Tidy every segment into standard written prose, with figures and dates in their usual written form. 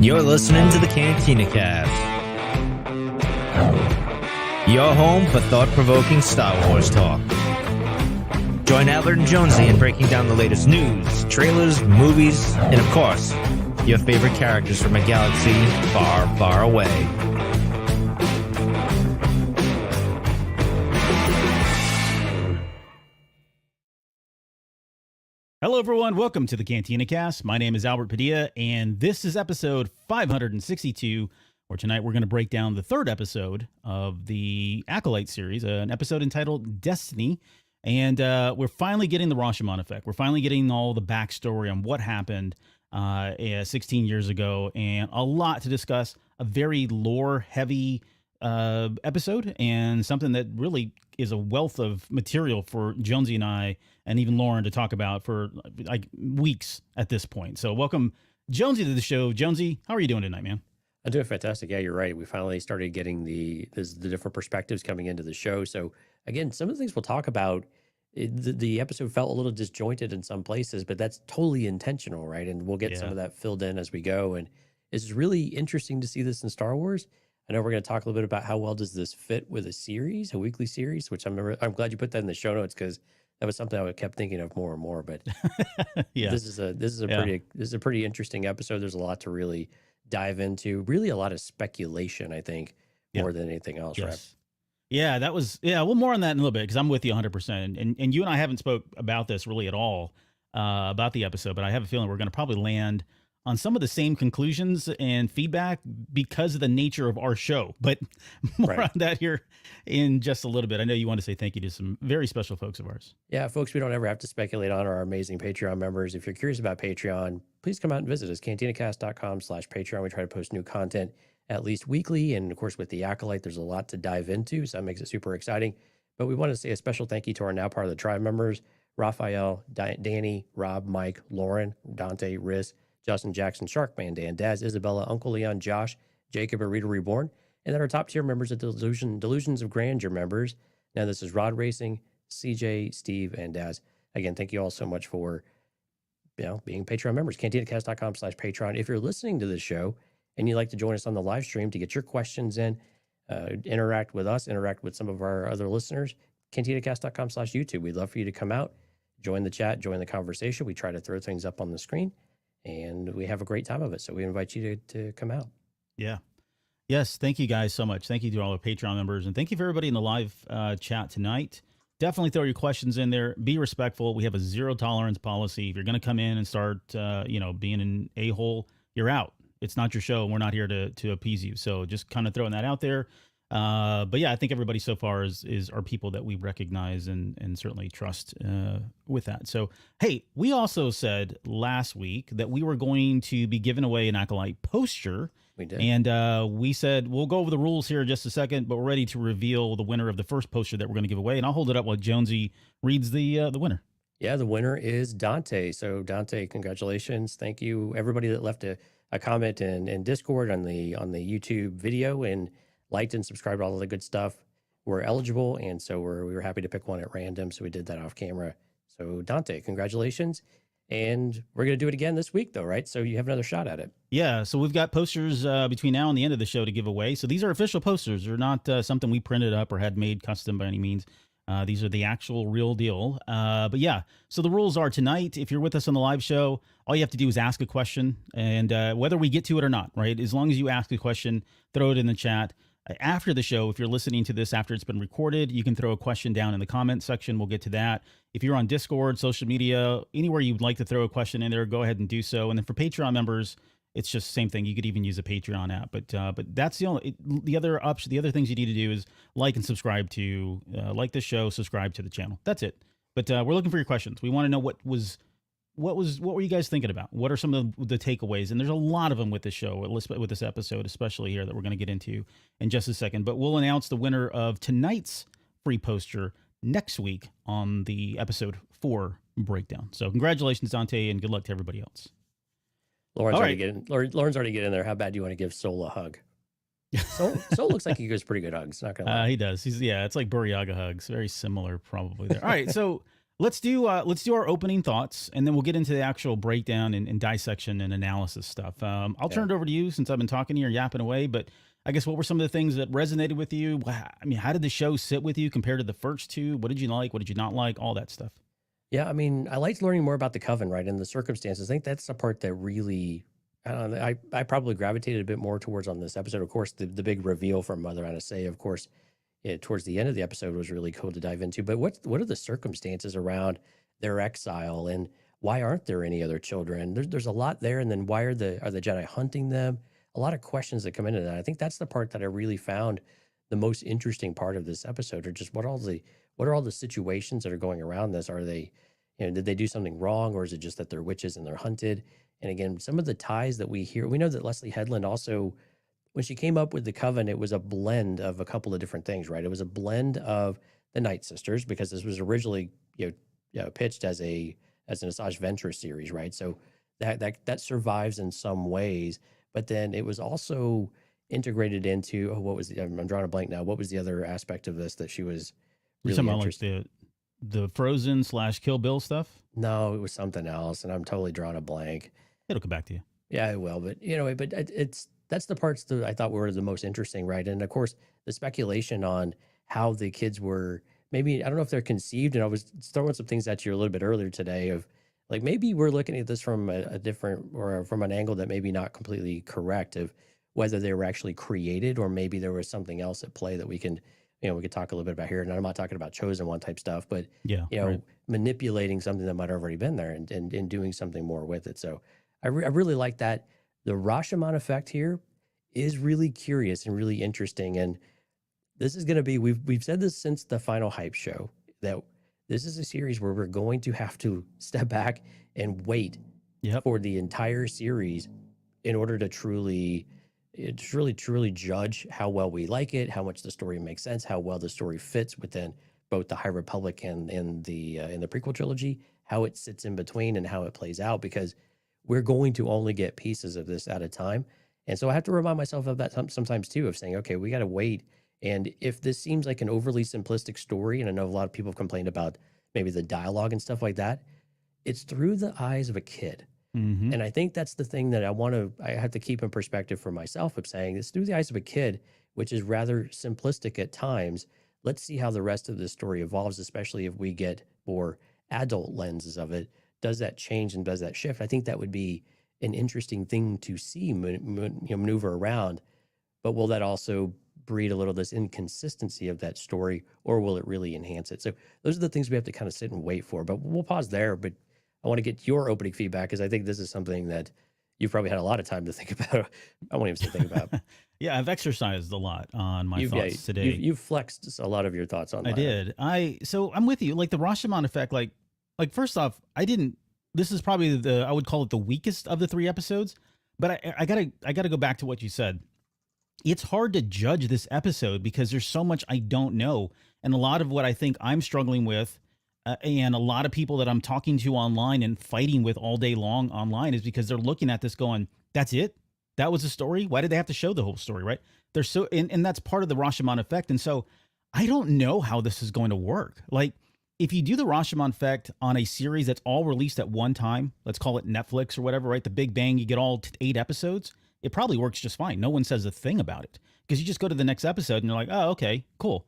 You're listening to the Cantina Cast, your home for thought-provoking Star Wars talk. Join Albert and Jonesy in breaking down the latest news, trailers, movies, and of course, your favorite characters from a galaxy far, far away. Hello, everyone. Welcome to the Cantina Cast. My name is Albert Padilla, and this is episode 562, where tonight we're going to break down the third episode of the Acolyte series, an episode entitled Destiny. And we're finally getting the Rashomon effect. We're finally getting all the backstory on what happened 16 years ago, and a lot to discuss. A very lore-heavy episode, and something that really is a wealth of material for Jonesy and I, and even Lauren, to talk about for like weeks at this point. So welcome, Jonesy, to the show. Jonesy, how are you doing tonight, man? I'm doing fantastic. Yeah, you're right. We finally started getting the different perspectives coming into the show. So again, some of the things we'll talk about, the episode felt a little disjointed in some places, but that's totally intentional, right? And we'll get some of that filled in as we go. And it's really interesting to see this in Star Wars. I know we're going to talk a little bit about how well does this fit with a series, a weekly series, which I'm glad you put that in the show notes, because that was something I kept thinking of more and more. But this is a pretty interesting episode. There's a lot to really dive into, really a lot of speculation, I think, more than anything else, right? Yeah, that was, well, more on that in a little bit, because I'm with you 100%. And you and I haven't spoke about this really at all, about the episode, but I have a feeling we're going to probably land on some of the same conclusions and feedback because of the nature of our show. But more on that here in just a little bit. I know you want to say thank you to some very special folks of ours. Yeah, folks we don't ever have to speculate on, our amazing Patreon members. If you're curious about Patreon, please come out and visit us, cantinacast.com/Patreon. We try to post new content at least weekly. And of course, with the Acolyte, there's a lot to dive into, so that makes it super exciting. But we want to say a special thank you to our now part of the tribe members: Raphael, Danny, Rob, Mike, Lauren, Dante, Riz, Justin, Jackson, Sharkman, Dan, Daz, Isabella, Uncle Leon, Josh, Jacob, Arita Reborn, and then our top tier members of Delusions of Grandeur members. Now, this is Rod Racing, CJ, Steve, and Daz. Again, thank you all so much for being Patreon members. cantinacast.com/Patreon. If you're listening to this show and you'd like to join us on the live stream to get your questions in, interact with us, interact with some of our other listeners, cantinacast.com/YouTube. We'd love for you to come out, join the chat, join the conversation. We try to throw things up on the screen, and we have a great time of it. So we invite you to come out. Yeah. Yes. Thank you guys so much. Thank you to all our Patreon members, and thank you for everybody in the live chat tonight. Definitely throw your questions in there. Be respectful. We have a zero tolerance policy. If you're going to come in and start, being an a-hole, you're out. It's not your show, and we're not here to appease you. So just kind of throwing that out there. But yeah, I think everybody so far are people that we recognize and certainly trust with that. So, hey, we also said last week that we were going to be giving away an Acolyte poster. We did. And we said, we'll go over the rules here in just a second, but we're ready to reveal the winner of the first poster that we're going to give away. And I'll hold it up while Jonesy reads the winner. Yeah, the winner is Dante. So Dante, congratulations. Thank you, everybody that left a comment in Discord on the YouTube video and liked and subscribed to all of the good stuff. We're eligible, and so we were happy to pick one at random, so we did that off camera. So Dante, congratulations. And we're going to do it again this week, though, right? So you have another shot at it. Yeah, so we've got posters between now and the end of the show to give away. So these are official posters. They're not something we printed up or had made custom by any means. These are the actual real deal. But yeah, so the rules are tonight, if you're with us on the live show, all you have to do is ask a question. And whether we get to it or not, right? As long as you ask a question, throw it in the chat. After the show, if you're listening to this after it's been recorded, you can throw a question down in the comment section. We'll get to that. If you're on Discord, social media, anywhere you'd like to throw a question in there, go ahead and do so. And then for Patreon members, it's just the same thing. You could even use a Patreon app, but that's the other option. The other things you need to do is like and subscribe to like the show, subscribe to the channel. That's it. But we're looking for your questions. We want to know what were you guys thinking about? What are some of the takeaways? And there's a lot of them with this show, with this episode, especially here, that we're going to get into in just a second. But we'll announce the winner of tonight's free poster next week on the episode 4 breakdown. So congratulations, Dante, and good luck to everybody else. Lauren's already getting in there. How bad do you want to give Sol a hug? Sol looks like he gives pretty good hugs. Not gonna lie. He does. It's like Buryaga hugs. Very similar, probably there. All right, so let's do our opening thoughts, and then we'll get into the actual breakdown and dissection and analysis stuff. I'll turn it over to you since I've been talking here, yapping away. But I guess what were some of the things that resonated with you? I mean, how did the show sit with you compared to the first two? What did you like? What did you not like? All that stuff. Yeah, I mean, I liked learning more about the coven, right, and the circumstances. I think that's the part that really, I don't know, I probably gravitated a bit more towards on this episode. Of course, the big reveal from Mother Aniseya, of course, towards the end of the episode was really cool to dive into. But what are the circumstances around their exile, and why aren't there any other children? There's a lot there, and then why are the Jedi hunting them? A lot of questions that come into that. I think that's the part that I really found the most interesting part of this episode, or just what are all the situations that are going around this? Are they, did they do something wrong, or is it just that they're witches and they're hunted? And again, some of the ties that we hear, we know that Leslie Headland also, when she came up with the coven, it was a blend of a couple of different things, right? It was a blend of the Night Sisters, because this was originally pitched as an Asajj Ventress series, right? So that survives in some ways, but then it was also integrated into I'm drawing a blank now. What was the other aspect of this that she was You're really talking about like interested? the Frozen / Kill Bill stuff? No, it was something else, and I'm totally drawing a blank. It'll come back to you. Yeah, it will, but that's the parts that I thought were the most interesting, right? And of course, the speculation on how the kids were, maybe, I don't know if they're conceived, and I was throwing some things at you a little bit earlier today of like, maybe we're looking at this from a different, or from an angle that maybe not completely correct, of whether they were actually created, or maybe there was something else at play that we can, we could talk a little bit about here. And I'm not talking about chosen one type stuff, but right. manipulating something that might have already been there and doing something more with it. So I really like that. The Rashomon effect here is really curious and really interesting. And this is going to be, we've said this since the final hype show, that this is a series where we're going to have to step back and wait for the entire series in order to truly judge how well we like it, how much the story makes sense, how well the story fits within both the High Republic and in the prequel trilogy, how it sits in between and how it plays out, because we're going to only get pieces of this at a time. And so I have to remind myself of that sometimes too, of saying, okay, we got to wait. And if this seems like an overly simplistic story, and I know a lot of people have complained about maybe the dialogue and stuff like that, it's through the eyes of a kid. Mm-hmm. And I think that's the thing that I have to keep in perspective for myself, of saying it's through the eyes of a kid, which is rather simplistic at times. Let's see how the rest of the story evolves, especially if we get more adult lenses of it. Does that change and does that shift? I think that would be an interesting thing to see maneuver around. But will that also breed a little of this inconsistency of that story, or will it really enhance it? So those are the things we have to kind of sit and wait for. But we'll pause there. But I want to get your opening feedback, because I think this is something that you've probably had a lot of time to think about. I won't even say think about. Yeah, I've exercised a lot on my thoughts today. You've flexed a lot of your thoughts on. I did. So I'm with you. Like the Rashomon effect, like first off, this is probably I would call it the weakest of the 3 episodes, but I gotta go back to what you said. It's hard to judge this episode because there's so much I don't know. And a lot of what I think I'm struggling with, and a lot of people that I'm talking to online and fighting with all day long online, is because they're looking at this going, that's it? That was the story? Why did they have to show the whole story, right? They're so, and that's part of the Rashomon effect. And so I don't know how this is going to work. Like, if you do the Rashomon effect on a series that's all released at one time, let's call it Netflix or whatever, right? The Big Bang, you get all 8 episodes. It probably works just fine. No one says a thing about it, because you just go to the next episode and you're like, oh, okay, cool.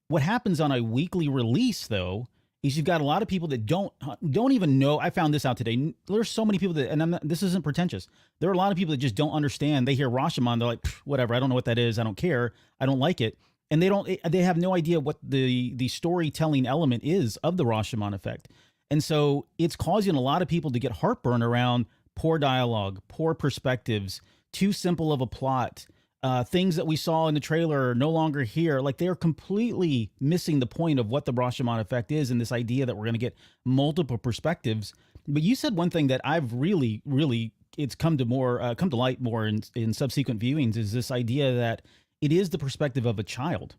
What happens on a weekly release, though, is you've got a lot of people that don't even know. I found this out today. There's so many people that, and this isn't pretentious. There are a lot of people that just don't understand. They hear Rashomon, they're like, whatever, I don't know what that is. I don't care. I don't like it. And they have no idea what the storytelling element is of the Rashomon effect. And so it's causing a lot of people to get heartburn around poor dialogue, poor perspectives, too simple of a plot, things that we saw in the trailer are no longer here. Like, they're completely missing the point of what the Rashomon effect is, and this idea that we're going to get multiple perspectives. But you said one thing that I've really, it's come to light more in subsequent viewings, is this idea that it is the perspective of a child.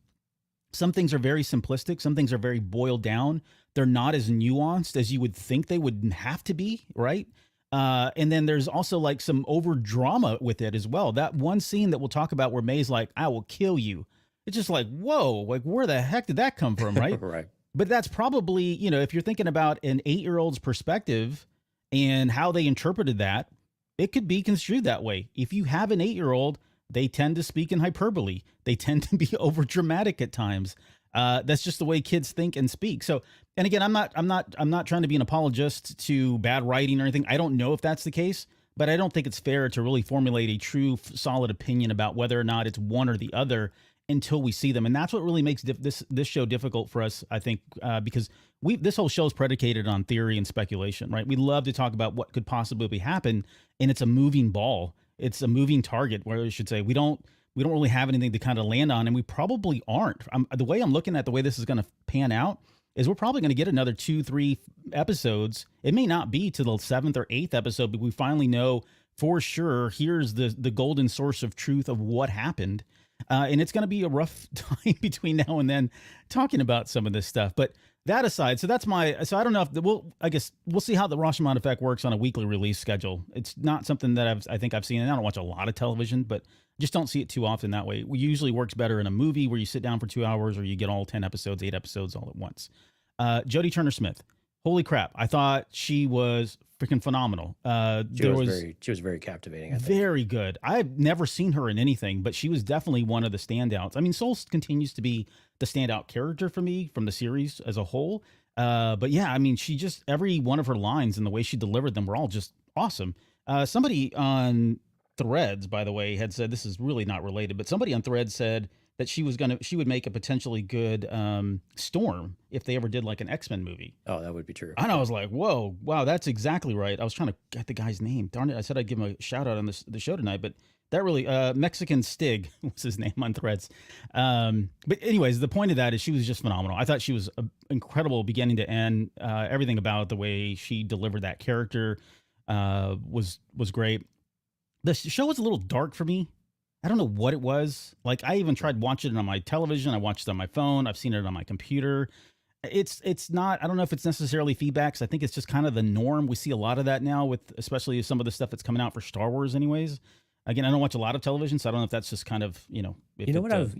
Some things are very simplistic. Some things are very boiled down. They're not as nuanced as you would think they would have to be, right? And then there's also like some over drama with it as well. That one scene that we'll talk about where May's like, I will kill you. It's just like, whoa, like where the heck did that come from, right? Right. But that's probably, if you're thinking about an 8-year-old's perspective and how they interpreted that, it could be construed that way. If you have an 8-year-old, they tend to speak in hyperbole. They tend to be over dramatic at times. That's just the way kids think and speak. So, and again, I'm not trying to be an apologist to bad writing or anything. I don't know if that's the case, but I don't think it's fair to really formulate a true solid opinion about whether or not it's one or the other until we see them. And that's what really makes this show difficult for us, I think, because this whole show is predicated on theory and speculation, right? We love to talk about what could possibly happen, and it's a moving ball. It's a moving target, where I should say we don't really have anything to kind of land on, and we probably aren't. The way I'm looking at the way this is going to pan out is we're probably going to get another 2-3 episodes. It may not be to the 7th or 8th episode, but we finally know for sure here's the golden source of truth of what happened. And it's going to be a rough time between now and then talking about some of this stuff. But that aside, so I don't know if I guess we'll see how the Rashomon effect works on a weekly release schedule. It's not something that I think I've seen, and I don't watch a lot of television, but just don't see it too often that way. It usually works better in a movie where you sit down for 2 hours, or you get all 10 episodes, 8 episodes all at once. Jodie Turner-Smith. Holy crap. I thought she was freaking phenomenal. She was very captivating, I think. Very good. I've never seen her in anything, but she was definitely one of the standouts. I mean, Soul continues to be the standout character for me from the series as a whole. But yeah, I mean, she just, every one of her lines and the way she delivered them were all just awesome. Somebody on Threads, by the way, had said, this is really not related, but somebody on Threads said that she would make a potentially good Storm if they ever did like an X-Men movie. Oh, that would be true. And I was like, whoa, wow, that's exactly right. I was trying to get the guy's name. Darn it, I said I'd give him a shout out on the show tonight, but that really, Mexican Stig was his name on Threads. But anyways, the point of that is she was just phenomenal. I thought she was incredible beginning to end. Everything about the way she delivered that character was great. The show was a little dark for me. I don't know what it was. Like, I even tried watching it on my television. I watched it on my phone. I've seen it on my computer. It's not, I don't know if it's necessarily feedbacks. I think it's just kind of the norm. We see a lot of that now with, especially some of the stuff that's coming out for Star Wars anyways. Again, I don't watch a lot of television, so I don't know if that's just kind of, what I've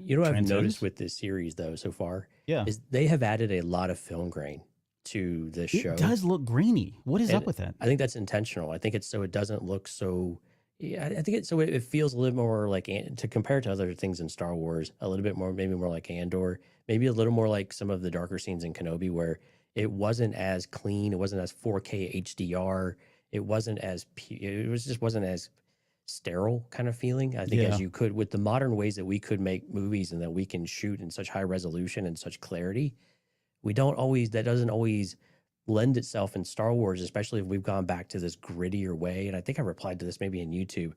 noticed with this series though so far? Yeah. Is they have added a lot of film grain to this show. It does look grainy. What is up with that? I think that's intentional. I think it's so it doesn't look so. Yeah, I think it feels a little more like, to compare to other things in Star Wars, a little bit more, maybe more like Andor, maybe a little more like some of the darker scenes in Kenobi, where it wasn't as clean, it wasn't as 4K HDR, it wasn't as just wasn't as sterile kind of feeling. I think as you could with the modern ways that we could make movies and that we can shoot in such high resolution and such clarity, that doesn't always lend itself in Star Wars, especially if we've gone back to this grittier way. And I think I replied to this maybe in YouTube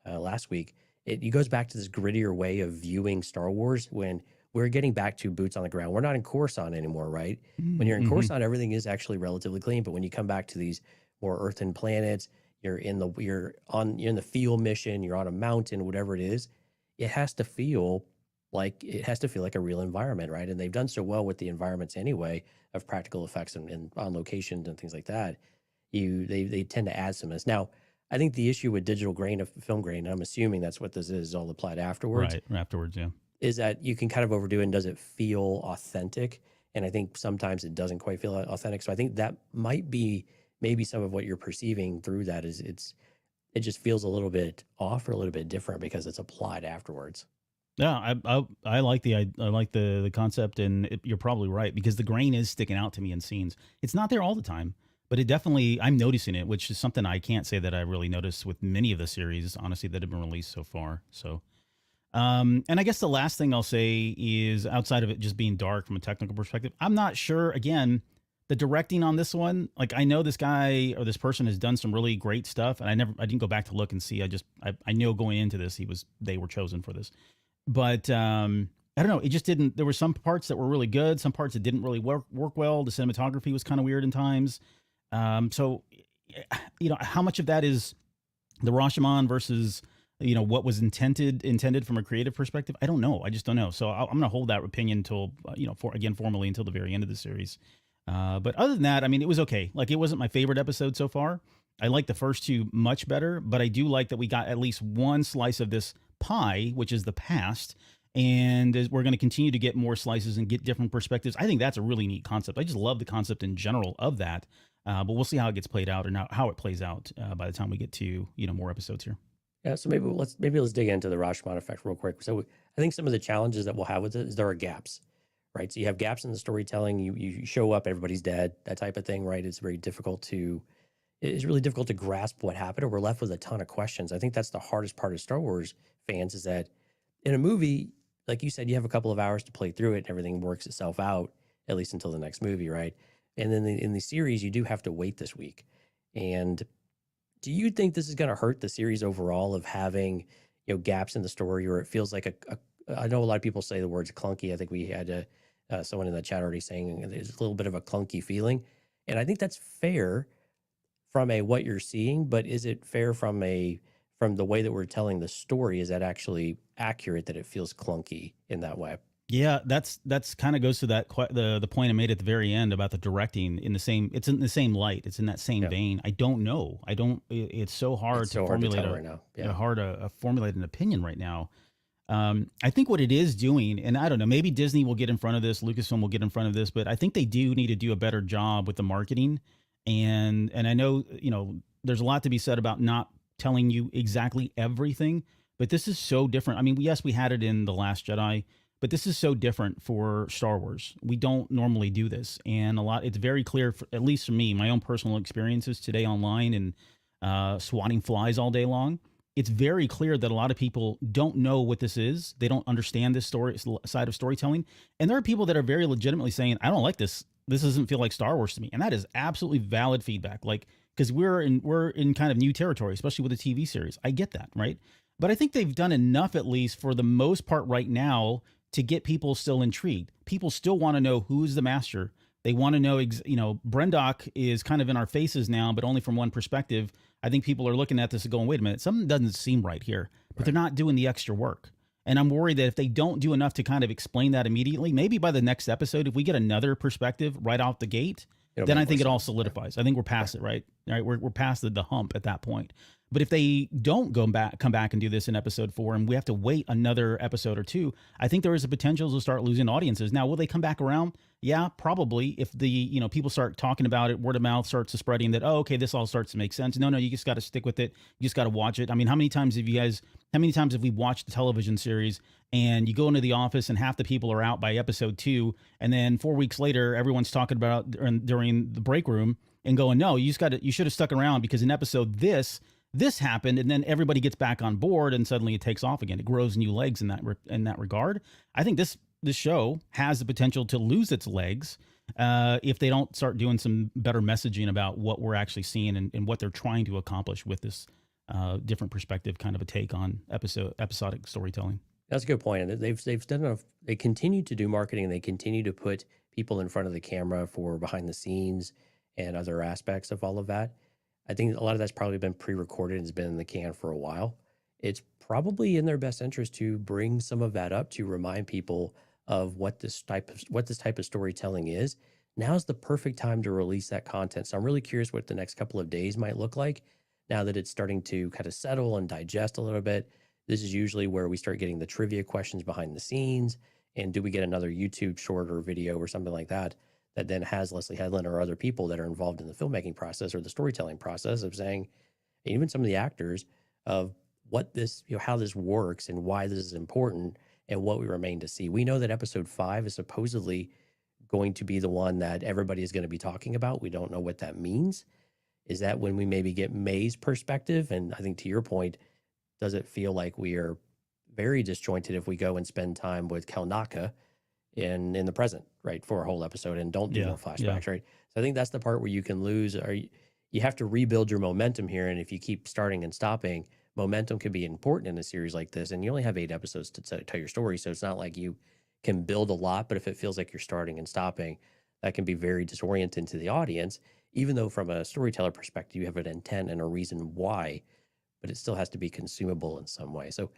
last week. It goes back to this grittier way of viewing Star Wars when we're getting back to boots on the ground. We're not in Coruscant anymore, right? When you're in Coruscant, everything is actually relatively clean. But when you come back to these more earthen planets, you're in the field mission, you're on a mountain, whatever it is, it has to feel like a real environment, right? And they've done so well with the environments anyway, of practical effects and on locations and things like that. They tend to add some of this. Now, I think the issue with digital grain of film grain, and I'm assuming that's what this is all applied afterwards. Right, afterwards, yeah. Is that you can kind of overdo it, and does it feel authentic? And I think sometimes it doesn't quite feel authentic. So I think that might be maybe some of what you're perceiving through that is it just feels a little bit off or a little bit different because it's applied afterwards. Yeah, I like the concept, and you're probably right, because the grain is sticking out to me in scenes. It's not there all the time, but I'm noticing it, which is something I can't say that I really noticed with many of the series, honestly, that have been released so far. So, and I guess the last thing I'll say is, outside of it just being dark from a technical perspective, I'm not sure, again, the directing on this one. Like, I know this guy or this person has done some really great stuff, and I didn't go back to look and see. I know going into this, they were chosen for this. But I don't know. It just didn't. There were some parts that were really good, some parts that didn't really work well. The cinematography was kind of weird in times. So, how much of that is the Rashomon versus what was intended from a creative perspective? I don't know. I just don't know. So I'm going to hold that opinion until formally until the very end of the series. But other than that, I mean, it was okay. Like, it wasn't my favorite episode so far. I like the first two much better, but I do like that we got at least one slice of this pie, which is the past, And we're going to continue to get more slices and get different perspectives. I think that's a really neat concept. I just love the concept in general of that. But we'll see how it gets played out, or how it plays out by the time we get to more episodes here. Yeah, so maybe let's dig into the Rashomon effect real quick. So I think some of the challenges that we'll have with it is there are gaps, right? So you have gaps in the storytelling. You show up, everybody's dead, that type of thing, right? It's really difficult to grasp what happened, or we're left with a ton of questions. I think that's the hardest part of Star Wars fans, is that in a movie, like you said, you have a couple of hours to play through it and everything works itself out, at least until the next movie, right? And then in the series, you do have to wait this week. And do you think this is going to hurt the series overall of having, gaps in the story, or it feels like I know a lot of people say the words clunky. I think we had someone in the chat already saying there's a little bit of a clunky feeling. And I think that's fair from what you're seeing, but is it fair from the way that we're telling the story? Is that actually accurate that it feels clunky in that way? Yeah, that's kind of goes to the point I made at the very end about the directing it's in the same light. It's in that same vein. I don't know. It's so hard to formulate right now. Yeah. Hard to formulate an opinion right now. I think what it is doing, and I don't know, maybe Disney will get in front of this, Lucasfilm will get in front of this, but I think they do need to do a better job with the marketing. And I know, there's a lot to be said about not telling you exactly everything, but this is so different. I mean, yes, we had it in The Last Jedi, but this is so different for Star Wars. We don't normally do this. And it's very clear, at least for me, my own personal experiences today online and swatting flies all day long. It's very clear that a lot of people don't know what this is. They don't understand this side of storytelling. And there are people that are very legitimately saying, I don't like this. This doesn't feel like Star Wars to me. And that is absolutely valid feedback. Because we're in kind of new territory, especially with the TV series. I get that, right? But I think they've done enough, at least for the most part right now, to get people still intrigued. People still want to know who's the master. They want to know, Brendok is kind of in our faces now, but only from one perspective. I think people are looking at this and going, wait a minute, something doesn't seem right here, but they're not doing the extra work. And I'm worried that if they don't do enough to kind of explain that immediately, maybe by the next episode, if we get another perspective right out the gate, then I think it all solidifies. I think we're past it, right? We're past the hump at that point. But if they don't come back and do this in episode 4, and we have to wait another episode or two, I think there is a potential to start losing audiences. Now, will they come back around? Yeah, probably. If the people start talking about it, word of mouth starts spreading that, oh, okay, this all starts to make sense. No, you just got to stick with it. You just got to watch it. I mean, how many times have we watched the television series and you go into the office and half the people are out by episode 2, and then 4 weeks later, everyone's talking about during the break room and going, no, you should have stuck around because in episode this happened, and then everybody gets back on board, and suddenly it takes off again. It grows new legs in that regard. I think this show has the potential to lose its legs if they don't start doing some better messaging about what we're actually seeing and what they're trying to accomplish with this different perspective, kind of a take on episodic storytelling. That's a good point, and they've done enough. They continue to do marketing, and they continue to put people in front of the camera for behind the scenes and other aspects of all of that. I think a lot of that's probably been pre-recorded and has been in the can for a while. It's probably in their best interest to bring some of that up to remind people of what this type of storytelling is. Now's the perfect time to release that content. So I'm really curious what the next couple of days might look like now that it's starting to kind of settle and digest a little bit. This is usually where we start getting the trivia questions behind the scenes. And do we get another YouTube short or video or something like that then has Leslie Headland or other people that are involved in the filmmaking process or the storytelling process of saying, and even some of the actors, of what this, how this works and why this is important and what we remain to see. We know that episode 5 is supposedly going to be the one that everybody is going to be talking about. We don't know what that means. Is that when we maybe get May's perspective? And I think to your point, does it feel like we are very disjointed if we go and spend time with Kelnaka in the present, right, for a whole episode and don't do more flashbacks, right? So I think that's the part where you can lose, or you have to rebuild your momentum here. And if you keep starting and stopping, momentum can be important in a series like this. And you only have 8 episodes to tell your story, so it's not like you can build a lot. But if it feels like you're starting and stopping, that can be very disorienting to the audience, even though from a storyteller perspective, you have an intent and a reason why, but it still has to be consumable in some way. So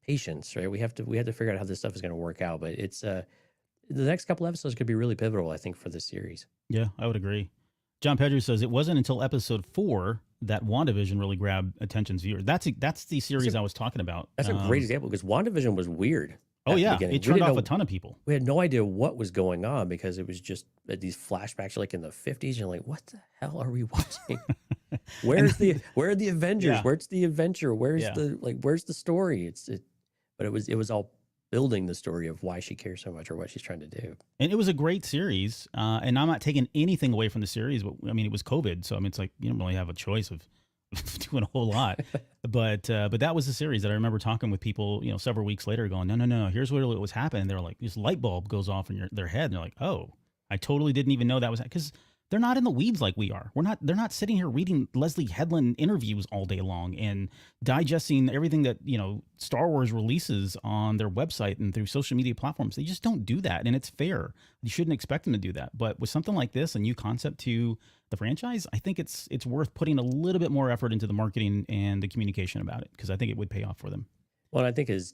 patience, right? We have to figure out how this stuff is going to work out, but it's the next couple episodes could be really pivotal, I think, for this series. Yeah, I would agree. John Pedro says it wasn't until episode 4 that WandaVision really grabbed attention's viewers. That's the series I was talking about. That's a great example because WandaVision was weird. Oh, at the yeah. beginning. It We turned didn't off know a ton of people. we had no idea what was going on because it was just these flashbacks like in the 50s. You're like, what the hell are we watching? Where are the Avengers? Yeah. Where's the adventure? Where's Yeah. where's the story? But it was all building the story of why she cares so much or what she's trying to do. And it was a great series. And I'm not taking anything away from the series, but I mean, it was COVID. So, I mean, it's like you don't really have a choice of doing a whole lot. But that was the series that I remember talking with people, several weeks later going, no, here's what was happening. They're like, this light bulb goes off in their head. And they're like, oh, I totally didn't even know that was because they're not in the weeds like we are. They're not sitting here reading Leslie Headland interviews all day long and digesting everything that, Star Wars releases on their website and through social media platforms. They just don't do that. And it's fair. You shouldn't expect them to do that. But with something like this, a new concept to the franchise, I think it's worth putting a little bit more effort into the marketing and the communication about it, because I think it would pay off for them. Well, I think as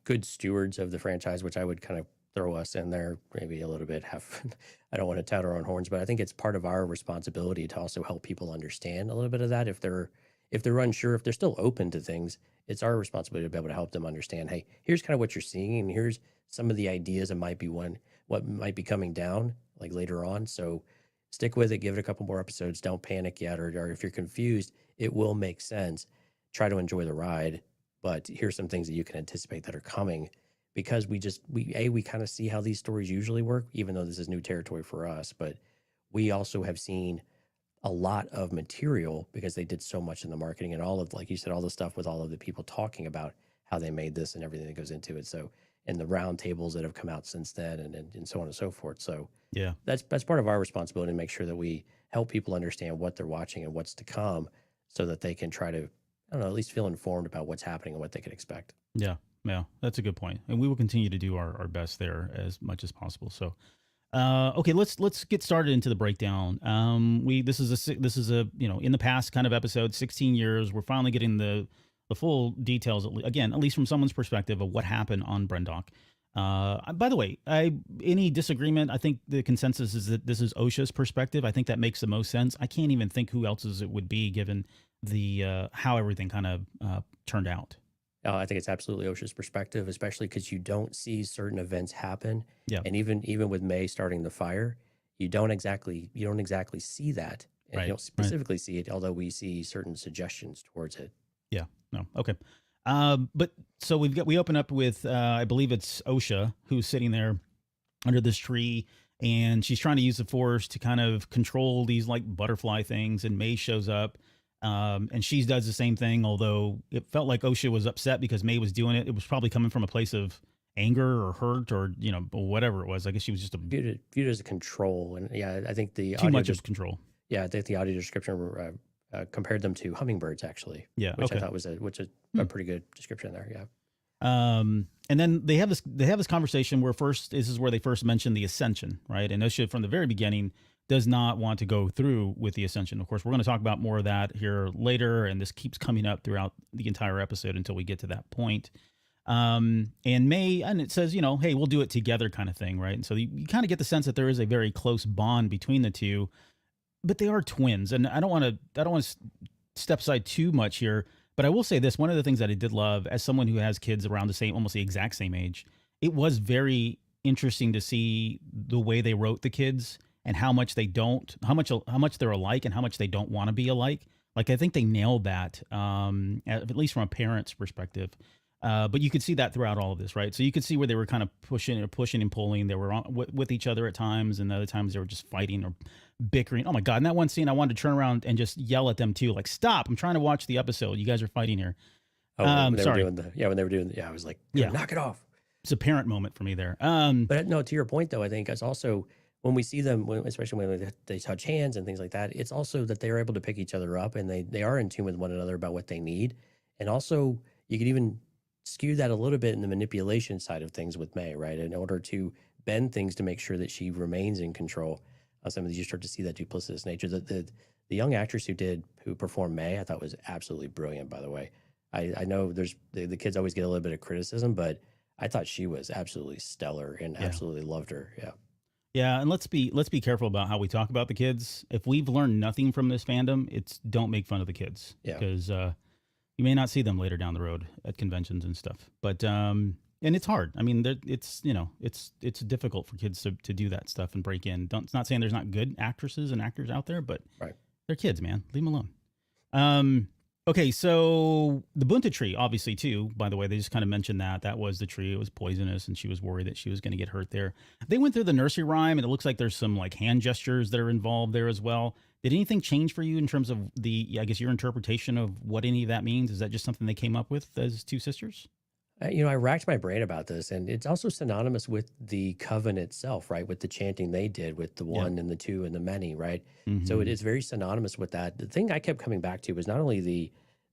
good stewards of the franchise, which I would kind of throw us in there maybe a little bit, I don't want to tout our own horns, but I think it's part of our responsibility to also help people understand a little bit of that. If they're unsure, if they're still open to things, it's our responsibility to be able to help them understand, hey, here's kind of what you're seeing, and here's some of the ideas that might be what might be coming down like later on. So stick with it, give it a couple more episodes, don't panic yet, or if you're confused, it will make sense. Try to enjoy the ride, but here's some things that you can anticipate that are coming, because we kind of see how these stories usually work, even though this is new territory for us. But we also have seen a lot of material because they did so much in the marketing and all of, like you said, all the stuff with all of the people talking about how they made this and everything that goes into it. So, and the round tables that have come out since then and so on and so forth. So yeah, that's part of our responsibility to make sure that we help people understand what they're watching and what's to come, so that they can try to, I don't know, at least feel informed about what's happening and what they can expect. Yeah, that's a good point, and we will continue to do our best there as much as possible. So, okay, let's get started into the breakdown. This is a in the past kind of episode, 16 years. We're finally getting the full details again, at least from someone's perspective of what happened on Brendok. By the way, any disagreement, I think the consensus is that this is Osha's perspective. I think that makes the most sense. I can't even think who else's it would be, given the how everything kind of turned out. I think it's absolutely Osha's perspective, especially because you don't see certain events happen. Yeah. And even with May starting the fire, you don't exactly see that. And Right, you don't specifically see it, although we see certain suggestions towards it. Yeah. No. Okay. But so we open up with I believe it's Osha, who's sitting there under this tree, and she's trying to use the Force to kind of control these like butterfly things, and May shows up. And she does the same thing, although it felt like Osha was upset because May was doing it. It was probably coming from a place of anger or hurt or, whatever it was. I guess she was just Viewed it as a control. And yeah, I think the too much of control. Yeah, I think the audio description compared them to hummingbirds, actually. Yeah. Which okay. I thought was a pretty good description there. Yeah. And then they have this conversation where this is where they first mention the ascension, right? And Osha from the very beginning does not want to go through with the ascension. Of course, we're going to talk about more of that here later, and this keeps coming up throughout the entire episode until we get to that point. And it says, hey, we'll do it together kind of thing, right? And so you kind of get the sense that there is a very close bond between the two, but they are twins. And I don't want to step aside too much here, but I will say this. One of the things that I did love, as someone who has kids around almost the exact same age, it was very interesting to see the way they wrote the kids and how much they're alike and how much they don't want to be alike. Like, I think they nailed that, at least from a parent's perspective. But you could see that throughout all of this, right? So you could see where they were kind of pushing and pulling. They were with each other at times, and other times they were just fighting or bickering. Oh my God. In that one scene, I wanted to turn around and just yell at them too. Like, stop, I'm trying to watch the episode. You guys are fighting here. When they sorry. were doing I was like, knock it off. It's a parent moment for me there. But no, to your point though, I think it's also, when we see them, especially when they touch hands and things like that, it's also that they're able to pick each other up, and they are in tune with one another about what they need. And also, you could even skew that a little bit in the manipulation side of things with May, right? In order to bend things to make sure that she remains in control. Some of these, you start to see that duplicitous nature. The young actress who performed May, I thought was absolutely brilliant, by the way. I know there's the kids always get a little bit of criticism, but I thought she was absolutely stellar and absolutely loved her. Yeah. Yeah, and let's be careful about how we talk about the kids. If we've learned nothing from this fandom, it's don't make fun of the kids. Yeah. Because you may not see them later down the road at conventions and stuff. But And it's hard. I mean, it's it's difficult for kids to do that stuff and break in. It's not saying there's not good actresses and actors out there, but Right. they're kids, man. Leave them alone. Okay, so the bunta tree, obviously, too, by the way, they just kind of mentioned that was the tree. It was poisonous, and she was worried that she was going to get hurt there. They went through the nursery rhyme, and it looks like there's some like hand gestures that are involved there as well. Did anything change for you in terms of I guess, your interpretation of what any of that means? Is that just something they came up with as two sisters? I racked my brain about this, and it's also synonymous with the coven itself, right? With the chanting they did with the one and the two and the many, right? So it is very synonymous with that. The thing I kept coming back to was not only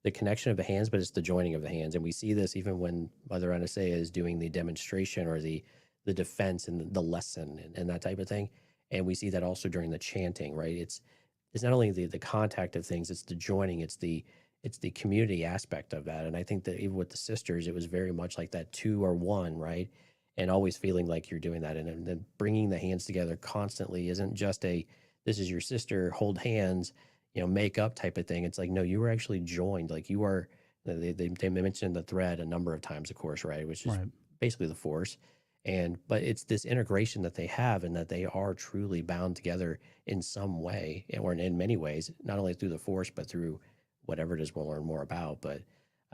the connection of the hands, but it's the joining of the hands. And we see this even when Mother Aniseya is doing the demonstration or the defense and the lesson and that type of thing. And we see that also during the chanting, right? It's not only the contact of things, it's the joining, it's the community aspect of that. And I think that even with the sisters, it was very much like that two or one, right? And always feeling like you're doing that. And then bringing the hands together constantly isn't just this is your sister, hold hands, make up type of thing. It's like, no, you were actually joined. Like you are, they mentioned the thread a number of times, of course, right? Which is basically the force. But it's this integration that they have and that they are truly bound together in some way, or in many ways, not only through the force, but through whatever it is we'll learn more about. But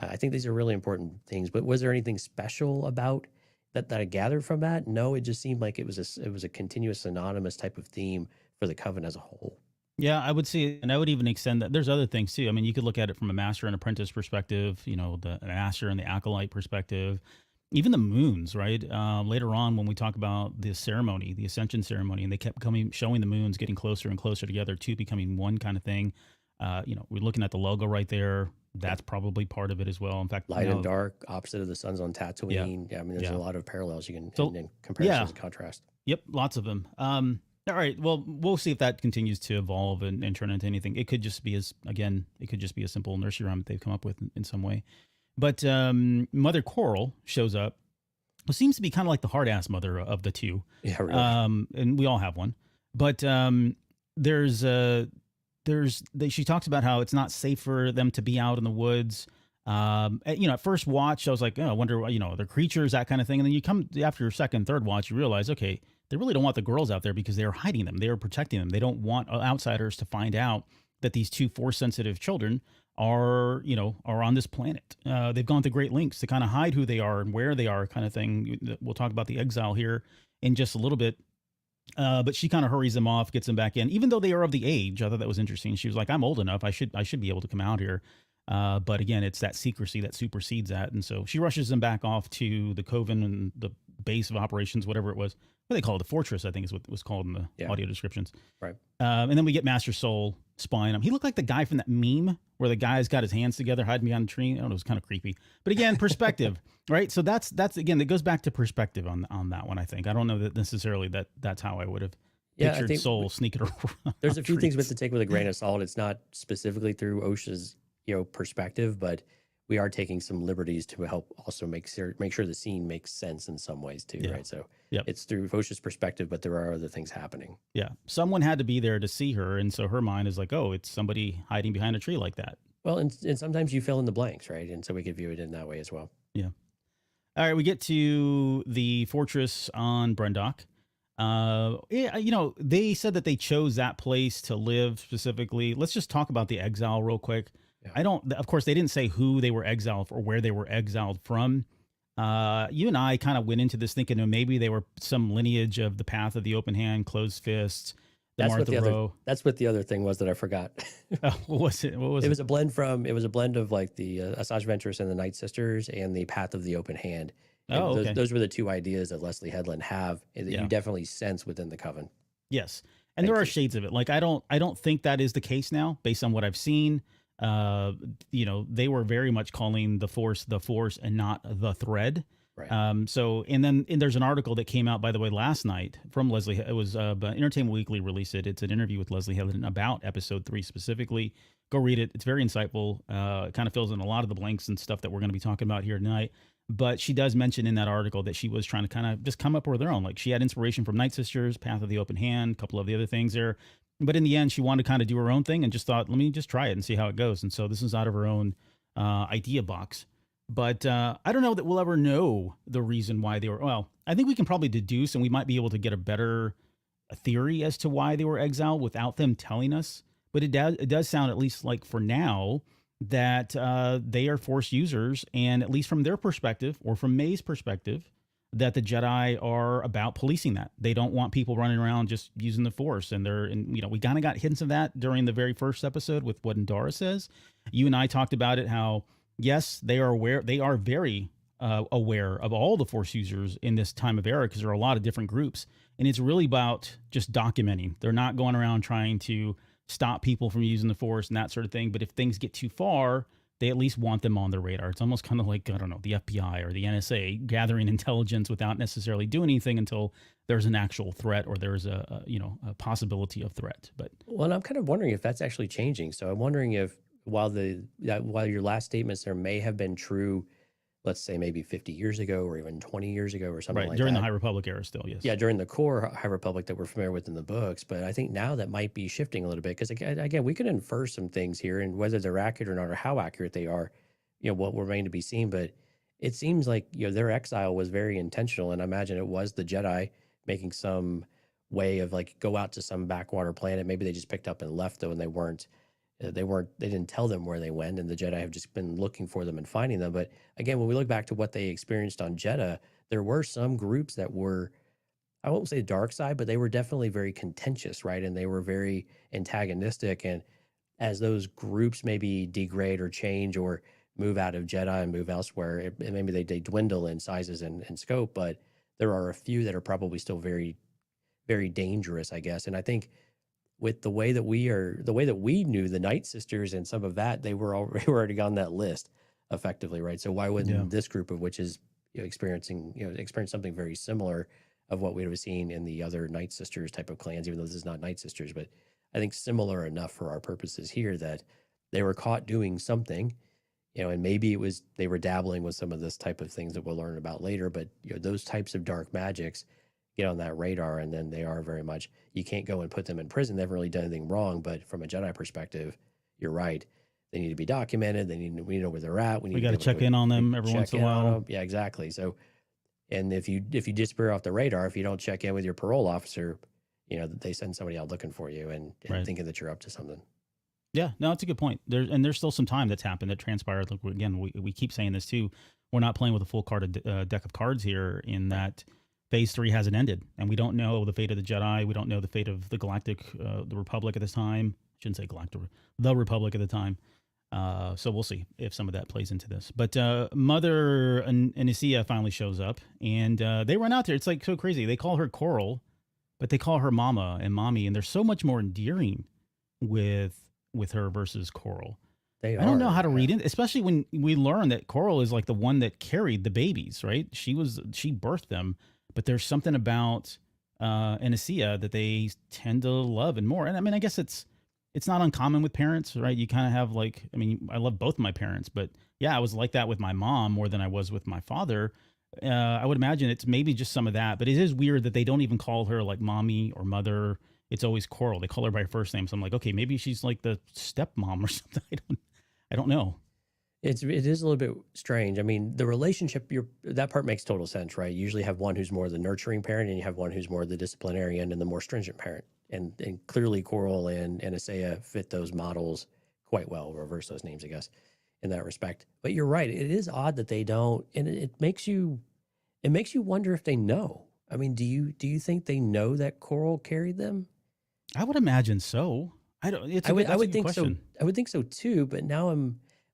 I think these are really important things. But was there anything special about that I gathered from that? No, it just seemed like it was a continuous synonymous type of theme for the coven as a whole. Yeah, I would see, and I would even extend that. There's other things too. I mean, you could look at it from a master and apprentice perspective, the master and the acolyte perspective, even the moons, right? Later on, when we talk about the ceremony, the ascension ceremony, and they kept showing the moons getting closer and closer together, two becoming one kind of thing. We're looking at the logo right there. That's probably part of it as well. In fact, light and dark, opposite of the suns on Tatooine. Yeah, I mean, there's a lot of parallels you can and comparisons and contrast. Yep, lots of them. All right. Well, we'll see if that continues to evolve and turn into anything. It could just be a simple nursery rhyme that they've come up with in some way. But Mother Coral shows up, who seems to be kind of like the hard ass mother of the two. Yeah, really. And we all have one. But she talks about how it's not safe for them to be out in the woods. At first watch, I was like, oh, I wonder, they're creatures, that kind of thing. And then you come after your second, third watch, you realize, okay, they really don't want the girls out there because they are hiding them. They are protecting them. They don't want outsiders to find out that these two force-sensitive children are on this planet. They've gone to great lengths to kind of hide who they are and where they are, kind of thing. We'll talk about the exile here in just a little bit. But she kind of hurries them off, gets them back in, even though they are of the age. I thought that was interesting. She was like, I'm old enough. I should be able to come out here. But again, it's that secrecy that supersedes that. And so she rushes them back off to the coven and the base of operations, whatever it was. What they call it, the fortress, I think is what it was called in the audio descriptions. Right. And then we get Master Soul spying him. He looked like the guy from that meme where the guy's got his hands together, hiding behind a tree. I don't know, it was kind of creepy. But again, perspective, right? So that's again, it goes back to perspective on that one, I think. I don't know that necessarily that's how I would have pictured Soul sneaking around. There's a few things we have to take with a grain of salt. It's not specifically through Osha's perspective, but we are taking some liberties to help also make sure the scene makes sense in some ways too, right? So it's through Osha's perspective, but there are other things happening. Yeah, someone had to be there to see her, and so her mind is like, oh, it's somebody hiding behind a tree like that. Well, and sometimes you fill in the blanks, right? And so we could view it in that way as well. Yeah. All right, we get to the fortress on Brendok. They said that they chose that place to live specifically. Let's just talk about the exile real quick. Of course, they didn't say who they were exiled or where they were exiled from. You and I kind of went into this thinking, maybe they were some lineage of the Path of the Open Hand, Closed Fists, That's what the other thing was that I forgot. What was it? It was a blend of like the Asajj Ventress and the Night Sisters and the Path of the Open Hand. And those were the two ideas that Leslie Headland have that you definitely sense within the Coven. Yes, and there are shades of it. Like I don't think that is the case now, based on what I've seen. They were very much calling the Force, and not the thread. Right. And there's an article that came out, by the way, last night from Leslie. It was Entertainment Weekly released it. It's an interview with Leslie Headland about episode 3 specifically. Go read it. It's very insightful. It kind of fills in a lot of the blanks and stuff that we're going to be talking about here tonight. But she does mention in that article that she was trying to kind of just come up with her own. Like she had inspiration from Night Sisters, Path of the Open Hand, a couple of the other things there. But in the end, she wanted to kind of do her own thing and just thought, let me just try it and see how it goes. And so this is out of her own idea box. But I don't know that we'll ever know the reason why they were. Well, I think we can probably deduce, and we might be able to get a better theory as to why they were exiled without them telling us. But it does sound, at least like for now, that they are Force users, and at least from their perspective, or from May's perspective, that the Jedi are about policing that. They don't want people running around just using the Force, and we kind of got hints of that during the very first episode with what Endara says. You and I talked about it, how yes, they are aware. They are very aware of all the Force users in this time of era, because there are a lot of different groups, and it's really about just documenting. They're not going around trying to stop people from using the Force and that sort of thing. But if things get too far, they at least want them on their radar. It's almost kind of like, I don't know, the FBI or the NSA gathering intelligence without necessarily doing anything until there's an actual threat, or there's a possibility of threat. But Well, and I'm kind of wondering if that's actually changing. So I'm wondering if while your last statements there may have been true, let's say maybe 50 years ago or even 20 years ago or something right, like during that. the High Republic era still, yes. Yeah, during the core High Republic that we're familiar with in the books. But I think now that might be shifting a little bit, because again, we can infer some things here, and whether they're accurate or not, or how accurate they are, what will remain to be seen. But it seems like their exile was very intentional, and I imagine it was the Jedi making some way of like go out to some backwater planet. Maybe they just picked up and left though, and they didn't tell them where they went, and the Jedi have just been looking for them and finding them. But again, when we look back to what they experienced on Jeddah, there were some groups that were, I won't say dark side, but they were definitely very contentious, right? And they were very antagonistic. And as those groups maybe degrade or change or move out of Jeddah and move elsewhere, maybe they dwindle in sizes and scope, but there are a few that are probably still very, very dangerous, I guess. And I think with the way that we knew the Night Sisters and some of that, they were already on that list effectively, right? So why wouldn't this group, of which is experience something very similar of what we would have seen in the other Night Sisters type of clans, even though this is not Night Sisters, but I think similar enough for our purposes here, that they were caught doing something, and maybe they were dabbling with some of this type of things that we'll learn about later, but those types of dark magics get on that radar, and then they are very much, you can't go and put them in prison. They haven't really done anything wrong, but from a Jedi perspective, you're right. They need to be documented. We need to know where they're at. We got to check in on them every once in a while. Yeah, exactly. So, and if you disappear off the radar, if you don't check in with your parole officer, they send somebody out looking for you and thinking that you're up to something. Yeah, no, that's a good point. There's still some time that's happened that transpired. Like, again, we keep saying this too. We're not playing with a full deck of cards here, in that Phase 3 hasn't ended, and we don't know the fate of the Jedi. We don't know the fate of the the Republic at this time. I shouldn't say Galactic, the Republic at the time. So we'll see if some of that plays into this. But Mother Aniseya finally shows up, and they run out there. It's like so crazy. They call her Coral, but they call her Mama and Mommy, and they're so much more endearing with her versus Coral. I don't know how to read it, especially when we learn that Coral is like the one that carried the babies, right? She birthed them, but there's something about Aniseya that they tend to love and more. And I mean, I guess it's not uncommon with parents, right? You kind of have I love both my parents, but yeah, I was like that with my mom more than I was with my father. I would imagine it's maybe just some of that, but it is weird that they don't even call her like mommy or mother. It's always Coral. They call her by her first name. So I'm like, okay, maybe she's like the stepmom or something. I don't know. It is a little bit strange. I mean, the relationship, that part makes total sense, right? You usually have one who's more the nurturing parent, and you have one who's more the disciplinarian and the more stringent parent. And clearly Coral and Aniseya fit those models quite well. Reverse those names, I guess, in that respect. But you're right. It is odd that they don't, and it makes you wonder if they know. I mean, do you think they know that Coral carried them? I would imagine so. I would think so. I would think so too. But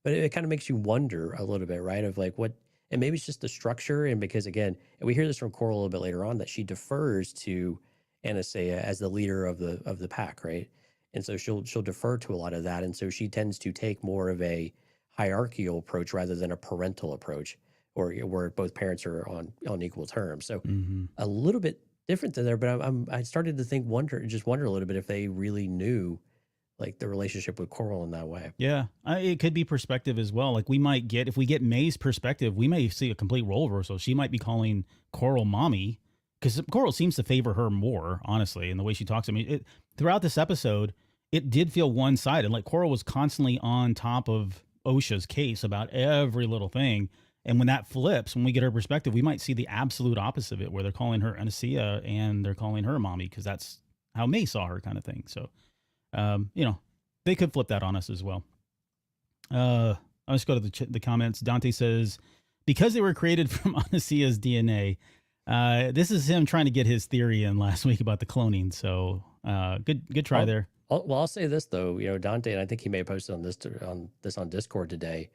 but it kind of makes you wonder a little bit, right? Of like what, and maybe it's just the structure. And because again, and we hear this from Coral a little bit later on, that she defers to Aniseya as the leader of the pack, right? And so she'll defer to a lot of that, and so she tends to take more of a hierarchical approach rather than a parental approach, or where both parents are on equal terms. So a little bit different than there. But I started to wonder a little bit if they really knew like the relationship with Coral in that way. Yeah, it could be perspective as well. Like if we get May's perspective, we may see a complete role reversal. She might be calling Coral mommy, because Coral seems to favor her more, honestly, in the way she talks. I mean, throughout this episode, it did feel one-sided. Like Coral was constantly on top of Osha's case about every little thing. And when that flips, when we get her perspective, we might see the absolute opposite of it, where they're calling her Aniseya and they're calling her mommy because that's how May saw her, kind of thing. So, they could flip that on us as well. Let's go to the comments. Dante says, because they were created from Aniseya's DNA. This is him trying to get his theory in last week about the cloning. So good try there. I'll say this though, Dante, and I think he may have posted on Discord today,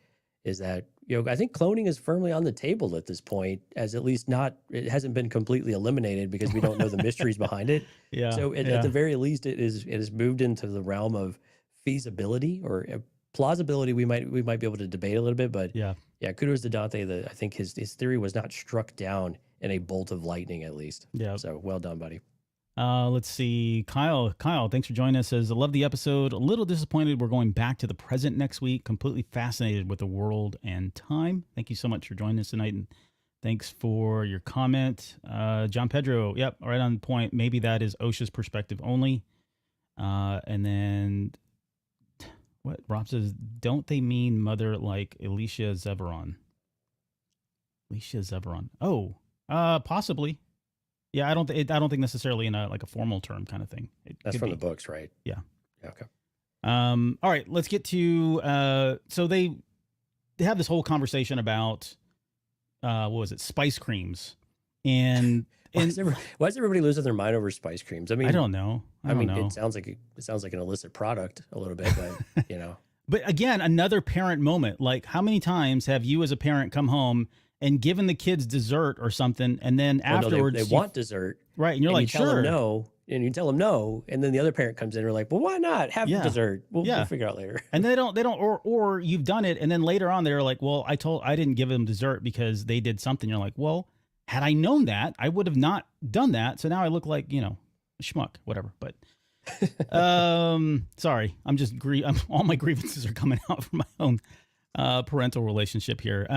is that I think cloning is firmly on the table at this point, as at least it hasn't been completely eliminated because we don't know the mysteries behind it. Yeah. So at the very least, it has moved into the realm of feasibility or plausibility. We might be able to debate a little bit, but yeah, kudos to Dante. I think his theory was not struck down in a bolt of lightning, at least. Yeah. So well done, buddy. Let's see. Kyle, thanks for joining us. Says, I love the episode. A little disappointed we're going back to the present next week. Completely fascinated with the world and time. Thank you so much for joining us tonight. And thanks for your comment. John Pedro, yep, right on point. Maybe that is Osha's perspective only. And then what Rob says, don't they mean mother like Alicia Zeveron? Alicia Zeveron. Oh, possibly. Yeah, I don't think necessarily in a formal term kind of thing. That's from the books, right? Yeah. Okay. All right, let's get to so they have this whole conversation about what was it, spice creams, and why does everybody losing their mind over spice creams? I mean, I don't know. I don't know. It sounds like an illicit product a little bit, but But again, another parent moment. Like, how many times have you as a parent come home and given the kids dessert or something, and then afterwards they want dessert, right? And you're like, you tell them no, and you tell them no, and then the other parent comes in and are like, well, why not have dessert? We'll figure out later. And they don't, or you've done it, and then later on they're like, well, I didn't give them dessert because they did something. You're like, well, had I known that, I would have not done that. So now I look like a schmuck, whatever. But sorry, all my grievances are coming out from my own parental relationship here.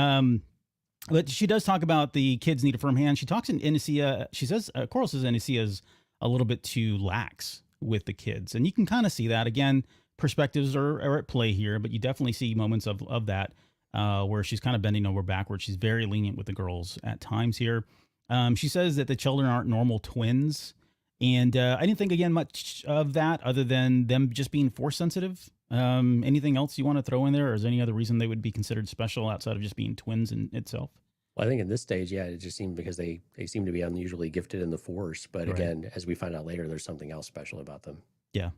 But she does talk about the kids need a firm hand. She talks in Aniseya. She says, Coral says Aniseya is a little bit too lax with the kids. And you can kind of see that. Again, perspectives are at play here, but you definitely see moments of that where she's kind of bending over backwards. She's very lenient with the girls at times here. She says that the children aren't normal twins. And I didn't think, again, much of that other than them just being force sensitive. Anything else you want to throw in there, or is there any other reason they would be considered special outside of just being twins in itself? Well, I think in this stage, it just seemed because they seem to be unusually gifted in the force. But right. Again, as we find out later, there's something else special about them. Yeah.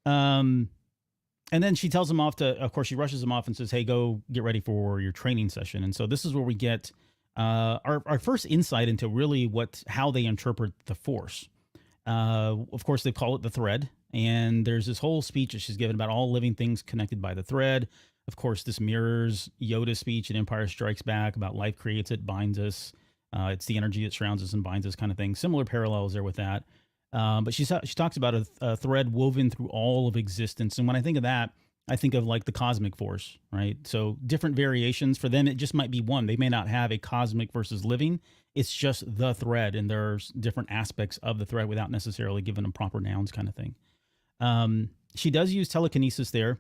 And then she tells them off of course, she rushes them off and says, hey, go get ready for your training session. And so this is where we get our first insight into really how they interpret the force. Of course, they call it the thread. And there's this whole speech that she's given about all living things connected by the thread. Of course, this mirrors Yoda's speech in Empire Strikes Back about life creates it, binds us. It's the energy that surrounds us and binds us kind of thing. Similar parallels there with that. But she talks about a thread woven through all of existence. And when I think of that, I think of like the cosmic force, right? So different variations. For them, it just might be one. They may not have a cosmic versus living. It's just the thread. And there's different aspects of the thread without necessarily giving them proper nouns kind of thing. She does use telekinesis there.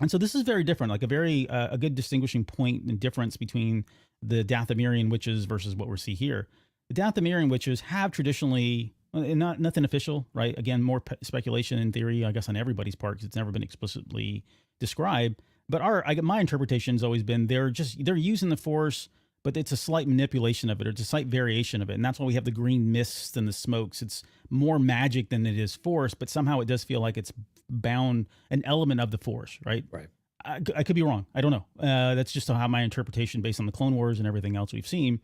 And so this is very different, like a good distinguishing point and difference between the Dathomirian witches versus what we see here. The Dathomirian witches have traditionally, nothing official, right? Again, more speculation and theory, I guess, on everybody's part, because it's never been explicitly described. But my interpretation has always been they're using the force, but it's a slight manipulation of it, or it's a slight variation of it. And that's why we have the green mists and the smokes. It's more magic than it is force, but somehow it does feel like it's bound an element of the force, right? Right. I could be wrong. I don't know. That's just how my interpretation based on the Clone Wars and everything else we've seen.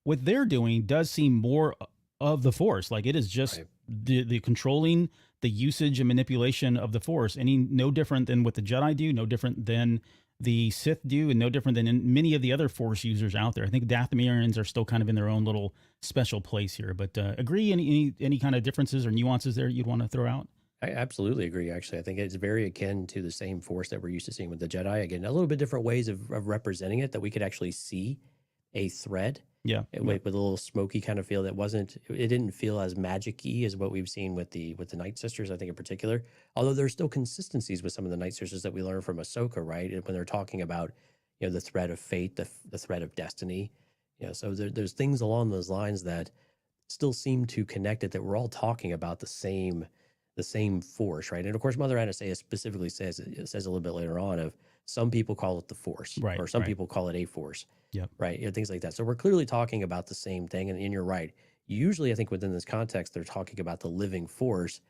What they're doing does seem more of the force. Like it is just right. the controlling, the usage and manipulation of the force. No different than what the Jedi do, no different than the Sith do, and no different than many of the other force users out there. I think Dathomirians are still kind of in their own little special place here. But agree, any kind of differences or nuances there you'd want to throw out? I absolutely agree, actually. I think it's very akin to the same force that we're used to seeing with the Jedi. Again, a little bit different ways of representing it, that we could actually see a thread Yeah. with a little smoky kind of feel that wasn't. It didn't feel as magic-y as what we've seen with the Night Sisters, I think in particular. Although there's still consistencies with some of the Night Sisters that we learn from Ahsoka, right? When they're talking about the thread of fate, the thread of destiny. So there's things along those lines that still seem to connect it, that we're all talking about the same force, right? And of course, Mother Aniseya specifically says a little bit later on of some people call it the force, Right. or some Right. people call it a force, Yep. right? Things like that. So we're clearly talking about the same thing, and you're right. Usually, I think within this context, they're talking about the living force,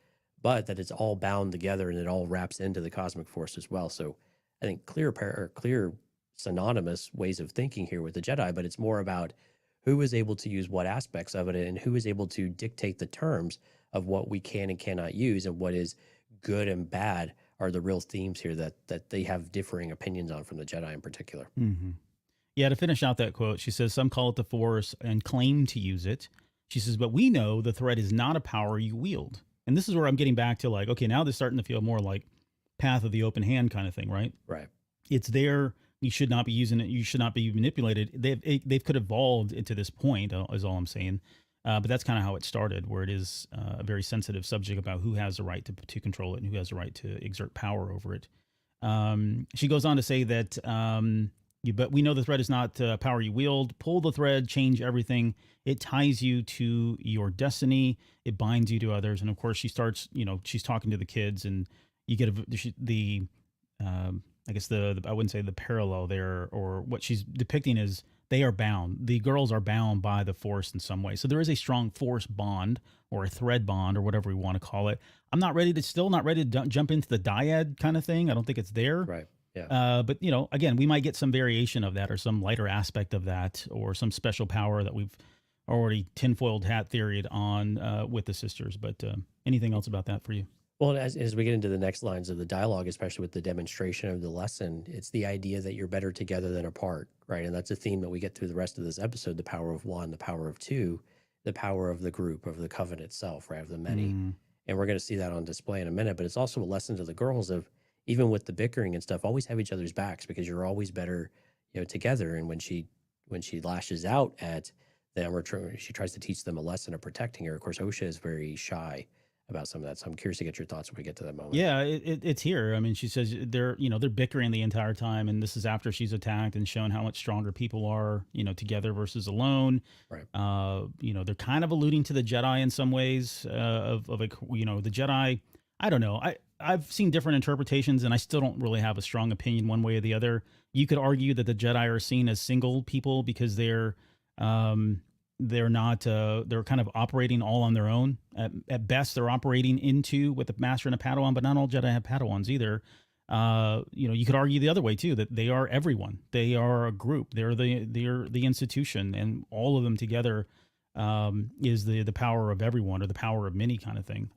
but that it's all bound together and it all wraps into the cosmic force as well. So I think clear synonymous ways of thinking here with the Jedi, but it's more about who is able to use what aspects of it and who is able to dictate the terms of what we can and cannot use, and what is good and bad are the real themes here that they have differing opinions on from the Jedi in particular. Mm-hmm. Yeah, to finish out that quote, she says, some call it the Force and claim to use it. She says, but we know the thread is not a power you wield. And this is where I'm getting back to like, okay, now they're starting to feel more like path of the open hand kind of thing, right? Right. It's there. You should not be using it. You should not be manipulated. They've could evolved into this point, is all I'm saying. But that's kind of how it started, where it is a very sensitive subject about who has the right to control it and who has the right to exert power over it. She goes on to say that, but we know the thread is not power you wield. Pull the thread, change everything. It ties you to your destiny. It binds you to others. And of course, she starts, she's talking to the kids, and you get I guess I wouldn't say the parallel there, or what she's depicting is they are bound. The girls are bound by the Force in some way. So there is a strong Force bond, or a thread bond, or whatever we want to call it. I'm still not ready to jump into the dyad kind of thing. I don't think it's there. Right. Yeah. But again, we might get some variation of that, or some lighter aspect of that, or some special power that we've already tinfoiled hat theoried on with the sisters. But anything else about that for you? Well, as we get into the next lines of the dialogue, especially with the demonstration of the lesson, it's the idea that you're better together than apart, right? And that's a theme that we get through the rest of this episode: the power of one, the power of two, the power of the group, of the coven itself, right? Of the many. And we're going to see that on display in a minute. But it's also a lesson to the girls of, even with the bickering and stuff, always have each other's backs, because you're always better, together. And when she lashes out at them, or she tries to teach them a lesson of protecting her, of course, Osha is very shy about some of that. So I'm curious to get your thoughts when we get to that moment. Yeah, it's here. I mean, she says they're bickering the entire time, and this is after she's attacked and shown how much stronger people are, together versus alone. Right. They're kind of alluding to the Jedi in some ways, of the Jedi. I don't know. I've seen different interpretations, and I still don't really have a strong opinion one way or the other. You could argue that the Jedi are seen as single people because they're not they're kind of operating all on their own. At best, they're operating with a master and a Padawan, but not all Jedi have Padawans either. You could argue the other way too, that they are everyone. They are a group. They're the institution, and all of them together is the power of everyone, or the power of many kind of thing.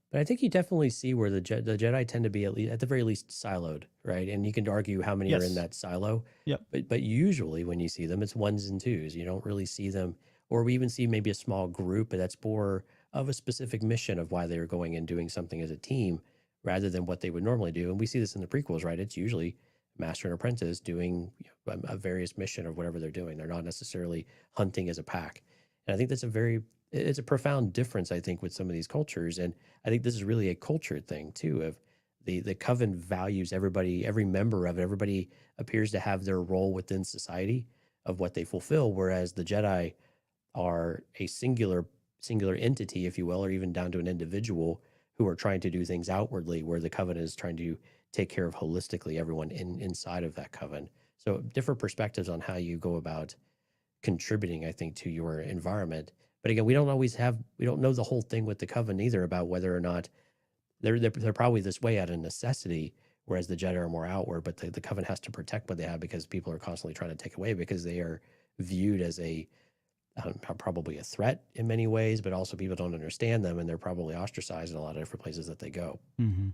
But I think you definitely see where the Jedi tend to be, at the very least, siloed, right? And you can argue how many are in that silo. Yep. But usually when you see them, it's ones and twos. You don't really see them, or we even see maybe a small group, but that's more of a specific mission of why they're going and doing something as a team, rather than what they would normally do. And we see this in the prequels, right? It's usually master and apprentice doing a various mission of whatever they're doing. They're not necessarily hunting as a pack. And I think that's it's a profound difference, I think, with some of these cultures. And I think this is really a culture thing too, of the coven values everybody, every member of it. Everybody appears to have their role within society of what they fulfill, whereas the Jedi are a singular entity, if you will, or even down to an individual, who are trying to do things outwardly, where the coven is trying to take care of holistically everyone inside of that coven. So different perspectives on how you go about contributing, I think, to your environment. But again, we don't know the whole thing with the coven either, about whether or not they're probably this way out of necessity, whereas the Jedi are more outward. But the coven has to protect what they have, because people are constantly trying to take away, because they are viewed as probably a threat in many ways, but also people don't understand them, and they're probably ostracized in a lot of different places that they go. Mm-hmm.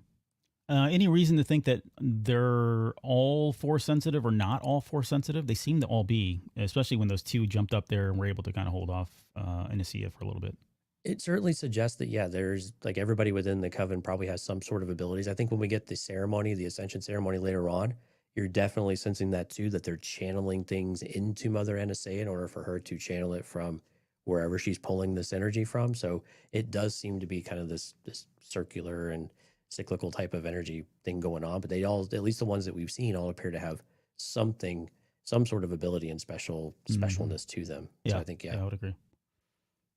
Any reason to think that they're all Force sensitive, or not all Force sensitive? They seem to all be, especially when those two jumped up there and were able to kind of hold off Aniseya for a little bit. It certainly suggests that, there's like everybody within the coven probably has some sort of abilities. I think when we get the ceremony, the ascension ceremony later on, you're definitely sensing that too, that they're channeling things into Mother Aniseya in order for her to channel it from wherever she's pulling this energy from. So it does seem to be kind of this circular and cyclical type of energy thing going on. But they all, at least the ones that we've seen, all appear to have something, some sort of ability and specialness to them. Yeah, So I think, I would agree.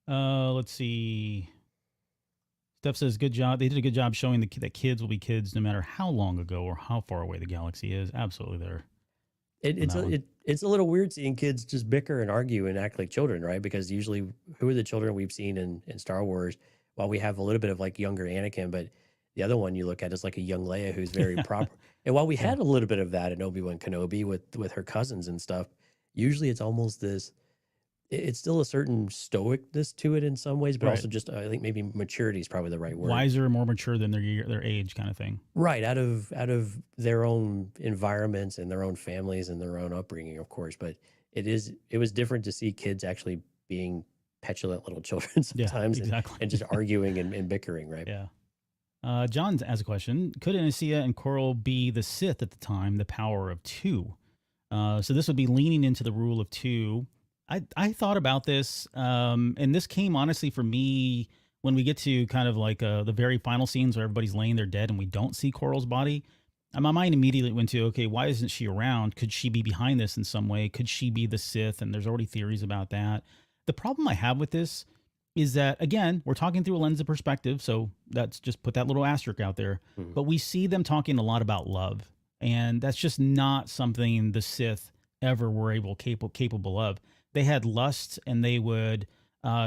Let's see. Steph says, good job. They did a good job showing that kids will be kids no matter how long ago or how far away the galaxy is. Absolutely there. It's a little weird seeing kids just bicker and argue and act like children, right? Because usually, who are the children we've seen in Star Wars? While we have a little bit of like younger Anakin, but the other one you look at is like a young Leia who's very proper. And while we had a little bit of that in Obi-Wan Kenobi with her cousins and stuff, usually it's almost this. It's still a certain stoicness to it in some ways, but also just I think maybe maturity is probably the right word. Wiser, more mature than their age, kind of thing. Right, out of their own environments and their own families and their own upbringing, of course. But it was different to see kids actually being petulant little children sometimes, and just arguing and bickering, right? Yeah. John has a question: could Aniseya and Coral be the Sith at the time, the power of two? So this would be leaning into the rule of two. I thought about this, and this came honestly for me when we get to kind of like the very final scenes where everybody's laying there dead and we don't see Coral's body. And my mind immediately went to, okay, why isn't she around? Could she be behind this in some way? Could she be the Sith? And there's already theories about that. The problem I have with this is that, again, we're talking through a lens of perspective, so that's just put that little asterisk out there. Mm-hmm. But we see them talking a lot about love, and that's just not something the Sith ever were capable of. They had lust, and they would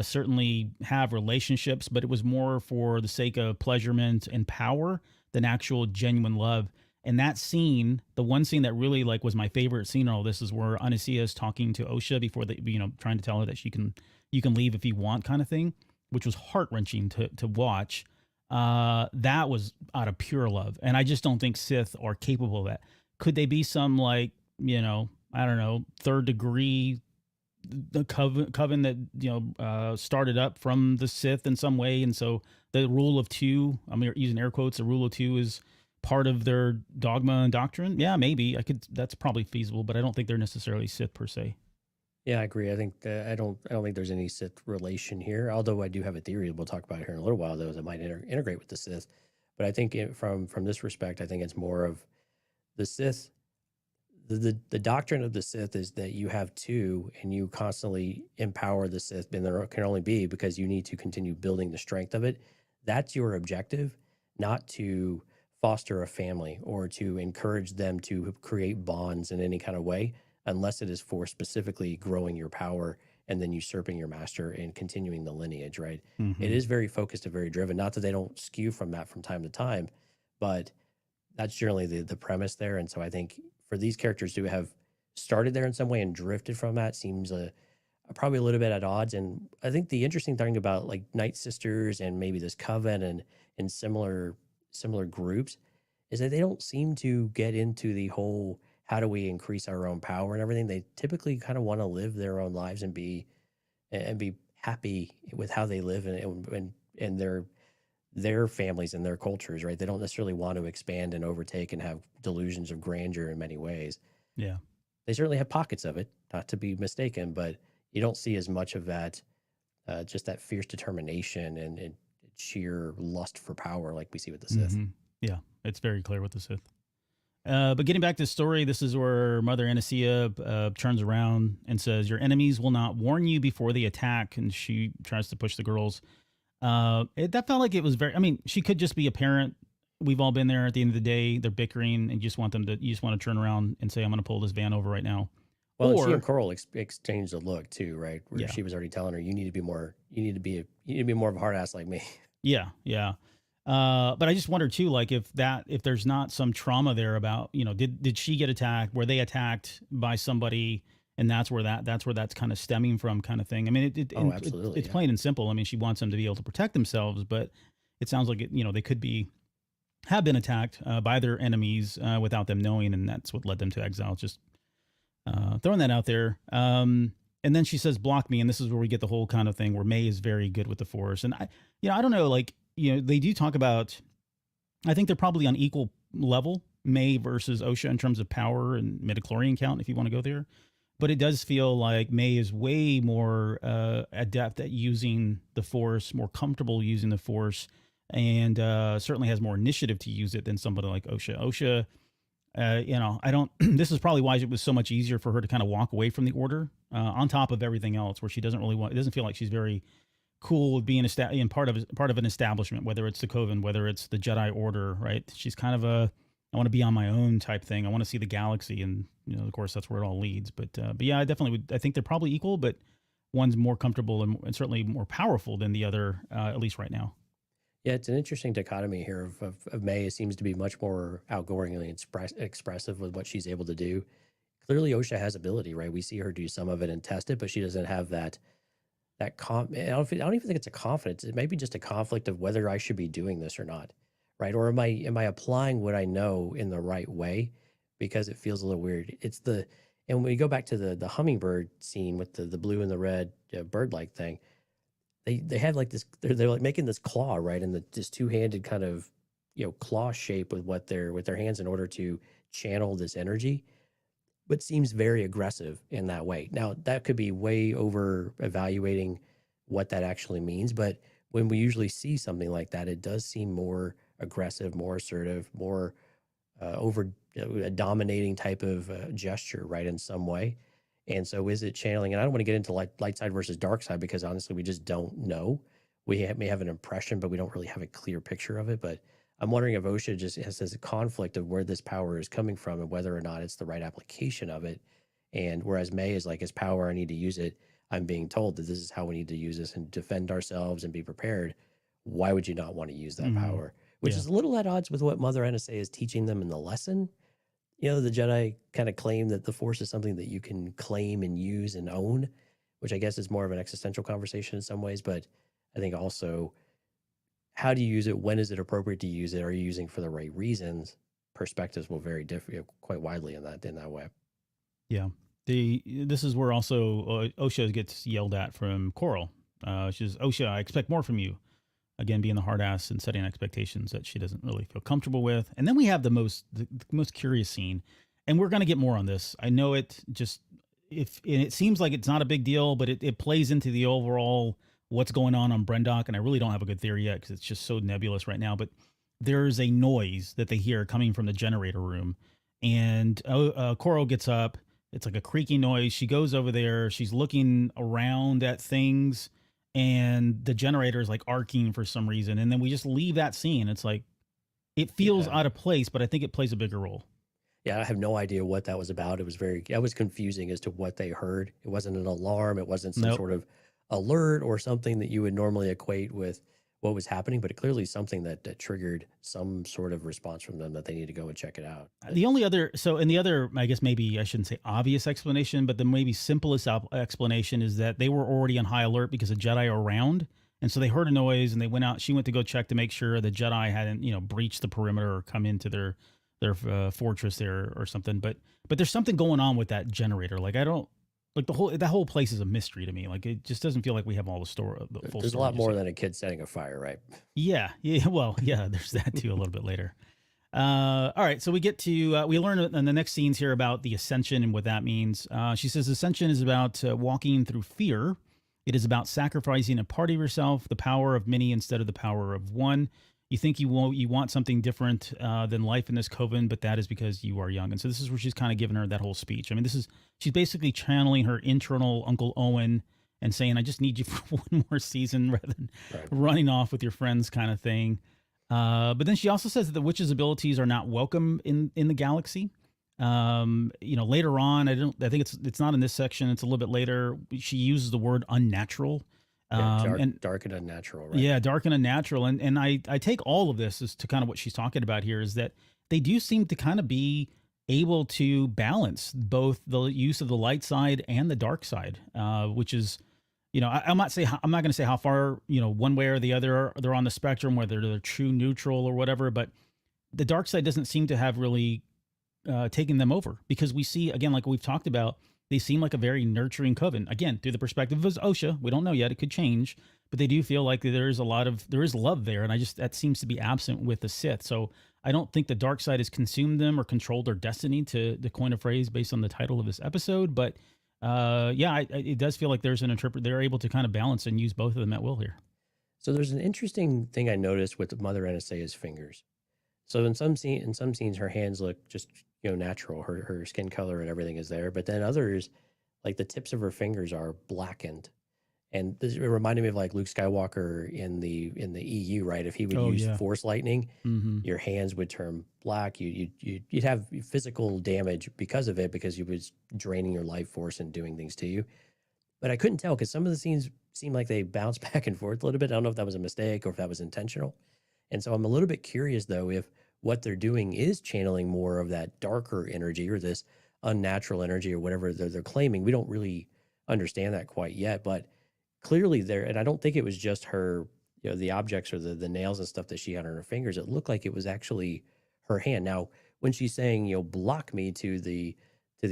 certainly have relationships, but it was more for the sake of pleasurement and power than actual genuine love. And that scene, the one scene that really like was my favorite scene in all this, is where Aniseya is talking to Osha before they, trying to tell her that you can leave if you want, kind of thing, which was heart-wrenching to watch. That was out of pure love, and I just don't think Sith are capable of that. Could they be some like I don't know, third degree? The coven that started up from the Sith in some way, and so the rule of two, I'm using air quotes, the rule of two is part of their dogma and doctrine. Yeah, maybe that's probably feasible, but I don't think they're necessarily Sith per se. Yeah, I agree. I think I don't think there's any Sith relation here, although I do have a theory we'll talk about here in a little while though that might integrate with the Sith. But I think from this respect, I think it's more of the Sith. The doctrine of the Sith is that you have two, and you constantly empower the Sith, and there can only be because you need to continue building the strength of it. That's your objective, not to foster a family or to encourage them to create bonds in any kind of way, unless it is for specifically growing your power and then usurping your master and continuing the lineage, right? Mm-hmm. It is very focused and very driven. Not that they don't skew from that from time to time, but that's generally the premise there. And so I think for these characters to have started there in some way and drifted from that seems probably a little bit at odds. And I think the interesting thing about like Night Sisters and maybe this coven and similar groups is that they don't seem to get into the whole how do we increase our own power and everything. They typically kind of want to live their own lives and be happy with how they live and their families and their cultures, right? They don't necessarily want to expand and overtake and have delusions of grandeur in many ways. Yeah. They certainly have pockets of it, not to be mistaken, but you don't see as much of that, just that fierce determination and sheer lust for power like we see with the Sith. Mm-hmm. Yeah, it's very clear with the Sith. But getting back to the story, this is where Mother Aniseya turns around and says, your enemies will not warn you before they attack, and she tries to push the girls. That felt like it was she could just be a parent. We've all been there at the end of the day. They're bickering and you just want to turn around and say, I'm going to pull this van over right now. Well, she and Coral exchanged a look too, right? Where she was already telling her, you need to be more of a hard ass like me. Yeah. Yeah. But I just wonder too, like if there's not some trauma there about, did she get attacked? Were they attacked by somebody? And that's where that's kind of stemming from, kind of thing. I mean, absolutely. It's plain and simple. I mean, she wants them to be able to protect themselves, but it sounds like they could have been attacked by their enemies without them knowing, and that's what led them to exile. Just throwing that out there. And then she says, "Block me," and this is where we get the whole kind of thing where May is very good with the Force. And I don't know, like they do talk about. I think they're probably on equal level May versus Osha in terms of power and midichlorian count, if you want to go there. But it does feel like May is way more adept at using the Force, more comfortable using the Force, and certainly has more initiative to use it than somebody like Osha. Osha, I don't. This is probably why it was so much easier for her to kind of walk away from the Order, on top of everything else, where she doesn't really want. It doesn't feel like she's very cool with being part of an establishment, whether it's the Coven, whether it's the Jedi Order, right? She's kind of a I want to be on my own type thing. I want to see the galaxy, and of course, that's where it all leads. But yeah, I definitely would. I think they're probably equal, but one's more comfortable and certainly more powerful than the other, at least right now. Yeah, it's an interesting dichotomy here of May. It seems to be much more outgoingly expressive with what she's able to do. Clearly, Osha has ability, right? We see her do some of it and test it, but she doesn't have that. I don't even think it's a confidence. It may be just a conflict of whether I should be doing this or not, right? Or am I applying what I know in the right way? Because it feels a little weird. And when we go back to the hummingbird scene with the blue and the red bird-like thing, they have like this. They're like making this claw, right, and this two-handed kind of claw shape with their hands in order to channel this energy, but seems very aggressive in that way. Now that could be way over evaluating what that actually means, but when we usually see something like that, it does seem more aggressive, more assertive, more over a dominating type of gesture, right, in some way. And so is it channeling? And I don't want to get into light side versus dark side, because honestly, we just don't know. We may have an impression, but we don't really have a clear picture of it. But I'm wondering if Osha just has this conflict of where this power is coming from and whether or not it's the right application of it. And whereas May is like, as power, I need to use it. I'm being told that this is how we need to use this and defend ourselves and be prepared. Why would you not want to use that power? Which is a little at odds with what Mother Aniseya is teaching them in the lesson. The Jedi kind of claim that the Force is something that you can claim and use and own, which I guess is more of an existential conversation in some ways. But I think also, how do you use it? When is it appropriate to use it? Are you using for the right reasons? Perspectives will vary quite widely in that way. Yeah. This is where also Osha gets yelled at from Coral. She says, Osha, I expect more from you. Again, being the hard ass and setting expectations that she doesn't really feel comfortable with. And then we have the most curious scene, and we're going to get more on this. I know it just, and it seems like it's not a big deal, but it plays into the overall what's going on Brendok. And I really don't have a good theory yet, because it's just so nebulous right now, but there's a noise that they hear coming from the generator room, and Coral gets up. It's like a creaking noise. She goes over there. She's looking around at things, and the generator is like arcing for some reason. And then we just leave that scene. It's like, it feels out of place, but I think it plays a bigger role. Yeah, I have no idea what that was about. It was confusing as to what they heard. It wasn't an alarm. It wasn't some sort of alert or something that you would normally equate with what was happening, but it clearly is something that triggered some sort of response from them that they need to go and check it out. The only other, I guess maybe I shouldn't say obvious explanation, but the maybe simplest explanation is that they were already on high alert because of Jedi are around. And so they heard a noise and they went out. She went to go check to make sure the Jedi hadn't, breached the perimeter or come into their fortress there or something. But there's something going on with that generator. Like, I don't, like that whole place is a mystery to me. Like, it just doesn't feel like we have all the story. There's a lot more than a kid setting a fire, right? Yeah. Well, yeah, there's that too a little bit later. All right. So we get to, we learn in the next scenes here about the ascension and what that means. She says ascension is about walking through fear. It is about sacrificing a part of yourself, the power of many instead of the power of one. You think you want something different than life in this coven, but that is because you are young. And so this is where she's kind of giving her that whole speech. I mean, she's basically channeling her internal Uncle Owen and saying, I just need you for one more season rather than running off with your friends kind of thing. But then she also says that the witch's abilities are not welcome in the galaxy. Later on, I think it's not in this section. It's a little bit later. She uses the word unnatural. Dark and unnatural, right? Yeah, dark and unnatural. And I take all of this as to kind of what she's talking about here, is that they do seem to kind of be able to balance both the use of the light side and the dark side, which is, I'm not going to say how far, one way or the other they're on the spectrum, whether they're true neutral or whatever, but the dark side doesn't seem to have really taken them over, because we see, again, like we've talked about, they seem like a very nurturing coven. Again, through the perspective of Osha, we don't know yet; it could change, but they do feel like there is love there, and that seems to be absent with the Sith. So I don't think the dark side has consumed them or controlled their destiny, to coin a phrase based on the title of this episode. But it does feel like there's an they're able to kind of balance and use both of them at will here. So there's an interesting thing I noticed with Mother Aniseya's fingers. So in some scenes, her hands look just natural. Her skin color and everything is there. But then others, like the tips of her fingers, are blackened. And it reminded me of like Luke Skywalker in the EU, right? If he would use Force lightning, your hands would turn black. You'd have physical damage because of it, because you was draining your life force and doing things to you. But I couldn't tell because some of the scenes seemed like they bounced back and forth a little bit. I don't know if that was a mistake or if that was intentional. And so I'm a little bit curious, though, if what they're doing is channeling more of that darker energy or this unnatural energy or whatever they're claiming. We don't really understand that quite yet, but clearly there, and I don't think it was just her, the objects or the nails and stuff that she had on her fingers. It looked like it was actually her hand. Now, when she's saying, block me to the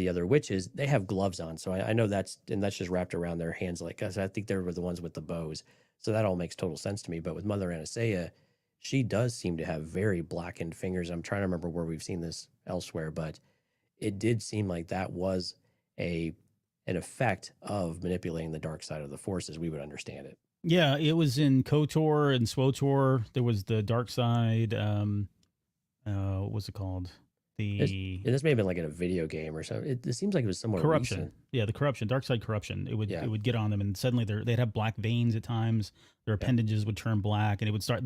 other witches, they have gloves on. So I know that's just wrapped around their hands. Like, cause I think they were the ones with the bows. So that all makes total sense to me. But with Mother Aniseya, she does seem to have very blackened fingers. I'm trying to remember where we've seen this elsewhere, but it did seem like that was an effect of manipulating the dark side of the Force as we would understand it. Yeah, it was in KOTOR and SWOTOR. There was the dark side. What was it called? This may have been like in a video game or something. It seems like it was somewhat corruption. recent. Yeah, the corruption, dark side corruption. It would get on them, and suddenly they'd have black veins at times. Their appendages would turn black, and it would start.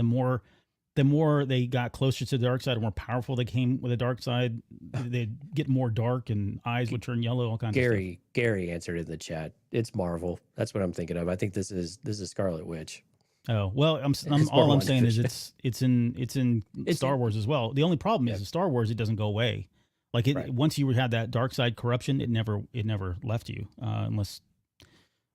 The more they got closer to the dark side, the more powerful they came with the dark side. They'd get more dark, and eyes would turn yellow. All kinds of stuff. Gary answered in the chat. It's Marvel. That's what I'm thinking of. I think this is Scarlet Witch. Oh well, I'm saying is it's in Star Wars as well. The only problem is in Star Wars it doesn't go away. Like once you had that dark side corruption, it never left you unless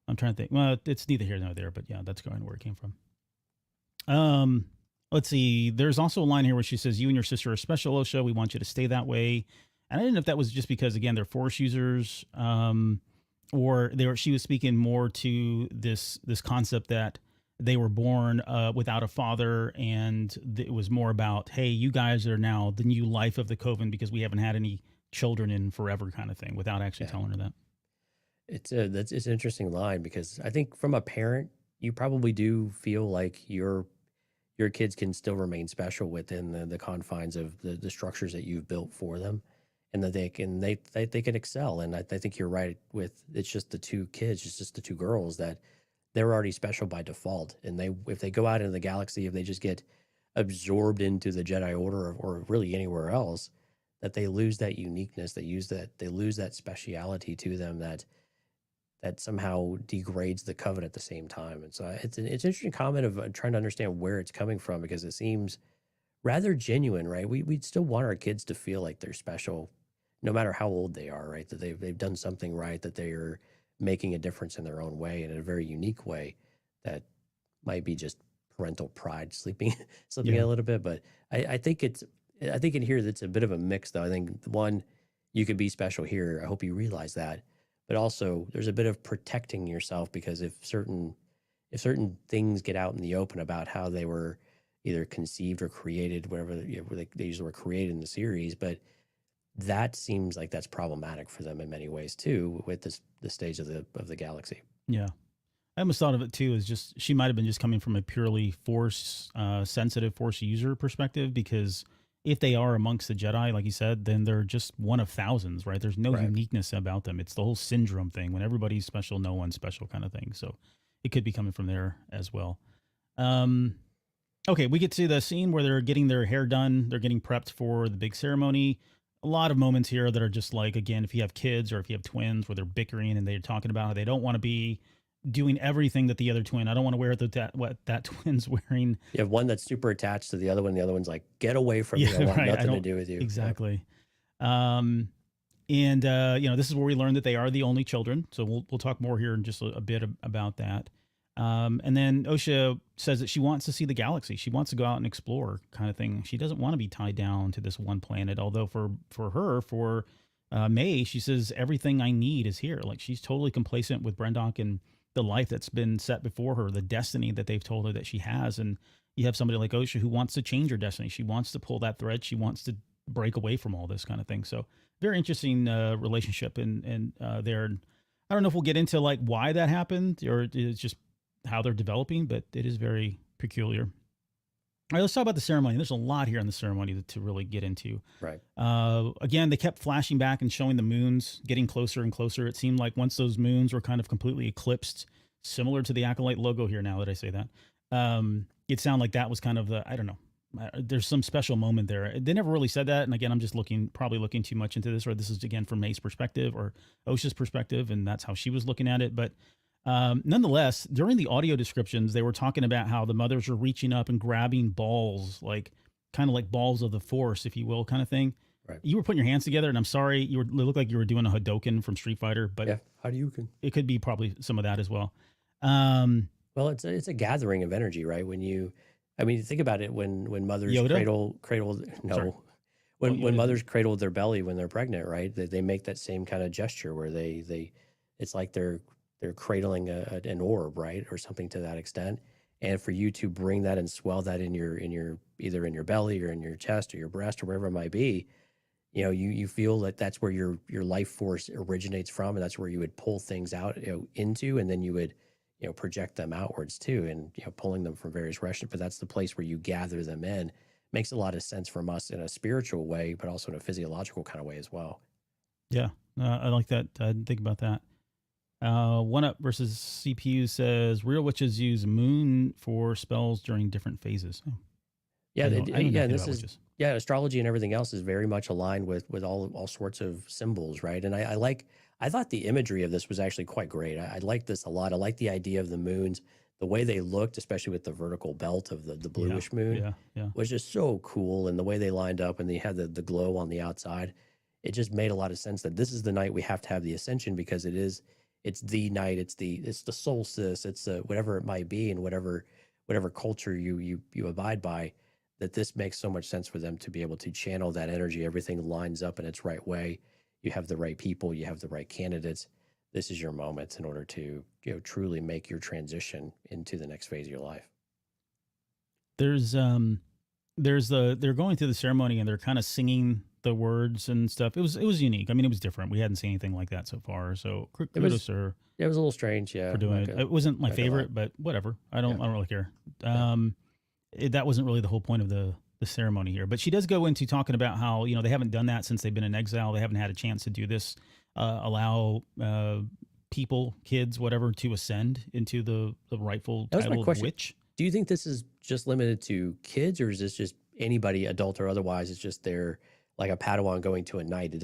I'm trying to think. Well, it's neither here nor there, but yeah, that's going where it came from. Let's see. There's also a line here where she says, "You and your sister are special, Osha. We want you to stay that way." And I didn't know if that was just because again they're Force users, or she was speaking more to this concept that they were born without a father, and it was more about, hey, you guys are now the new life of the coven because we haven't had any children in forever, kind of thing, without actually telling her that. It's an interesting line because I think from a parent, you probably do feel like your kids can still remain special within the confines of the structures that you've built for them, and that they can excel. And I think you're right with it's just the two kids, it's just the two girls that they're already special by default. And if they go out into the galaxy, if they just get absorbed into the Jedi Order or really anywhere else, that they lose that uniqueness, they lose that speciality to them that somehow degrades the coven at the same time. And so it's an interesting comment of trying to understand where it's coming from, because it seems rather genuine, right? We'd still want our kids to feel like they're special, no matter how old they are, right? That they've done something right, that they are making a difference in their own way, in a very unique way that might be just parental pride slipping a little bit. But I think in here that's a bit of a mix, though. I think one, you could be special here. I hope you realize that. But also there's a bit of protecting yourself, because if certain things get out in the open about how they were either conceived or created, whatever they use the word created in the series, but that seems like that's problematic for them in many ways too, with the stage of the galaxy. Yeah. I almost thought of it too as just, she might've been just coming from a purely Force sensitive Force user perspective, because if they are amongst the Jedi, like you said, then they're just one of thousands, right? There's no uniqueness about them. It's the whole syndrome thing. When everybody's special, no one's special kind of thing. So it could be coming from there as well. Okay. We get to the scene where they're getting their hair done. They're getting prepped for the big ceremony. A lot of moments here that are just like, again, if you have kids or if you have twins where they're bickering and they're talking about how they don't want to be doing everything that the other twin, I don't want to wear what that twin's wearing. You have one that's super attached to the other one. The other one's like, get away from me. I want nothing to do with you. Exactly. And this is where we learn that they are the only children. So we'll talk more here in just a bit about that. And then Osha says that she wants to see the galaxy. She wants to go out and explore, kind of thing. She doesn't want to be tied down to this one planet. Although for May, she says everything I need is here. Like, she's totally complacent with Brendok and the life that's been set before her, the destiny that they've told her that she has. And you have somebody like Osha who wants to change her destiny. She wants to pull that thread. She wants to break away from all this kind of thing. So very interesting relationship and there. And I don't know if we'll get into like why that happened or it's just how they're developing, but it is very peculiar. All right, let's talk about the ceremony. There's a lot here in the ceremony to really get into. Right. Again, they kept flashing back and showing the moons getting closer and closer. It seemed like once those moons were kind of completely eclipsed, similar to the Acolyte logo here now that I say that, it sounded like that was kind of the, I don't know, there's some special moment there. They never really said that. And again, I'm just probably looking too much into this, or this is again from May's perspective or Osha's perspective, and that's how she was looking at it. But nonetheless, during the audio descriptions, they were talking about how the mothers were reaching up and grabbing balls, like kind of like balls of the force, if you will, kind of thing. Right. You were putting your hands together, and I'm sorry, it looked like you were doing a Hadoken from Street Fighter, but yeah, Hadouken. It could be probably some of that as well. Well, it's a gathering of energy, right? When you think about it, when mothers Yoda? when mothers cradle their belly when they're pregnant, right? They make that same kind of gesture where they it's like they're cradling an orb, right, or something to that extent. And for you to bring that and swell that in your either in your belly or in your chest or your breast or wherever it might be, you feel that that's where your life force originates from, and that's where you would pull things out into, and then you would project them outwards too, and pulling them from various directions. But that's the place where you gather them in. Makes a lot of sense from us in a spiritual way, but also in a physiological kind of way as well. Yeah, I like that. I didn't think about that. One Up versus CPU says real witches use moon for spells during different phases. Oh. Yeah, astrology and everything else is very much aligned with all sorts of symbols, right? And I thought the imagery of this was actually quite great. I like this a lot. I like the idea of the moons, the way they looked, especially with the vertical belt of the bluish moon, was just so cool. And the way they lined up and they had the glow on the outside, it just made a lot of sense that this is the night we have to have the ascension, because it's the night, it's the solstice, it's whatever it might be, and whatever culture you abide by. That this makes so much sense for them to be able to channel that energy. Everything lines up in its right way. You have the right people, you have the right candidates. This is your moment in order to truly make your transition into the next phase of your life. They're going through the ceremony and they're kind of singing the words and stuff. It was unique. I mean, it was different. We hadn't seen anything like that so far. So kudos to her. It was a little strange, yeah, for doing it. It wasn't my favorite, but whatever. I don't really care. That wasn't really the whole point of the ceremony here. But she does go into talking about how, they haven't done that since they've been in exile. They haven't had a chance to do this, allow people, kids, whatever, to ascend into the rightful title of witch. Do you think this is just limited to kids, or is this just anybody, adult or otherwise? It's just they're like a Padawan going to a knight.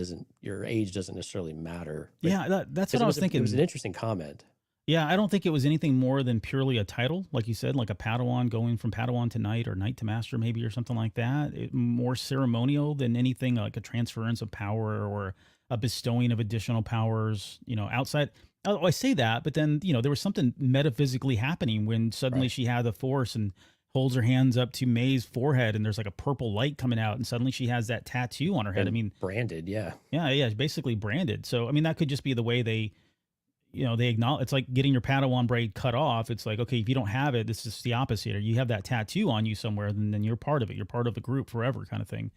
Your age doesn't necessarily matter. Yeah, that's what I was thinking. It was an interesting comment. Yeah, I don't think it was anything more than purely a title, like you said, like a Padawan going from Padawan to knight or knight to master maybe, or something like that. More ceremonial than anything like a transference of power or a bestowing of additional powers, outside. I say that, but then, there was something metaphysically happening when suddenly she had the force and holds her hands up to May's forehead and there's like a purple light coming out and suddenly she has that tattoo on her head. Branded, yeah. Yeah, basically branded. So, that could just be the way they acknowledge. It's like getting your Padawan braid cut off. It's like, okay, if you don't have it, this is the opposite. Or you have that tattoo on you somewhere, then you're part of it. You're part of the group forever, kind of thing.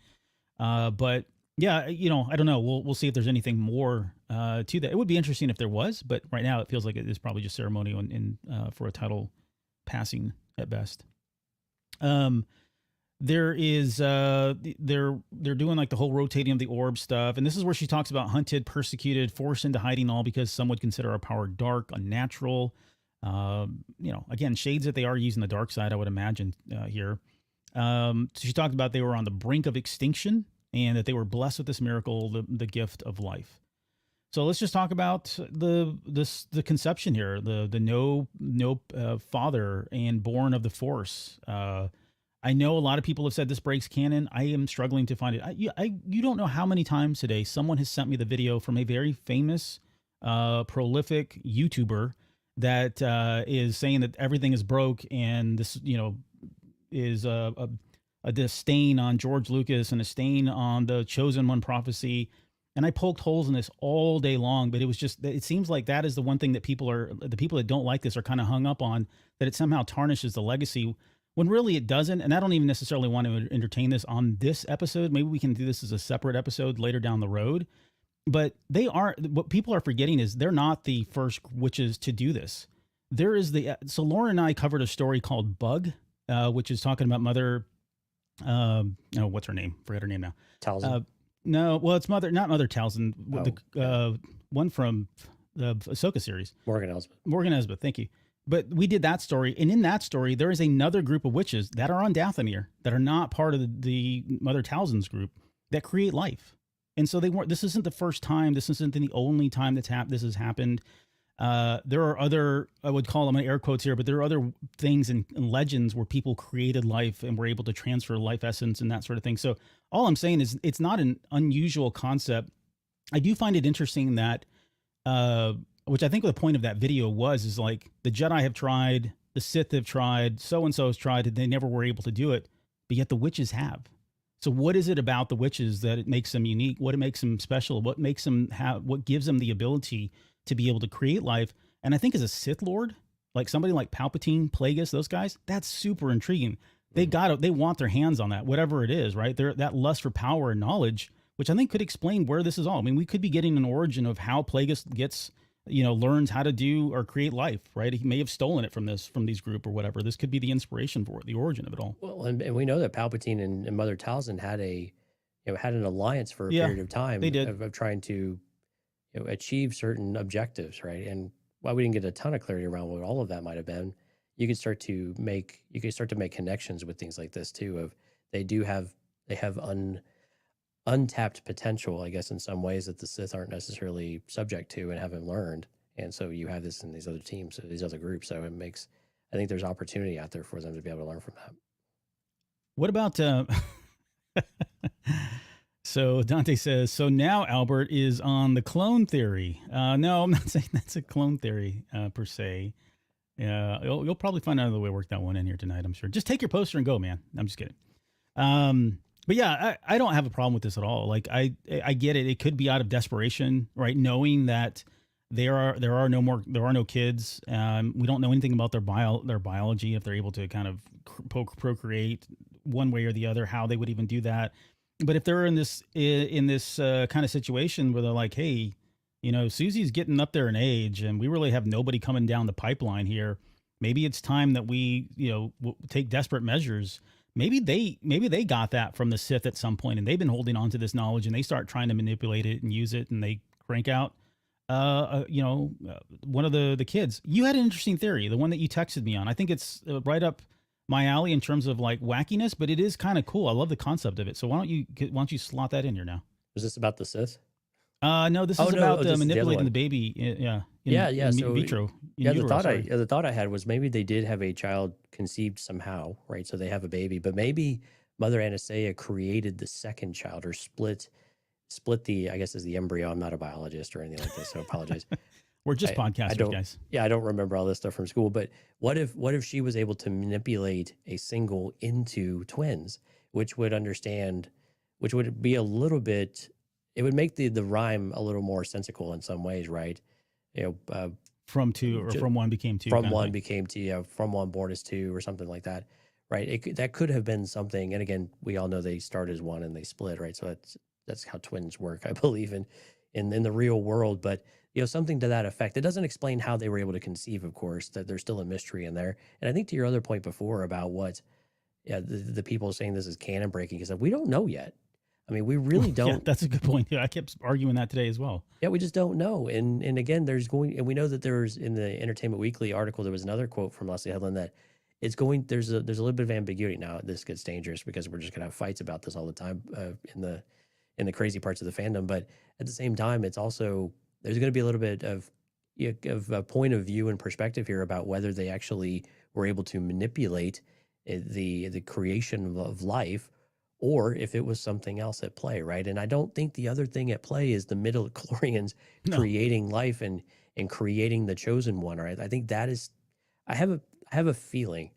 But yeah, I don't know. We'll see if there's anything more to that. It would be interesting if there was, but right now it feels like it is probably just ceremonial and for a title passing at best. There is they're doing like the whole rotating of the orb stuff, and this is where she talks about hunted, persecuted, forced into hiding, all because some would consider our power dark, unnatural. Again, shades that they are using the dark side, I would imagine here. So she talked about they were on the brink of extinction and that they were blessed with this miracle, the gift of life. So let's just talk about the conception here, the no father and born of the Force. I know a lot of people have said this breaks canon. I am struggling to find it. You don't know how many times today someone has sent me the video from a very famous, prolific YouTuber that is saying that everything is broke and this, is a stain on George Lucas and a stain on the Chosen One prophecy. And I poked holes in this all day long, but it seems like that is the one thing that the people that don't like this are kind of hung up on, that it somehow tarnishes the legacy. when really it doesn't. And I don't even necessarily want to entertain this on this episode. Maybe we can do this as a separate episode later down the road. But what people are forgetting is they're not the first witches to do this. There is so Lauren and I covered a story called Bug, which is talking about Mother, what's her name? Forget her name now. Talzin. No, well, it's not Mother Talzin. One from the Ahsoka series. Morgan Elsbeth. Morgan Elsbeth, thank you. But we did that story, and in that story, there is another group of witches that are on Dathomir that are not part of the Mother Talzin's group that create life. And so they weren't. This isn't the first time. This isn't the only time this has happened. There are other, I would call them air quotes here, but there are other things and legends where people created life and were able to transfer life essence and that sort of thing. So all I'm saying is it's not an unusual concept. I do find it interesting that, which I think the point of that video is like the Jedi have tried, the Sith have tried, so-and-so has tried, and they never were able to do it, but yet the witches have. So what is it about the witches that it makes them unique? What makes them special? What makes them what gives them the ability to be able to create life? And I think as a Sith Lord, like somebody like Palpatine, Plagueis, those guys, that's super intriguing. They want their hands on that, whatever it is, right? That lust for power and knowledge, which I think could explain where this is all. I mean, we could be getting an origin of how Plagueis learns how to do or create life, right? He may have stolen it from these group or whatever. This could be the inspiration for it, the origin of it all. Well, and we know that Palpatine and Mother Talzin had an alliance for a period of time. They did. Of trying to achieve certain objectives, right? And while we didn't get a ton of clarity around what all of that might have been, you could start to make connections with things like this too. Of they have untapped potential, I guess, in some ways that the Sith aren't necessarily subject to and haven't learned. And so you have this in these other teams, these other groups. So I think there's opportunity out there for them to be able to learn from that. What about, so Dante says, so now Albert is on the clone theory. No, I'm not saying that's a clone theory per se. Yeah, you'll probably find another way to work that one in here tonight, I'm sure. Just take your poster and go, man. I'm just kidding. But yeah, I don't have a problem with this at all. Like I get it. It could be out of desperation, right? Knowing that there are no kids. We don't know anything about their biology, if they're able to kind of procreate one way or the other, how they would even do that. But if they're in this kind of situation where they're like, hey, Susie's getting up there in age, and we really have nobody coming down the pipeline here. Maybe it's time that we take desperate measures. Maybe they got that from the Sith at some point, and they've been holding on to this knowledge, and they start trying to manipulate it and use it, and they crank out, one of the kids. You had an interesting theory, the one that you texted me on. I think it's right up my alley in terms of like wackiness, but it is kind of cool. I love the concept of it. So why don't you slot that in here now? Was this about the Sith? No, this is about manipulating the baby. In vitro. The thought I had was maybe they did have a child conceived somehow, right? So they have a baby, but maybe Mother Aniseya created the second child or split the, I guess, is the embryo. I'm not a biologist or anything like this, so I apologize. We're just podcasters, guys. Yeah, I don't remember all this stuff from school, but what if she was able to manipulate a single into twins, which would be a little bit, it would make the rhyme a little more sensical in some ways, right? From two or from one became two. From one became two, from one born as two or something like that, right? That could have been something. And again, we all know they start as one and they split, right? So that's how twins work, I believe, in the real world. But something to that effect. It doesn't explain how they were able to conceive, of course. That there's still a mystery in there. And I think to your other point before about what, the people saying this is canon breaking is that we don't know yet. I mean, we really don't. Yeah, that's a good point. Yeah, I kept arguing that today as well. Yeah, we just don't know. And again, we know that there's in the Entertainment Weekly article, there was another quote from Leslie Headland that there's a little bit of ambiguity. Now this gets dangerous because we're just gonna have fights about this all the time in the crazy parts of the fandom. But at the same time, it's also, there's going to be a little bit of a point of view and perspective here about whether they actually were able to manipulate the creation of life, or if it was something else at play, right? And I don't think the other thing at play is the midichlorians creating life and creating the chosen one, right? I think that is, I have a feeling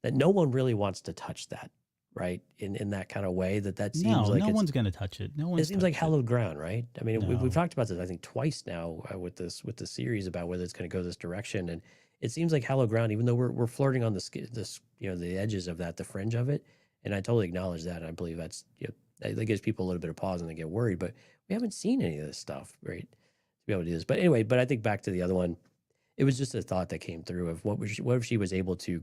that no one really wants to touch that, right? In that kind of way that seems No, like no one's going to touch it. No one's. it seems like hallowed ground, right? I mean, we've No. talked about this I think twice now with the series about whether it's going to go this direction, and it seems like hallowed ground, even though we're flirting on this the edges of that, the fringe of it, and I totally acknowledge that. And I believe that's that gives people a little bit of pause and they get worried, but we haven't seen any of this stuff, right? To be able to do this, but anyway, but I think back to the other one, it was just a thought that came through of what if she was able to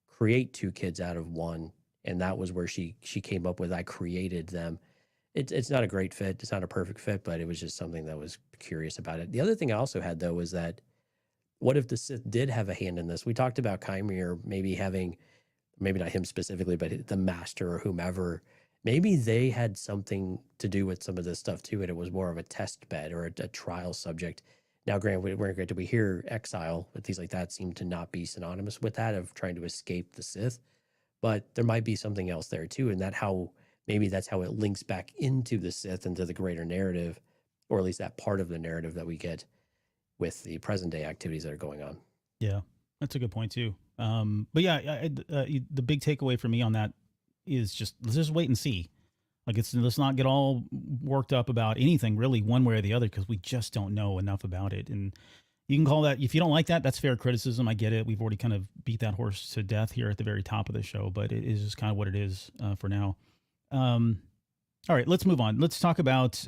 create two kids out of one, and that was where she came up with I created them. It's not a great fit. It's not a perfect fit, but it was just something that was curious about it. The other thing I also had though was that what if the Sith did have a hand in this? We talked about Kymir maybe having, maybe not him specifically, but the master or whomever, maybe they had something to do with some of this stuff too, and it was more of a test bed or a trial subject. Now, granted, we hear exile, but things like that seem to not be synonymous with that of trying to escape the Sith. But there might be something else there too, and maybe that's how it links back into the Sith, into the greater narrative, or at least that part of the narrative that we get with the present day activities that are going on. Yeah, that's a good point too. But yeah, the big takeaway for me on that is let's just wait and see. Like let's not get all worked up about anything really one way or the other, because we just don't know enough about it. And you can call that, if you don't like that, that's fair criticism. I get it. We've already kind of beat that horse to death here at the very top of the show, but it is just kind of what it is for now. All right, let's move on. Let's talk about,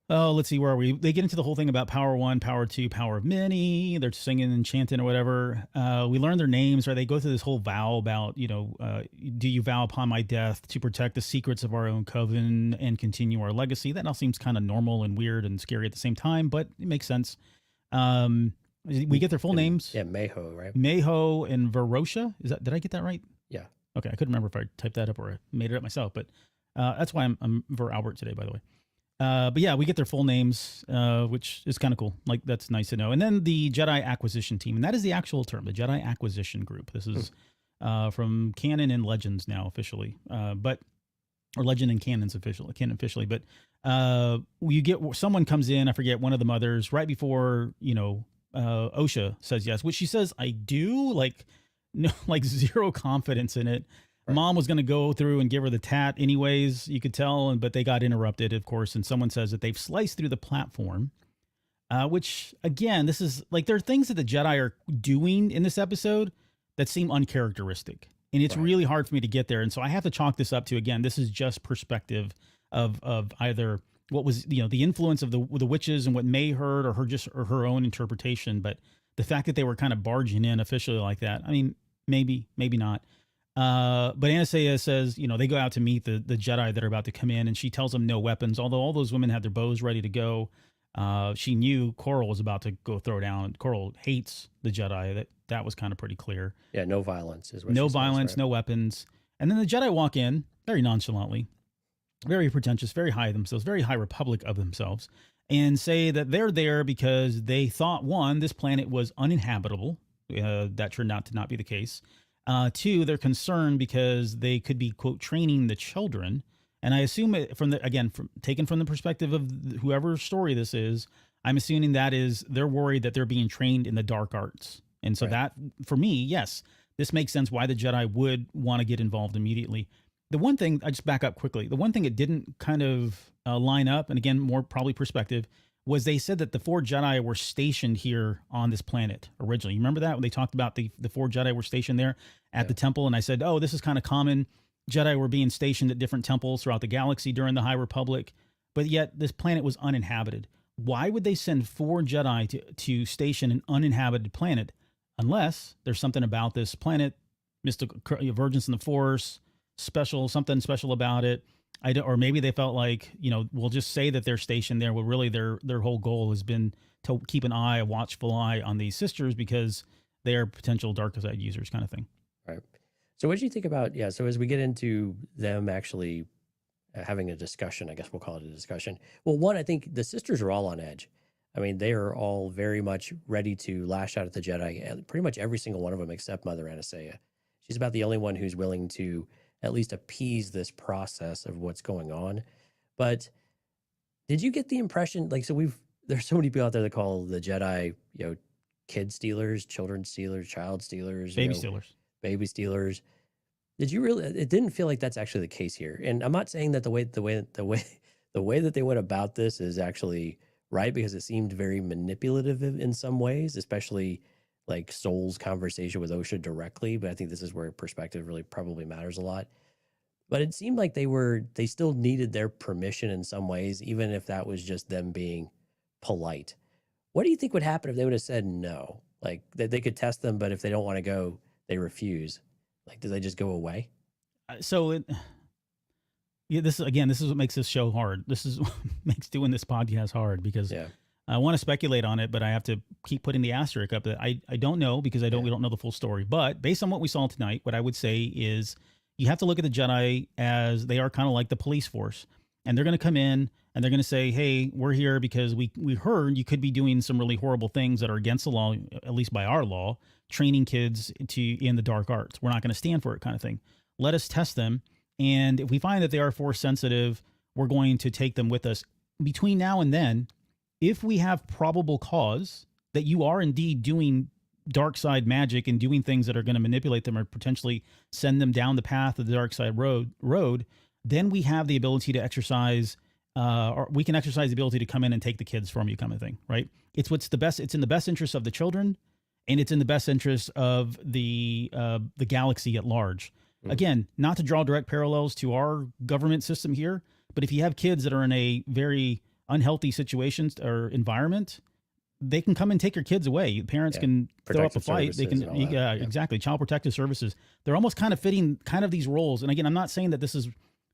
let's see, where are we? They get into the whole thing about power 1, power 2, power of many. They're singing and chanting or whatever. We learn their names, right? They go through this whole vow about, do you vow upon my death to protect the secrets of our own coven and continue our legacy? That all seems kind of normal and weird and scary at the same time, but it makes sense. We get their full names. Yeah, Mayho, right? Mayho and Verosha. Did I get that right? Yeah. Okay, I couldn't remember if I typed that up or I made it up myself, but that's why I'm Ver Albert today, by the way. But yeah, we get their full names, which is kind of cool. Like, that's nice to know. And then the Jedi Acquisition Team, and that is the actual term, the Jedi Acquisition Group. This is from Canon and Legends now officially, or Legend and Canon's canon officially. But you get someone comes in, I forget, one of the mothers right before Osha says yes, which she says I do, like no, like zero confidence in it. Right. Mom was going to go through and give her the tat anyways, you could tell, but they got interrupted, of course, and someone says that they've sliced through the platform, which, again, this is, like, there are things that the Jedi are doing in this episode that seem uncharacteristic, and it's really hard for me to get there, and so I have to chalk this up to, again, this is just perspective of either what was, the influence of the witches and what May heard, or her own interpretation, but the fact that they were kind of barging in officially like that, I mean, maybe not. But Aniseya says, they go out to meet the Jedi that are about to come in, and she tells them no weapons, although all those women had their bows ready to go. She knew Coral was about to go throw down. Coral hates the Jedi. That was kind of pretty clear. Yeah, no violence is what no she violence, says, right? No weapons. And then the Jedi walk in very nonchalantly, very pretentious, very high of themselves, very high republic of themselves, and say that they're there because they thought, one, this planet was uninhabitable. That turned out to not be the case. Two, they're concerned because they could be, quote, training the children. And I assume it taken from the perspective of whoever's story this is, I'm assuming that is, they're worried that they're being trained in the dark arts. And so that, for me, yes, this makes sense why the Jedi would want to get involved immediately. The one thing, I just back up quickly, the one thing it didn't kind of line up, and again, more probably perspective, was they said that the 4 Jedi were stationed here on this planet originally. You remember that when they talked about the 4 Jedi were stationed there at the temple? And I said, oh, this is kind of common. Jedi were being stationed at different temples throughout the galaxy during the High Republic, but yet this planet was uninhabited. Why would they send 4 Jedi to station an uninhabited planet unless there's something about this planet, mystical emergence in the Force, something special about it? Or maybe they felt like, we'll just say that they're stationed there. Well, really their whole goal has been to keep a watchful eye on these sisters because they're potential dark side users, kind of thing. Right. So what do you think about, so as we get into them actually having a discussion, I guess we'll call it a discussion. Well, one, I think the sisters are all on edge. I mean, they are all very much ready to lash out at the Jedi, pretty much every single one of them except Mother Aniseya. She's about the only one who's willing to at least appease this process of what's going on. But did you get the impression, there's so many people out there that call the Jedi, kid stealers, children stealers, child stealers, baby stealers. Baby stealers. Did you really? It didn't feel like that's actually the case here. And I'm not saying that the way that they went about this is actually right, because it seemed very manipulative in some ways, especially like Soul's conversation with Osha directly. But I think this is where perspective really probably matters a lot. But it seemed like they still needed their permission in some ways, even if that was just them being polite. What do you think would happen if they would have said no? Like that they could test them, but if they don't want to go, they refuse. Like, do they just go away? This is what makes this show hard. This is what makes doing this podcast hard, because Yeah. I want to speculate on it, but I have to keep putting the asterisk up that I don't know, because we don't know the full story. But based on what we saw tonight, what I would say is you have to look at the Jedi as they are kind of like the police force, and they're going to come in and they're going to say, "Hey, we're here because we heard you could be doing some really horrible things that are against the law, at least by our law, training kids in the dark arts. We're not going to stand for it," kind of thing. Let us test them, and if we find that they are force sensitive, we're going to take them with us. Between now and then, if we have probable cause that you are indeed doing dark side magic and doing things that are going to manipulate them or potentially send them down the path of the dark side road, then we have the ability to exercise, or we can exercise the ability to come in and take the kids from you, kind of thing, right? It's in the best interest of the children, and it's in the best interest of the galaxy at large. Mm-hmm. Again, not to draw direct parallels to our government system here, but if you have kids that are in a very unhealthy situation or environment, they can come and take your kids away. Parents can throw up a fight. They can, exactly. Child Protective Services. They're almost kind of fitting kind of these roles. And again, I'm not saying that this is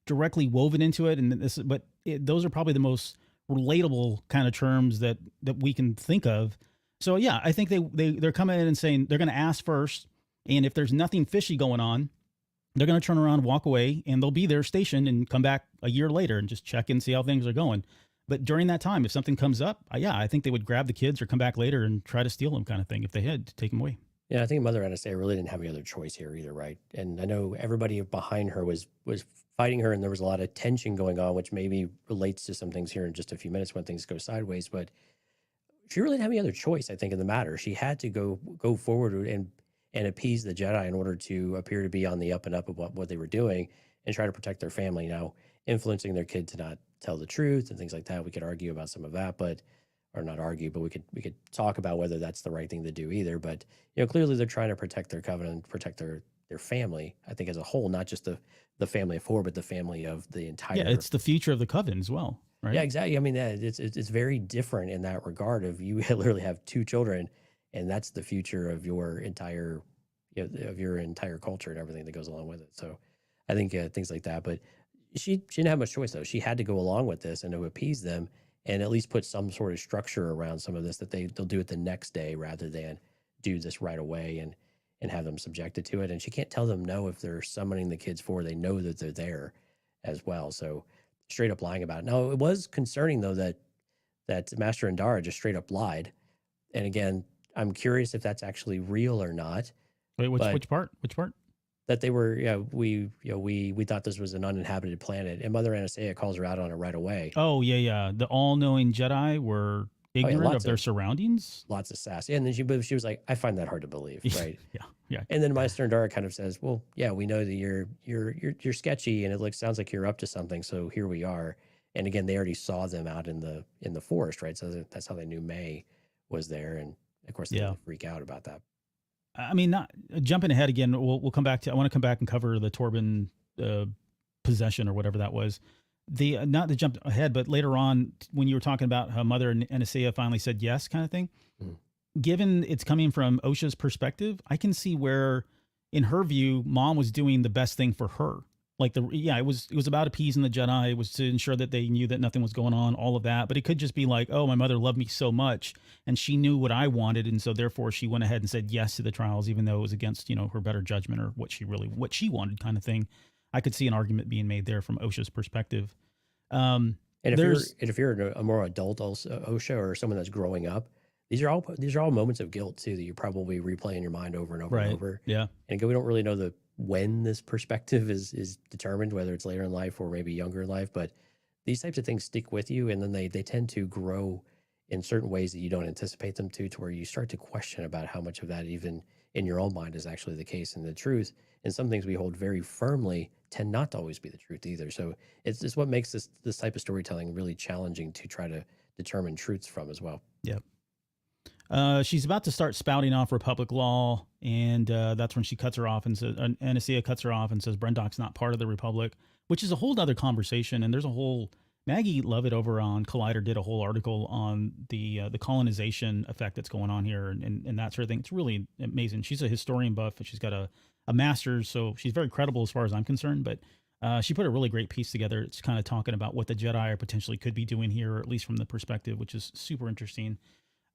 directly woven into it, but those are probably the most relatable kind of terms that we can think of. So yeah, I think they're coming in and saying they're going to ask first, and if there's nothing fishy going on, they're going to turn around, walk away, and they'll be there stationed and come back a year later and just check and see how things are going. But during that time, if something comes up, I think they would grab the kids or come back later and try to steal them, kind of thing, if they had to take them away. Yeah, I think Mother Aniseya really didn't have any other choice here either, right? And I know everybody behind her was fighting her, and there was a lot of tension going on, which maybe relates to some things here in just a few minutes when things go sideways. But she really didn't have any other choice, I think, in the matter. She had to go forward and appease the Jedi in order to appear to be on the up and up of what they were doing and try to protect their family. Now, influencing their kid to not tell the truth and things like that, we could argue about some of that, or not argue, but we could talk about whether that's the right thing to do either. But clearly they're trying to protect their covenant and protect their family, I think, as a whole, not just the family of four, but the family of the entire. Yeah, it's the future of the coven as well, right? Yeah, exactly. I mean, it's very different in that regard. Of you literally have two children, and that's the future of your entire culture and everything that goes along with it. So I think things like that. But she didn't have much choice, though. She had to go along with this and to appease them and at least put some sort of structure around some of this, that they'll do it the next day rather than do this right away and have them subjected to it. And she can't tell them no if they're summoning the kids for. They know that they're there as well. So straight up lying about it. Now, it was concerning, though, that Master Indara just straight up lied. And again, I'm curious if that's actually real or not. Wait, which part? That they were, we thought this was an uninhabited planet, and Mother Aniseya calls her out on it right away. Oh yeah. The all-knowing Jedi were ignorant of their surroundings. Lots of sass. And then she was like, I find that hard to believe, right? Yeah. And then Maester Indara kind of says, well, yeah, we know that you're sketchy, and it sounds like you're up to something. So here we are. And again, they already saw them out in the forest, right? So that's how they knew May was there, and of course they freak out about that. I mean, not jumping ahead again. We'll come back to. I want to come back and cover the Torben possession or whatever that was. Not to jump ahead, but later on when you were talking about how Mother Aniseya finally said yes, kind of thing. Given it's coming from Osha's perspective, I can see where, in her view, Mom was doing the best thing for her. Like it was about appeasing the Jedi. It was to ensure that they knew that nothing was going on, all of that. But it could just be like, oh, my mother loved me so much, and she knew what I wanted, and so therefore she went ahead and said yes to the trials, even though it was against her better judgment or what she wanted, kind of thing. I could see an argument being made there from Osha's perspective. And if you're a more adult Osha or someone that's growing up, these are all moments of guilt too that you probably replay in your mind over and over and over. Yeah. And again, we don't really know when this perspective is determined, whether it's later in life or maybe younger in life, but these types of things stick with you, and then they tend to grow in certain ways that you don't anticipate them to where you start to question about how much of that even in your own mind is actually the case and the truth. And some things we hold very firmly tend not to always be the truth either. So it's what makes this type of storytelling really challenging to try to determine truths from as well. Yep. She's about to start spouting off Republic law, and that's when she cuts her off and says, Aniseya cuts her off and says Brendok's not part of the Republic, which is a whole other conversation. And there's a whole, Maggie Lovett over on Collider did a whole article on the colonization effect that's going on here and that sort of thing. It's really amazing. She's a historian buff, and she's got a master's, so she's very credible as far as I'm concerned. But she put a really great piece together. It's kind of talking about what the Jedi are potentially could be doing here, or at least from the perspective, which is super interesting.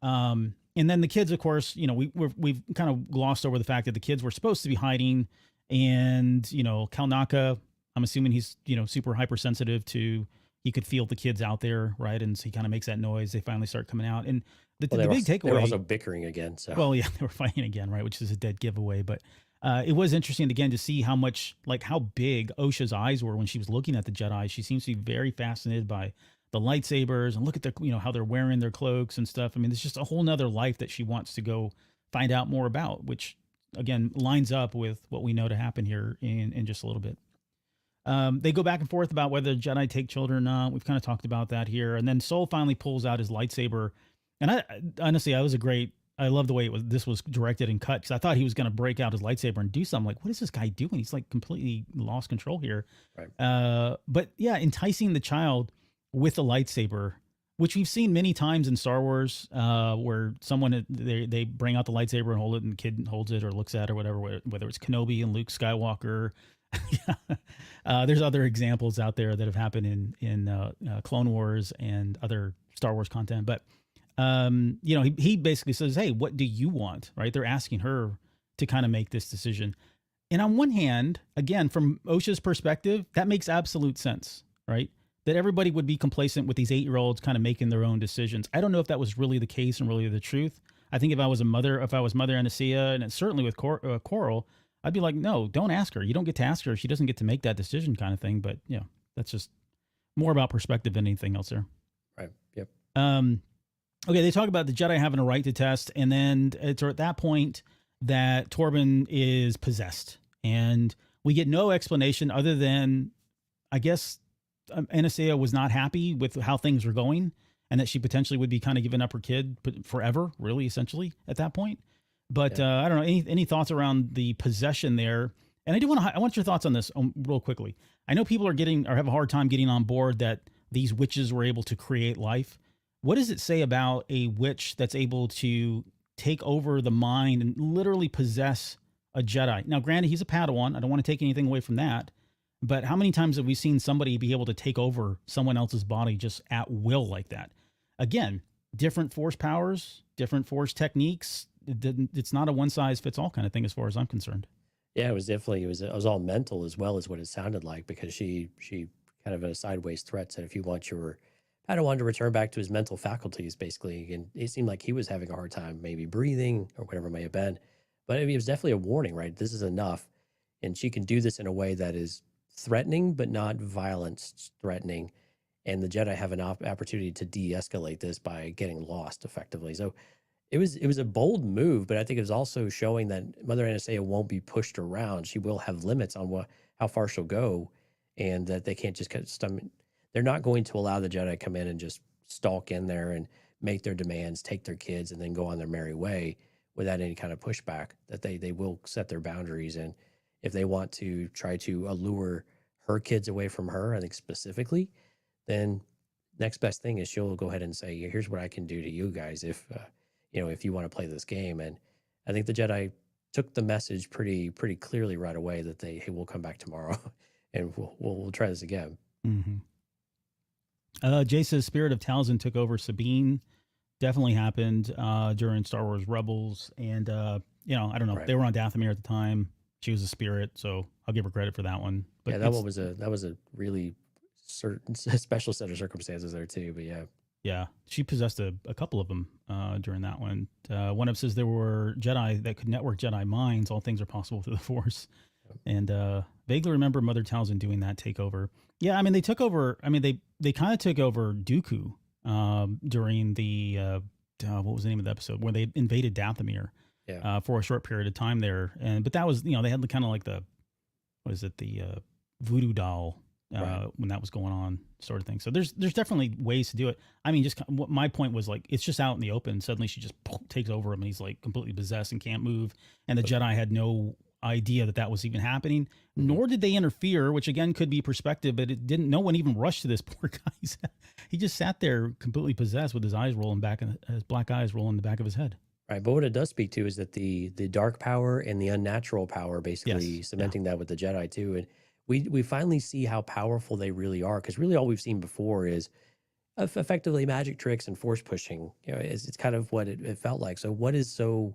And then the kids, of course, you know, we've kind of glossed over the fact that the kids were supposed to be hiding, and, you know, Kalnaka, I'm assuming he's, you know, super hypersensitive to, he could feel the kids out there, right? And so he kind of makes that noise. They finally start coming out. And the big takeaway. They were also bickering again. So. Well, yeah, they were fighting again, right? Which is a dead giveaway. But it was interesting, again, to see how much, like how big Osha's eyes were when she was looking at the Jedi. She seems to be very fascinated by the lightsabers, and look at their, you know, how they're wearing their cloaks and stuff. I mean, it's just a whole nother life that she wants to go find out more about, which again lines up with what we know to happen here in just a little bit. They go back and forth about whether Jedi take children or not. We've kind of talked about that here. And then Sol finally pulls out his lightsaber. And I honestly, I love the way this was directed and cut, because I thought he was going to break out his lightsaber and do something. Like, what is this guy doing? He's like completely lost control here. Right. But yeah, enticing the child with a lightsaber, which we've seen many times in Star Wars, where someone, they bring out the lightsaber and hold it, and the kid holds it or looks at it or whatever, whether it's Kenobi and Luke Skywalker. There's other examples out there that have happened in Clone Wars and other Star Wars content. But, you know, he basically says, hey, what do you want? Right. They're asking her to kind of make this decision. And on one hand, again, from Osha's perspective, that makes absolute sense, right? That everybody would be complacent with these 8-year-olds kind of making their own decisions. I don't know if that was really the case and really the truth. I think if I was Mother Aniseya, and it's certainly with Coral, I'd be like, no, don't ask her. You don't get to ask her. She doesn't get to make that decision, kind of thing. But yeah, that's just more about perspective than anything else there. Right. Yep. Okay. They talk about the Jedi having a right to test. And then it's at that point that Torben is possessed, and we get no explanation other than, I guess, Aniseya was not happy with how things were going, and that she potentially would be kind of giving up her kid forever, really, essentially at that point. But I don't know, any thoughts around the possession there? And I want your thoughts on this real quickly. I know people have a hard time getting on board that these witches were able to create life. What does it say about a witch that's able to take over the mind and literally possess a Jedi? Now, granted, he's a Padawan. I don't want to take anything away from that. But how many times have we seen somebody be able to take over someone else's body just at will like that? Again, different force powers, different force techniques. It's not a one size fits all kind of thing as far as I'm concerned. Yeah, it was definitely, it was all mental as well as what it sounded like, because she kind of in a sideways threat said, if you want your Padawan to return back to his mental faculties, basically. And it seemed like he was having a hard time maybe breathing or whatever it may have been. But I mean, it was definitely a warning, right? This is enough. And she can do this in a way that is threatening, but not violence threatening. And the Jedi have an opportunity to de-escalate this by getting lost effectively. So it was a bold move, but I think it was also showing that Mother Aniseya won't be pushed around. She will have limits on how far she'll go, and that they can't just they're not going to allow the Jedi to come in and just stalk in there and make their demands, take their kids, and then go on their merry way without any kind of pushback. That they will set their boundaries, and if they want to try to allure her kids away from her, I think specifically, then next best thing is she'll go ahead and say, here's what I can do to you guys if you want to play this game. And I think the Jedi took the message pretty clearly right away that we'll come back tomorrow and we'll try this again. Mm-hmm. Jay says Spirit of Talzin took over Sabine. Definitely happened during Star Wars Rebels. And, I don't know. Right. They were on Dathomir at the time. She was a spirit, so I'll give her credit for that one. But yeah, that was a really special set of circumstances there too. But yeah, she possessed a couple of them during that one. One of them says there were Jedi that could network Jedi minds. All things are possible through the Force. And vaguely remember Mother Talzin doing that takeover. Yeah, I mean they took over. I mean they kind of took over Dooku during the what was the name of the episode where they invaded Dathomir for a short period of time there. But that was, they had kind of like the voodoo doll when that was going on, sort of thing. So there's definitely ways to do it. I mean, just what my point was, like, it's just out in the open. Suddenly she just takes over him and he's like completely possessed and can't move. And the Jedi had no idea that was even happening, nor did they interfere, which again could be perspective, but it didn't. No one even rushed to this poor guy. He just sat there completely possessed with his eyes rolling back and his black eyes rolling in the back of his head. Right, but what it does speak to is that the dark power and the unnatural power, basically cementing that with the Jedi too, and we finally see how powerful they really are, because really all we've seen before is effectively magic tricks and force pushing. It's kind of what it felt like. So what is so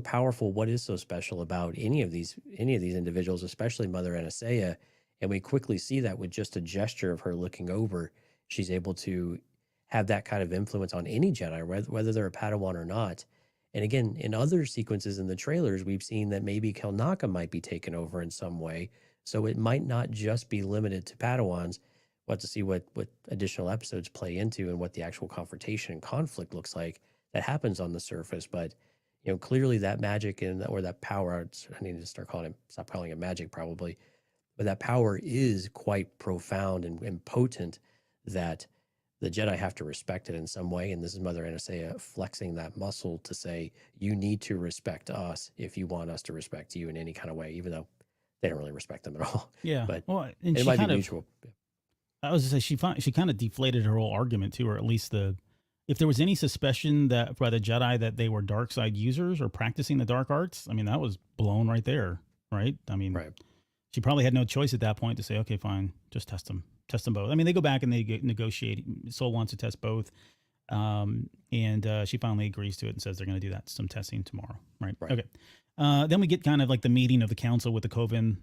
powerful? What is so special about any of these individuals, especially Mother Aniseya? And we quickly see that with just a gesture of her looking over, she's able to have that kind of influence on any Jedi, whether they're a Padawan or not. And again, in other sequences in the trailers, we've seen that maybe Kelnaka might be taken over in some way. So it might not just be limited to Padawans. We'll have to see what additional episodes play into and what the actual confrontation and conflict looks like that happens on the surface. But clearly that magic or that power, I need to stop calling it magic probably, but that power is quite profound and potent, that the Jedi have to respect it in some way. And this is Mother Aniseya flexing that muscle to say, you need to respect us if you want us to respect you in any kind of way, even though they don't really respect them at all. Yeah. But and it might be mutual. I was going to say, she kind of deflated her whole argument too, or at least if there was any suspicion that by the Jedi that they were dark side users or practicing the dark arts, I mean, that was blown right there. Right. I mean, she probably had no choice at that point to say, okay, fine, just test them both. I mean, they go back and they negotiate. Soul wants to test both. And she finally agrees to it and says they're going to do some testing tomorrow. Right. Okay. Then we get kind of like the meeting of the council with the coven.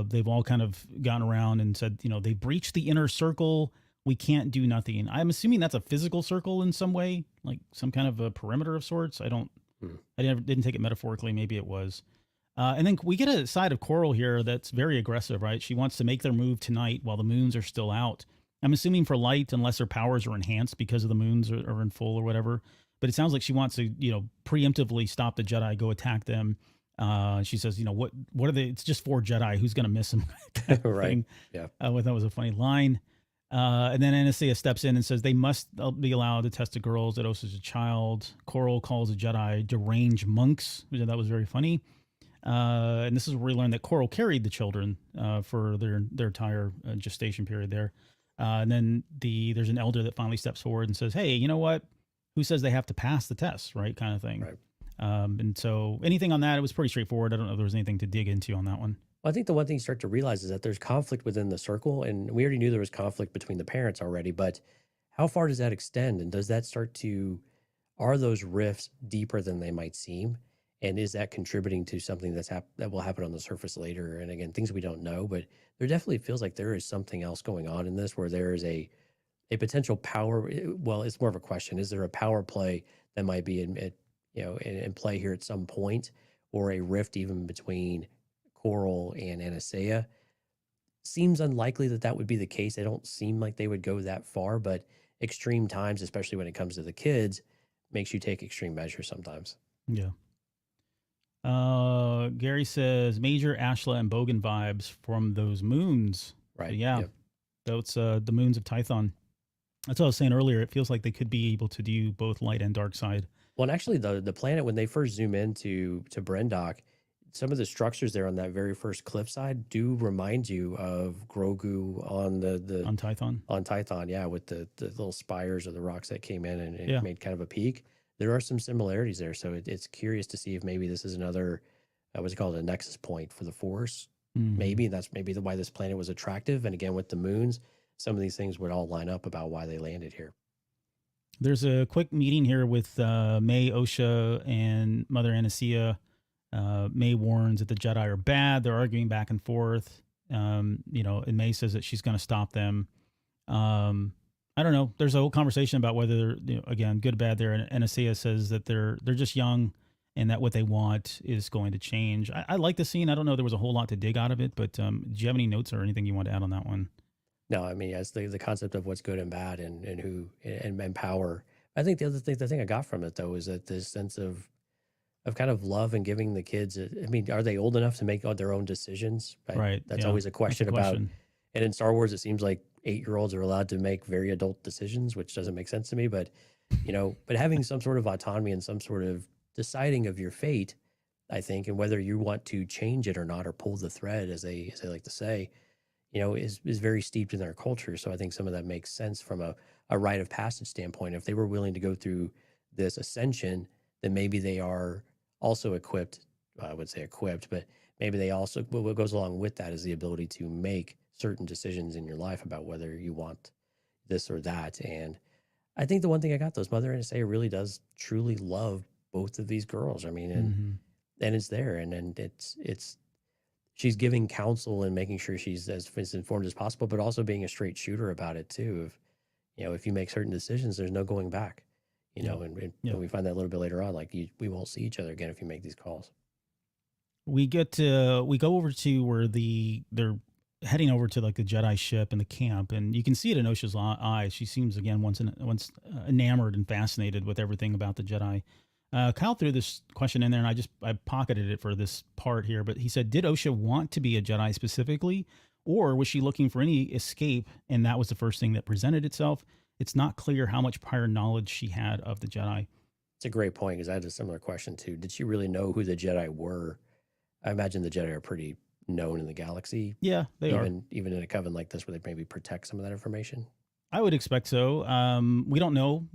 They've all kind of gotten around and said, they breached the inner circle. We can't do nothing. I'm assuming that's a physical circle in some way, like some kind of a perimeter of sorts. I didn't take it metaphorically. Maybe it was. And then we get a side of Coral here that's very aggressive, right? She wants to make their move tonight while the moons are still out. I'm assuming for light, unless her powers are enhanced because of the moons are in full or whatever. But it sounds like she wants to, preemptively stop the Jedi, go attack them. She says, what are they? It's just 4 Jedi. Who's going to miss them? Right. Yeah. I thought that was a funny line. And then Aniseya steps in and says they must be allowed to test the girls, that Osha's a child. Coral calls the Jedi deranged monks, which I thought was very funny. And this is where we learn that Coral carried the children for their entire gestation period there. And then there's an elder that finally steps forward and says, hey, you know what? Who says they have to pass the test, right? Kind of thing. Right. And so anything on that, it was pretty straightforward. I don't know if there was anything to dig into on that one. Well, I think the one thing you start to realize is that there's conflict within the circle, and we already knew there was conflict between the parents already, but how far does that extend? And does that are those rifts deeper than they might seem? And is that contributing to something that will happen on the surface later? And again, things we don't know, but there definitely feels like there is something else going on in this, where there is a potential power. Well, it's more of a question. Is there a power play that might be in play here at some point, or a rift even between Coral and Aniseya? Seems unlikely that would be the case. They don't seem like they would go that far, but extreme times, especially when it comes to the kids, makes you take extreme measures sometimes. Yeah. Gary says major Ashla and Bogan vibes from those moons. Right. So yeah. That's the moons of Tython. That's what I was saying earlier. It feels like they could be able to do both light and dark side. Well, and actually the planet, when they first zoom into Brendok, some of the structures there on that very first cliffside do remind you of Grogu on on Tython. On Tython, yeah, with the little spires of the rocks that came in and made kind of a peak. There are some similarities there, so it's curious to see if maybe this is another, what's it called, a nexus point for the Force. Mm-hmm. Maybe that's why this planet was attractive. And again, with the moons, some of these things would all line up about why they landed here. There's a quick meeting here with May, Osha, and Mother Aniseya. May warns that the Jedi are bad. They're arguing back and forth. And May says that she's going to stop them. I don't know. There's a whole conversation about whether they're, again, good or bad there. And Aniseya says that they're just young and that what they want is going to change. I like the scene. I don't know. There was a whole lot to dig out of it, but do you have any notes or anything you want to add on that one? No, I mean, yes, the concept of what's good and bad and who and power. I think the thing I got from it though is that this sense of kind of love and giving the kids. I mean, are they old enough to make their own decisions? Right. That's Yeah. always a That's a question about. question. And in Star Wars, it seems like 8-year-olds are allowed to make very adult decisions, which doesn't make sense to me. But but having some sort of autonomy and some sort of deciding of your fate, I think, and whether you want to change it or not, or pull the thread, as they like to say, is very steeped in their culture. So I think some of that makes sense from a rite of passage standpoint. If they were willing to go through this ascension, then maybe they are also equipped. I would say equipped, but maybe they also, what goes along with that is the ability to make certain decisions in your life about whether you want this or that. And I think the one thing I got, those Mother Aniseya really does truly love both of these girls. I mean, and it's there, and it's she's giving counsel and making sure she's as informed as possible, but also being a straight shooter about it too. If you make certain decisions, there's no going back. And we find that a little bit later on, like we won't see each other again if you make these calls. We go over to where they're heading over to like the Jedi ship and the camp, and you can see it in Osha's eyes. She seems again once enamored and fascinated with everything about the Jedi. Kyle threw this question in there, and I pocketed it for this part here. But he said, "Did Osha want to be a Jedi specifically, or was she looking for any escape, and that was the first thing that presented itself? It's not clear how much prior knowledge she had of the Jedi." It's a great point, because I had a similar question too. Did she really know who the Jedi were? I imagine the Jedi are pretty known in the galaxy. Yeah, they are. Even in a coven like this, where they maybe protect some of that information. I would expect so. We don't know.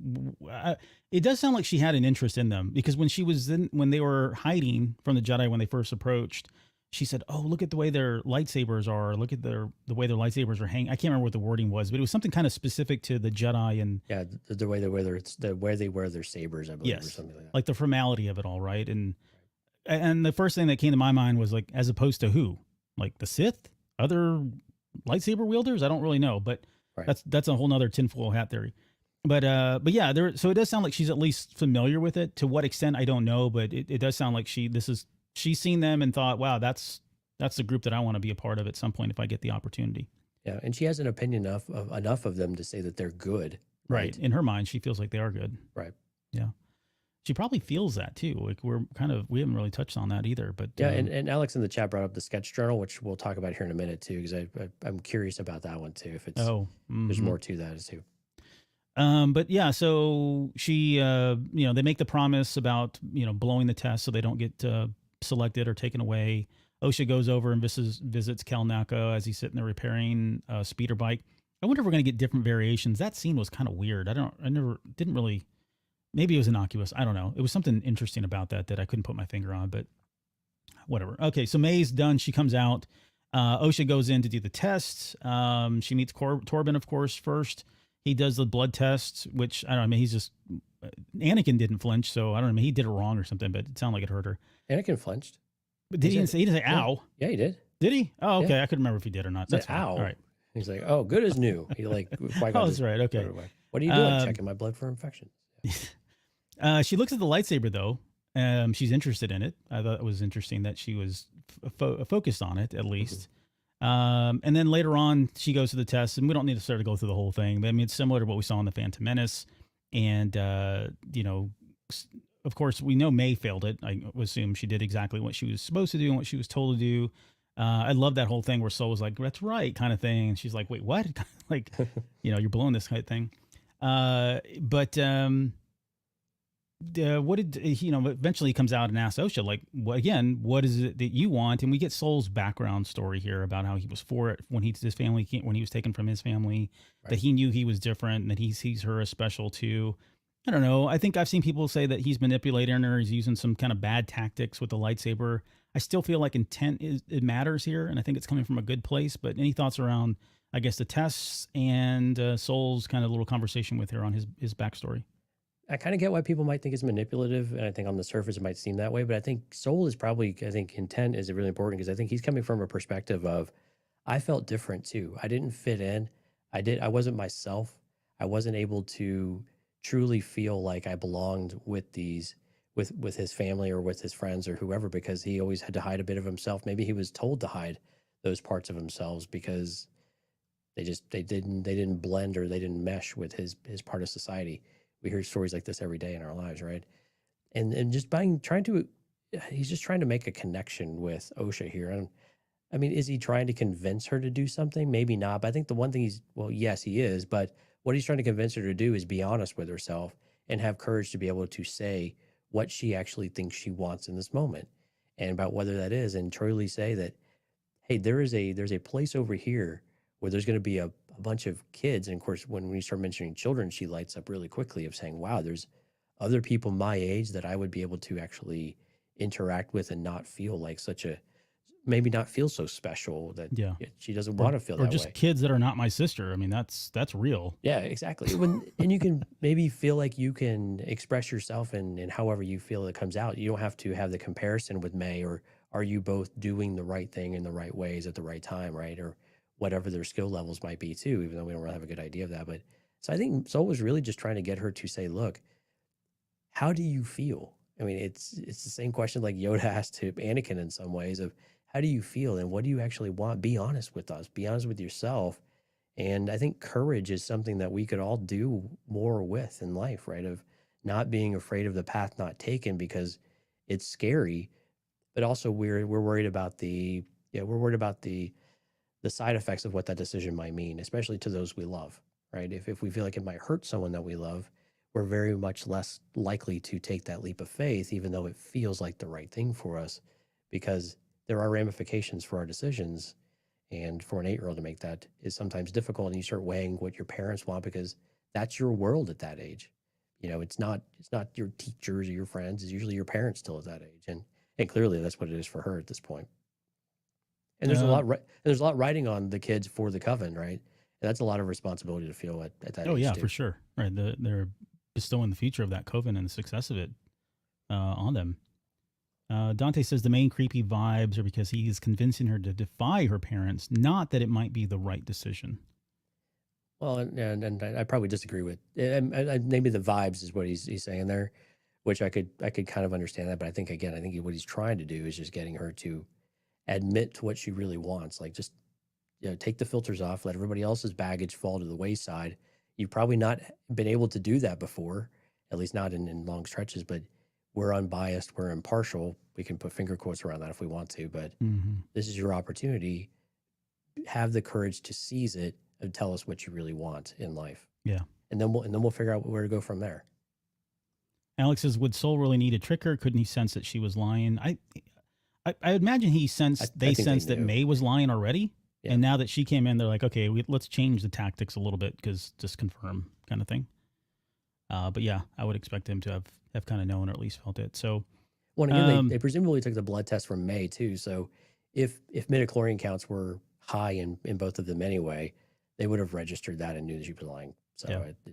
It does sound like she had an interest in them, because when they were hiding from the Jedi when they first approached, she said, "Oh, look at the way their lightsabers are. Look at the way their lightsabers are hanging." I can't remember what the wording was, but it was something kind of specific to the Jedi and the way they wear their sabers, I believe, yes, or something like that. Like the formality of it all, right? And the first thing that came to my mind was like, as opposed to who? Like the Sith, other lightsaber wielders? I don't really know, but right. that's a whole nother tinfoil hat theory. But yeah, so it does sound like she's at least familiar with it. To what extent, I don't know, but it does sound like she's seen them and thought, wow, that's the group that I want to be a part of at some point if I get the opportunity. Yeah, and she has an opinion of enough of them to say that they're good. Right. In her mind, she feels like they are good. Right. Yeah. She probably feels that too. Like we haven't really touched on that either. But yeah, and Alex in the chat brought up the sketch journal, which we'll talk about here in a minute too, because I'm curious about that one too. If it's there's more to that too. But yeah, so she, they make the promise about blowing the test so they don't get selected or taken away. Osha goes over and visits Cal Naka as he's sitting there repairing a speeder bike. I wonder if we're going to get different variations. That scene was kind of weird. Didn't really. Maybe it was innocuous. I don't know. It was something interesting about that I couldn't put my finger on, but whatever. Okay, so May's done. She comes out. Osha goes in to do the test. She meets Torben, of course, first. He does the blood test, which, I don't know, I mean, he's just... Anakin didn't flinch, so I don't know, I mean, he did it wrong or something, but it sounded like it hurt her. Anakin flinched. But he didn't say ow? Yeah, he did. Did he? Oh, okay. Yeah. I couldn't remember if he did or not. That's fine. Ow. All right. He's like, oh, good as new. He like... Oh, that's right. Okay. What are you doing? Checking my blood for infections. She looks at the lightsaber, though. She's interested in it. I thought it was interesting that she was focused on it, at least. And then later on, she goes to the test, and we don't need to start to go through the whole thing. But I mean, it's similar to what we saw in the Phantom Menace. And, of course, we know May failed it. I assume she did exactly what she was supposed to do and what she was told to do. I love that whole thing where Sol was like, "That's right," kind of thing. And she's like, "Wait, what?" Like, you're blowing this kind of thing. What did eventually he comes out and asks Osha, like, what is it that you want? And we get Sol's background story here about how he was for it when he was taken from his family, right. That he knew he was different and that he sees her as special too. I don't know. I think I've seen people say that he's manipulating her. He's using some kind of bad tactics with the lightsaber. I still feel like intent it matters here, and I think it's coming from a good place. But any thoughts around, I guess, the tests and Sol's kind of little conversation with her on his backstory? I kind of get why people might think it's manipulative, and I think on the surface it might seem that way, but I think Sol is probably, intent is really important, because I think he's coming from a perspective of, I felt different too. I didn't fit in. I wasn't myself. I wasn't able to truly feel like I belonged with with his family or with his friends or whoever, because he always had to hide a bit of himself. Maybe he was told to hide those parts of himself because They didn't blend, or they didn't mesh with his part of society. We hear stories like this every day in our lives, right? And just he's just trying to make a connection with Osha here. And I mean, is he trying to convince her to do something? Maybe not. But I think the one thing yes, he is. But what he's trying to convince her to do is be honest with herself and have courage to be able to say what she actually thinks she wants in this moment, and about whether that is, and truly say that, hey, there's a place over here where there's going to be a bunch of kids. And of course, when we start mentioning children, she lights up really quickly of saying, wow, there's other people my age that I would be able to actually interact with and not feel like maybe not feel so special, that she doesn't want to feel that way. Or just kids that are not my sister. I mean, that's real. Yeah, exactly. And you can maybe feel like you can express yourself in however you feel it comes out. You don't have to have the comparison with May, or are you both doing the right thing in the right ways at the right time, right? Or whatever their skill levels might be too, even though we don't really have a good idea of that. But so I think Soul was really just trying to get her to say, look, how do you feel? I mean, it's the same question like Yoda asked to Anakin in some ways, of how do you feel and what do you actually want? Be honest with us, be honest with yourself. And I think courage is something that we could all do more with in life, right? Of not being afraid of the path not taken because it's scary, but also we're worried about the side effects of what that decision might mean, especially to those we love, right? If we feel like it might hurt someone that we love, we're very much less likely to take that leap of faith, even though it feels like the right thing for us, because there are ramifications for our decisions. And for an 8-year-old to make that is sometimes difficult. And you start weighing what your parents want, because that's your world at that age. You know, it's not your teachers or your friends. It's usually your parents still at that age. And clearly that's what it is for her at this point. And there's a lot riding on the kids for the coven, right? And that's a lot of responsibility to feel at that age. Oh yeah, too. for sure. Right. They're bestowing the future of that coven and the success of it on them. Dante says the main creepy vibes are because he is convincing her to defy her parents, not that it might be the right decision. Well, and I probably disagree with, and maybe the vibes is what he's saying there, which I could kind of understand that. But I think what he's trying to do is just getting her to admit to what she really wants. Like, just take the filters off, let everybody else's baggage fall to the wayside. You've probably not been able to do that before, at least not in long stretches, but we're unbiased, we're impartial. We can put finger quotes around that if we want to, but this is your opportunity. Have the courage to seize it and tell us what you really want in life. Yeah. And then we'll figure out where to go from there. Alex says, would Soul really need to trick her? Couldn't he sense that she was lying? I imagine he sensed, they sensed that May was lying already. Yeah. And now that she came in, they're like, okay, let's change the tactics a little bit, because just confirm kind of thing. But yeah, I would expect him to have kind of known, or at least felt it. So, well, again, they presumably took the blood test from May too. So if midichlorian counts were high in both of them anyway, they would have registered that and knew that she was lying. So yeah.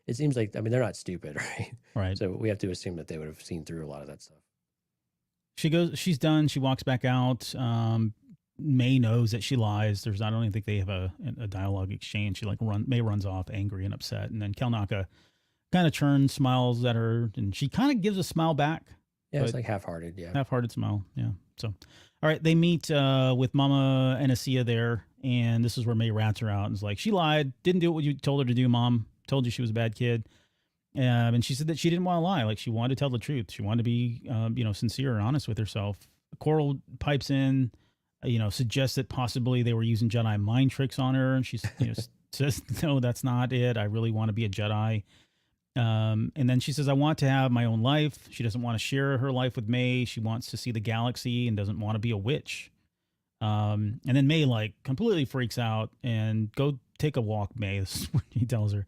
It seems like, I mean, they're not stupid, right? Right. So we have to assume that they would have seen through a lot of that stuff. She's done. She walks back out. May knows that she lies. I don't even think they have a dialogue exchange. May runs off angry and upset. And then Kelnaka kind of turns, smiles at her, and she kind of gives a smile back. Yeah, it's like half-hearted. Yeah. Half-hearted smile. Yeah. So, all right. They meet with Mama Aniseya there. And this is where May rats her out and is like, she lied. Didn't do what you told her to do, Mom. Told you she was a bad kid. And she said that she didn't want to lie. Like, she wanted to tell the truth. She wanted to be, sincere and honest with herself. Coral pipes in, suggests that possibly they were using Jedi mind tricks on her. And she says, no, that's not it. I really want to be a Jedi. And then she says, I want to have my own life. She doesn't want to share her life with May. She wants to see the galaxy and doesn't want to be a witch. And then May completely freaks out and go take a walk, May. This is what he tells her.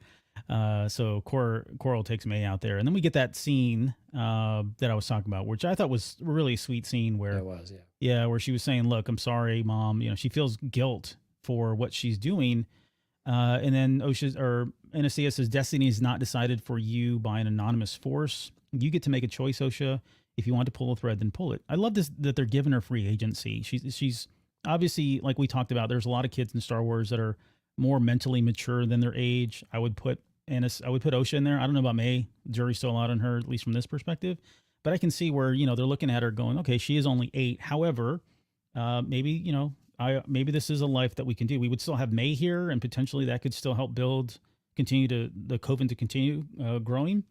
So Coral takes May out there, and then we get that scene that I was talking about, which I thought was a really sweet scene where it was, where she was saying, look, I'm sorry, Mom. She feels guilt for what she's doing. And then Aniseya says, destiny is not decided for you by an anonymous force. You get to make a choice, Osha. If you want to pull a thread, then pull it. I love this, that they're giving her free agency. She's obviously, like we talked about, there's a lot of kids in Star Wars that are more mentally mature than their age. I would put Osha in there. I don't know about May. The jury's still out on her, at least from this perspective. But I can see where, they're looking at her going, okay, she is only 8. However, maybe, maybe this is a life that we can do. We would still have May here, and potentially that could still help continue the coven to continue growing,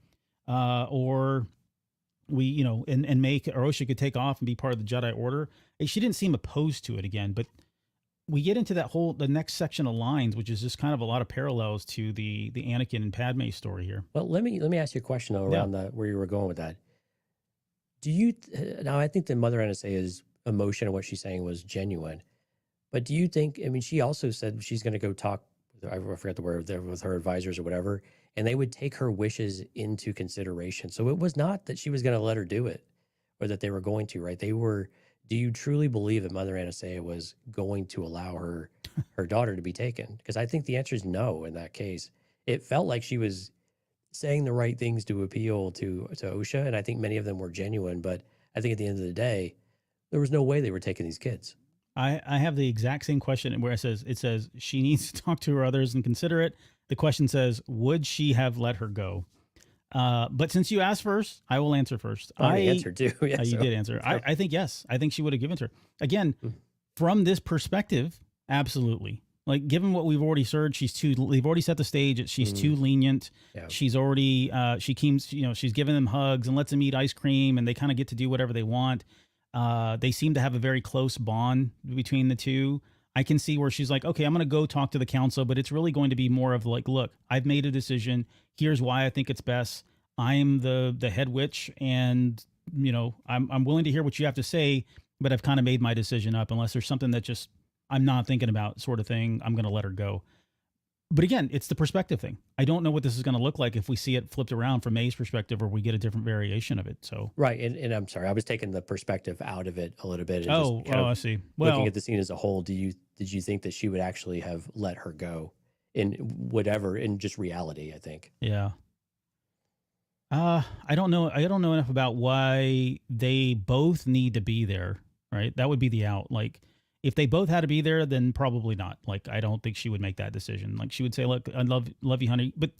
or we, and make, or Osha could take off and be part of the Jedi Order. She didn't seem opposed to it again, but we get into the next section of lines, which is just kind of a lot of parallels to the Anakin and Padme story here. Well, let me ask you a question though, around where you were going with that. Do you now? I think that Mother Aniseya's emotion and what she's saying was genuine, but do you think? I mean, she also said she's going to go talk. I forgot the word there, with her advisors or whatever, and they would take her wishes into consideration. So it was not that she was going to let her do it, or that they were going to. Right? They were. Do you truly believe that Mother Aniseya was going to allow her daughter to be taken? Because I think the answer is no in that case. It felt like she was saying the right things to appeal to Osha, and I think many of them were genuine. But I think at the end of the day, there was no way they were taking these kids. I have the exact same question where it says she needs to talk to her others and consider it. The question says, would she have let her go? But since you asked first, I will answer first. I answered too. Yeah, you did answer. I think yes. I think she would have given it to her. Again, from this perspective, absolutely. Like, given what we've already heard, they've already set the stage. She's too lenient. Yeah. She's already, she's giving them hugs and lets them eat ice cream, and they kind of get to do whatever they want. They seem to have a very close bond between the two. I can see where she's like, okay, I'm going to go talk to the council, but it's really going to be more of like, look, I've made a decision. Here's why I think it's best. I'm the head witch, and I'm willing to hear what you have to say, but I've kind of made my decision up. Unless there's something that just I'm not thinking about, sort of thing, I'm going to let her go. But again, it's the perspective thing. I don't know what this is going to look like if we see it flipped around from May's perspective, or we get a different variation of it. So right, and I'm sorry, I was taking the perspective out of it a little bit. And I see. Well, looking at the scene as a whole, did you think that she would actually have let her go in whatever, in just reality? I think. Yeah. I don't know. I don't know enough about why they both need to be there. Right, that would be the out. Like, if they both had to be there, then probably not. Like, I don't think she would make that decision. Like, she would say, look, I love you, honey. But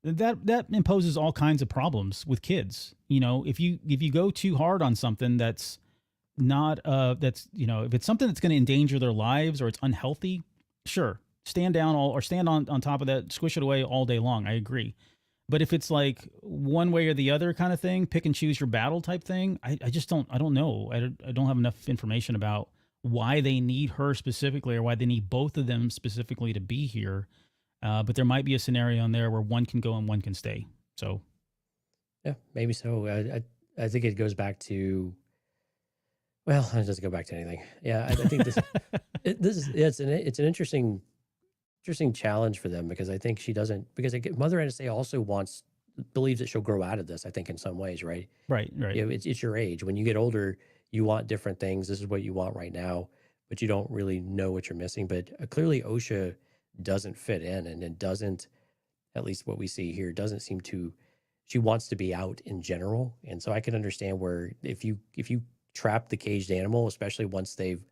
that imposes all kinds of problems with kids. If you go too hard on something that's not, if it's something that's going to endanger their lives or it's unhealthy, sure, stand down or stand on top of that, squish it away all day long. I agree. But if it's like one way or the other kind of thing, pick and choose your battle type thing, I don't know. I don't have enough information about why they need her specifically, or why they need both of them specifically to be here. But there might be a scenario in there where one can go and one can stay. So, yeah, maybe so. I think it goes back to, well, it doesn't go back to anything. Yeah, I think it's an interesting challenge for them, because I think she doesn't, because Mother Aniseya also believes that she'll grow out of this, I think, in some ways, right? Right. It's your age. When you get older, you want different things. This is what you want right now, but you don't really know what you're missing. But clearly Osha doesn't fit in, and it doesn't, at least what we see here, doesn't seem to, she wants to be out in general. And so I can understand where if you trap the caged animal, especially once they've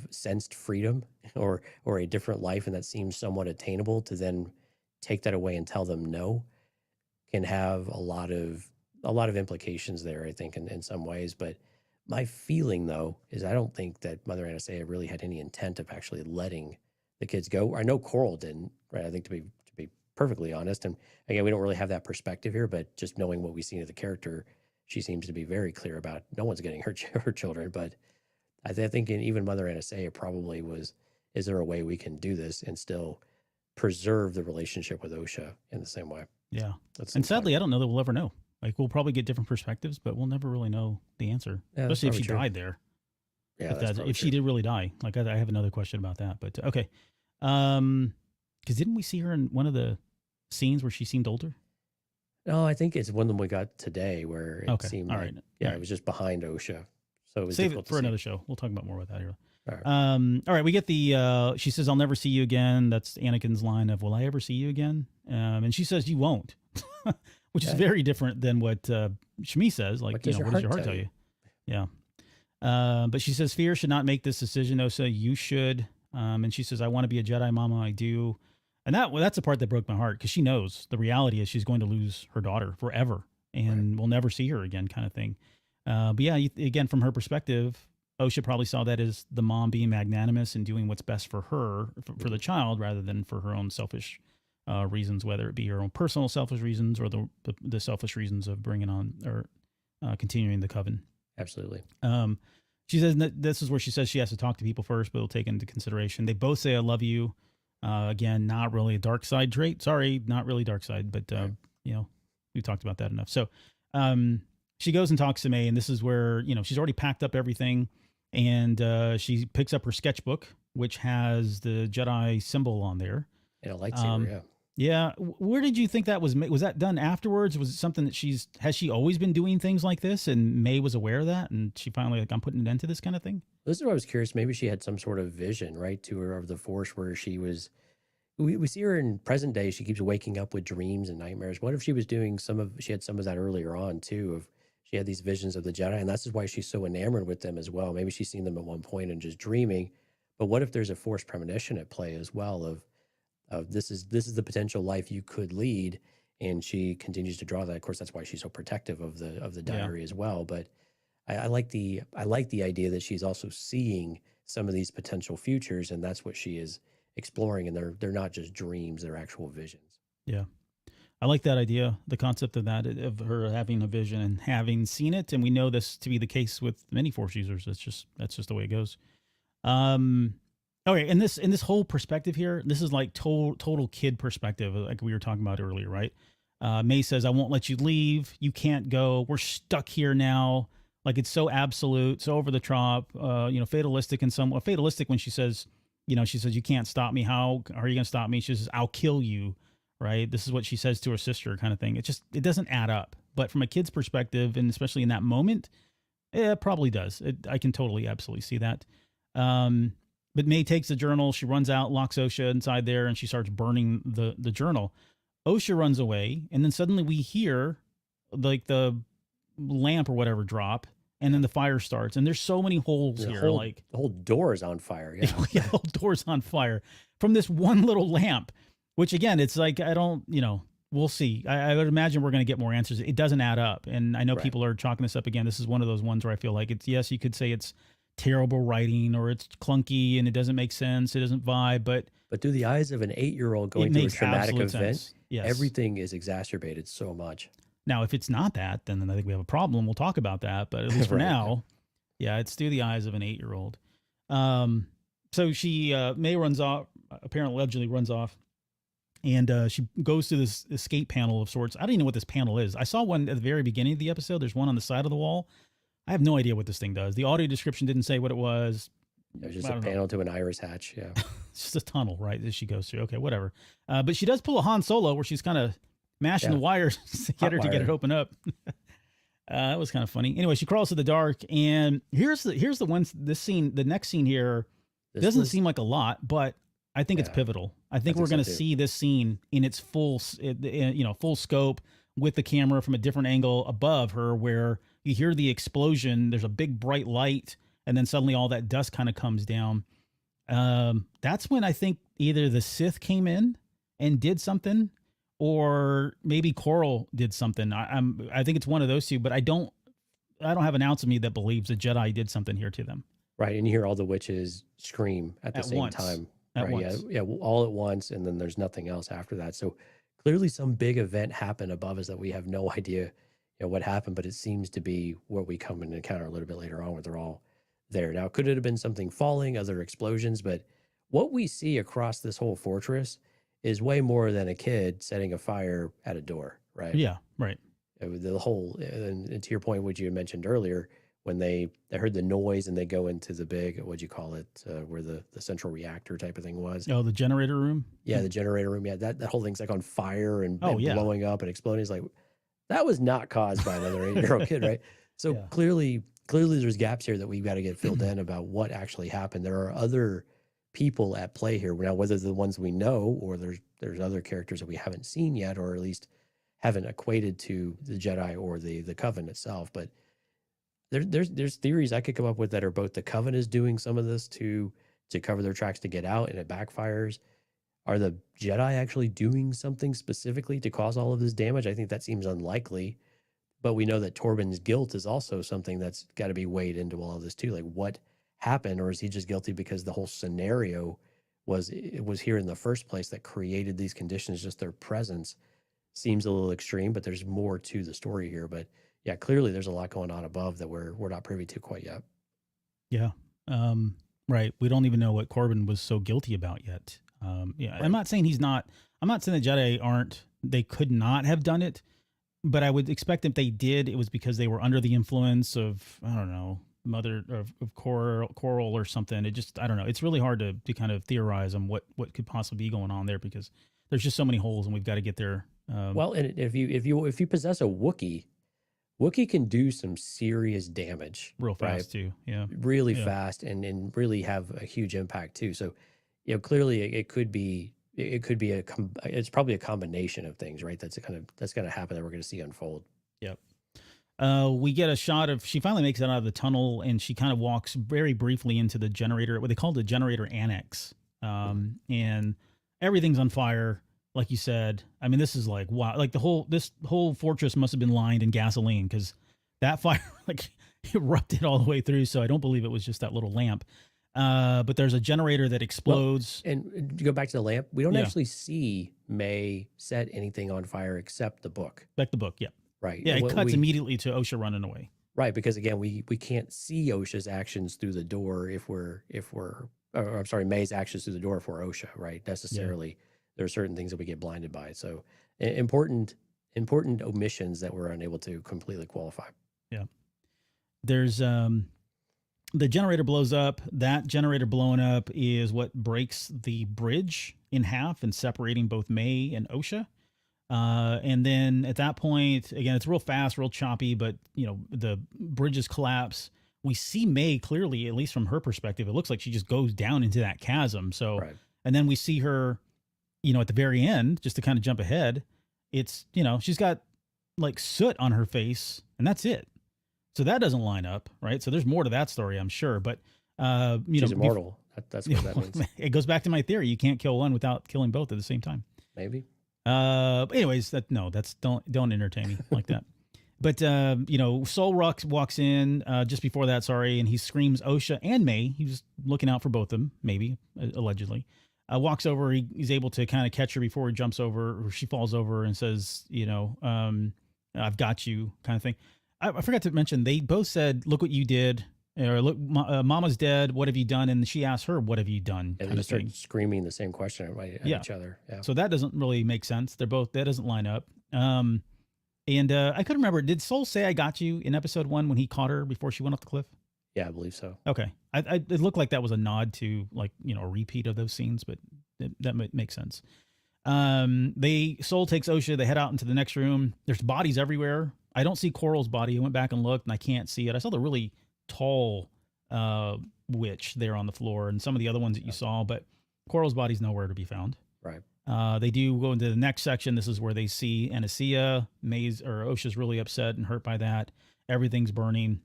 sensed freedom or a different life, and that seems somewhat attainable, to then take that away and tell them no, can have a lot of implications there, I think, in some ways. But my feeling, though, is I don't think that Mother Aniseya really had any intent of actually letting the kids go. I know Coral didn't, right? I think, to be perfectly honest, and again, we don't really have that perspective here, but just knowing what we've seen of the character, she seems to be very clear about no one's getting her children. But I think even Mother Aniseya probably was, is there a way we can do this and still preserve the relationship with Osha in the same way? Yeah. And sadly, I don't know that we'll ever know. Like, we'll probably get different perspectives, but we'll never really know the answer, especially if she died there. Yeah, if she did really die. Like, I have another question about that, but okay. Because didn't we see her in one of the scenes where she seemed older? No, I think it's one of them we got today where it seemed all like, right. It was just behind Osha. So it was save it for another show. We'll talk about more about that here. All right. All right. We get the, she says, I'll never see you again. That's Anakin's line of, will I ever see you again? And she says, you won't, which is very different than what Shmi says. Like, what does your heart tell you? Yeah. But she says, fear should not make this decision. Osha, you should. And she says, I want to be a Jedi, Mama. I do. And that's the part that broke my heart, because she knows the reality is she's going to lose her daughter forever, and we'll never see her again, kind of thing. But yeah, again, from her perspective, Osha probably saw that as the mom being magnanimous and doing what's best for her, for the child, rather than for her own selfish reasons, whether it be her own personal selfish reasons or the selfish reasons of bringing on or continuing the coven. Absolutely. She says that this is where she says she has to talk to people first, but it'll take into consideration. They both say, I love you. Again, not really a dark side trait. Sorry, not really dark side, but, you know, we talked about that enough. So she goes and talks to May, and this is where, you know, she's already packed up everything, and she picks up her sketchbook, which has the Jedi symbol on there. And a lightsaber, yeah. Yeah. Where did you think that was that done afterwards? Was it something that has she always been doing things like this, and May was aware of that, and she finally like, I'm putting an end to this kind of thing? This is what I was curious. Maybe she had some sort of vision, right, to her of the Force, where she was. We see her in present day. She keeps waking up with dreams and nightmares. What if she was doing she had some of that earlier on too, of she had these visions of the Jedi, and that's why she's so enamored with them as well. Maybe she's seen them at one point and just dreaming. But what if there's a Force premonition at play as well of this is the potential life you could lead, and she continues to draw that. Of course, that's why she's so protective of the diary as well. But I like the idea that she's also seeing some of these potential futures, and that's what she is exploring. And they're not just dreams; they're actual visions. Yeah, I like that idea, the concept of that, of her having a vision and having seen it, and we know this to be the case with many Force users. That's just the way it goes. Okay, in this whole perspective here, this is like total kid perspective, like we were talking about earlier, right? May says, I won't let you leave. You can't go. We're stuck here now. Like, it's so absolute, so over the top, you know, fatalistic and somewhat fatalistic when she says, you can't stop me. How are you going to stop me? She says, I'll kill you, right? This is what she says to her sister, kind of thing. It doesn't add up. But from a kid's perspective, and especially in that moment, it probably does. I can totally, absolutely see that. But May takes the journal. She runs out, locks Osha inside there, and she starts burning the journal. Osha runs away, and then suddenly we hear like the lamp or whatever drop, and then the fire starts. And there's so many holes here. The whole door is on fire. Yeah, yeah, the whole door's on fire from this one little lamp. Which again, it's like we'll see. I would imagine we're going to get more answers. It doesn't add up, and I know people are chalking this up again. This is one of those ones where I feel like it's, yes, you could say it's terrible writing or it's clunky and it doesn't make sense, it doesn't vibe, but through the eyes of an 8-year-old going through a traumatic event, everything is exacerbated so much. Now, if it's not that, then I think we have a problem. We'll talk about that, but at least for now, it's through the eyes of an 8-year-old. So she May runs off, apparently allegedly runs off, and she goes to this escape panel of sorts. I don't even know what this panel is. I saw one at the very beginning of the episode. There's one on the side of the wall. I have no idea what this thing does. The audio description didn't say what it was. It was just a panel to an iris hatch. Yeah. It's just a tunnel, right, that she goes through. Okay, whatever. But she does pull a Han Solo where she's kind of mashing the wires to get it open up. That was kind of funny. Anyway, she crawls to the dark, and here's the one. This scene, the next scene here, doesn't seem like a lot, but I think it's pivotal. I think we're going to see this scene in its full scope with the camera from a different angle above her, where you hear the explosion. There's a big bright light, and then suddenly all that dust kind of comes down. That's when I think either the Sith came in and did something, or maybe Coral did something. I think it's one of those two, but I don't have an ounce of me that believes the Jedi did something here to them. Right, and you hear all the witches scream at the same time. At right, once. Yeah, all at once, and then there's nothing else after that. So clearly, some big event happened above us that we have no idea, what happened. But it seems to be what we come and encounter a little bit later on, where they're all there. Now, could it have been something falling, other explosions? But what we see across this whole fortress is way more than a kid setting a fire at a door, right? Yeah, right. The whole, and to your point, what you had mentioned earlier, when they heard the noise and they go into the big, what'd you call it, where the central reactor type of thing was. Oh, the generator room? Yeah, the generator room. Yeah, that whole thing's like on fire and blowing up and exploding. It's like, that was not caused by another 8-year-old kid, right? So clearly there's gaps here that we've got to get filled in about what actually happened. There are other people at play here. Now, whether the ones we know or there's other characters that we haven't seen yet, or at least haven't equated to the Jedi or the Coven itself. But there's theories I could come up with that are both the Coven is doing some of this to cover their tracks to get out and it backfires. Are the Jedi actually doing something specifically to cause all of this damage? I think that seems unlikely. but we know that Torben's guilt is also something that's got to be weighed into all of this too. Like, what happened, or is he just guilty because the whole scenario was here in the first place that created these conditions? Just their presence seems a little extreme, but there's more to the story here. But yeah, clearly there's a lot going on above that we're not privy to quite yet. Yeah. Right. We don't even know what Corbin was so guilty about yet. Yeah. Right. I'm not saying I'm not saying the Jedi they could not have done it, but I would expect if they did, it was because they were under the influence of, I don't know, Mother of Coral or something. It just, I don't know. It's really hard to kind of theorize on what could possibly be going on there, because there's just so many holes and we've got to get there. Well, and if you possess a Wookiee can do some serious damage real fast, right? too. Yeah. Really fast and really have a huge impact too. So, clearly it could be it's probably a combination of things, right? That's going to happen that we're going to see unfold. Yep. We get a shot of, she finally makes it out of the tunnel and she kind of walks very briefly into the generator, what they call the generator annex. And everything's on fire. Like you said, I mean, this is like, wow, like this whole fortress must have been lined in gasoline, because that fire like erupted all the way through. So I don't believe it was just that little lamp. But there's a generator that explodes. Well, and to go back to the lamp, we don't actually see May set anything on fire except the book. Like the book, yeah. Right. Yeah, it cuts immediately to Osha running away. Right, because again, we can't see Osha's actions through the door May's actions through the door if we're Osha, right? Necessarily. Yeah. There are certain things that we get blinded by. So important omissions that we're unable to completely qualify. Yeah. There's the generator blows up. That generator blowing up is what breaks the bridge in half and separating both May and Osha. And then at that point, again, it's real fast, real choppy, but the bridges collapse. We see May clearly, at least from her perspective. It looks like she just goes down into that chasm. So, right. And then we see her, at the very end, just to kind of jump ahead, it's, she's got like soot on her face and that's it. So that doesn't line up, right? So there's more to that story, I'm sure. But, she's immortal. That's what that means. It goes back to my theory. You can't kill one without killing both at the same time. Maybe. But anyways, don't entertain me like that. But, Sol Rux walks in just before that, and he screams Osha and May. He was looking out for both of them, maybe, allegedly. Walks over, he's able to kind of catch her before he jumps over, or she falls over and says, I've got you, kind of thing. I forgot to mention, they both said, look what you did, or look, Mama's dead, what have you done? And she asked her, what have you done? And they just start screaming the same question at each other. Yeah. So that doesn't really make sense. That doesn't line up. And I couldn't remember, did Sol say I got you in episode 1 when he caught her before she went off the cliff? Yeah, I believe so. Okay. It looked like that was a nod to a repeat of those scenes, but that might make sense. Sol takes Osha, they head out into the next room. There's bodies everywhere. I don't see Coral's body. I went back and looked and I can't see it. I saw the really tall witch there on the floor and some of the other ones that you saw, but Coral's body's nowhere to be found. Right. They do go into the next section. This is where they see Aniseya. Osha's really upset and hurt by that. Everything's burning.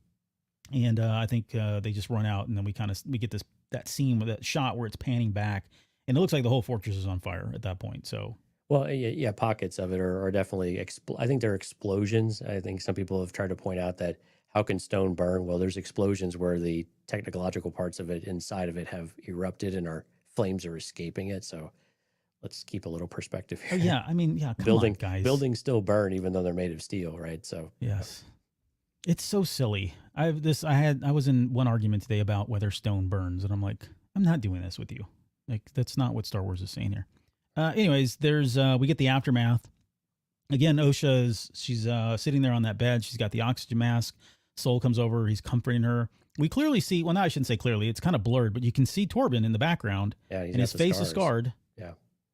And I think they just run out, and then we get that scene with that shot where it's panning back, and it looks like the whole fortress is on fire at that point. So, well, yeah, pockets of it are definitely. I think they're explosions. I think some people have tried to point out that how can stone burn? Well, there's explosions where the technological parts of it inside of it have erupted and flames are escaping it. So, let's keep a little perspective here. Oh, yeah, I mean, yeah, come on, guys. Buildings still burn even though they're made of steel, right? So yes. It's so silly. I was in one argument today about whether stone burns, and I'm like, I'm not doing this with you. Like, that's not what Star Wars is saying here. Anyways, we get the aftermath. Again, Osha she's sitting there on that bed. She's got the oxygen mask. Sol comes over. He's comforting her. We clearly see, well, no, I shouldn't say clearly. It's kind of blurred, but you can see Torben in the background. Yeah, and his face is scarred. Yeah.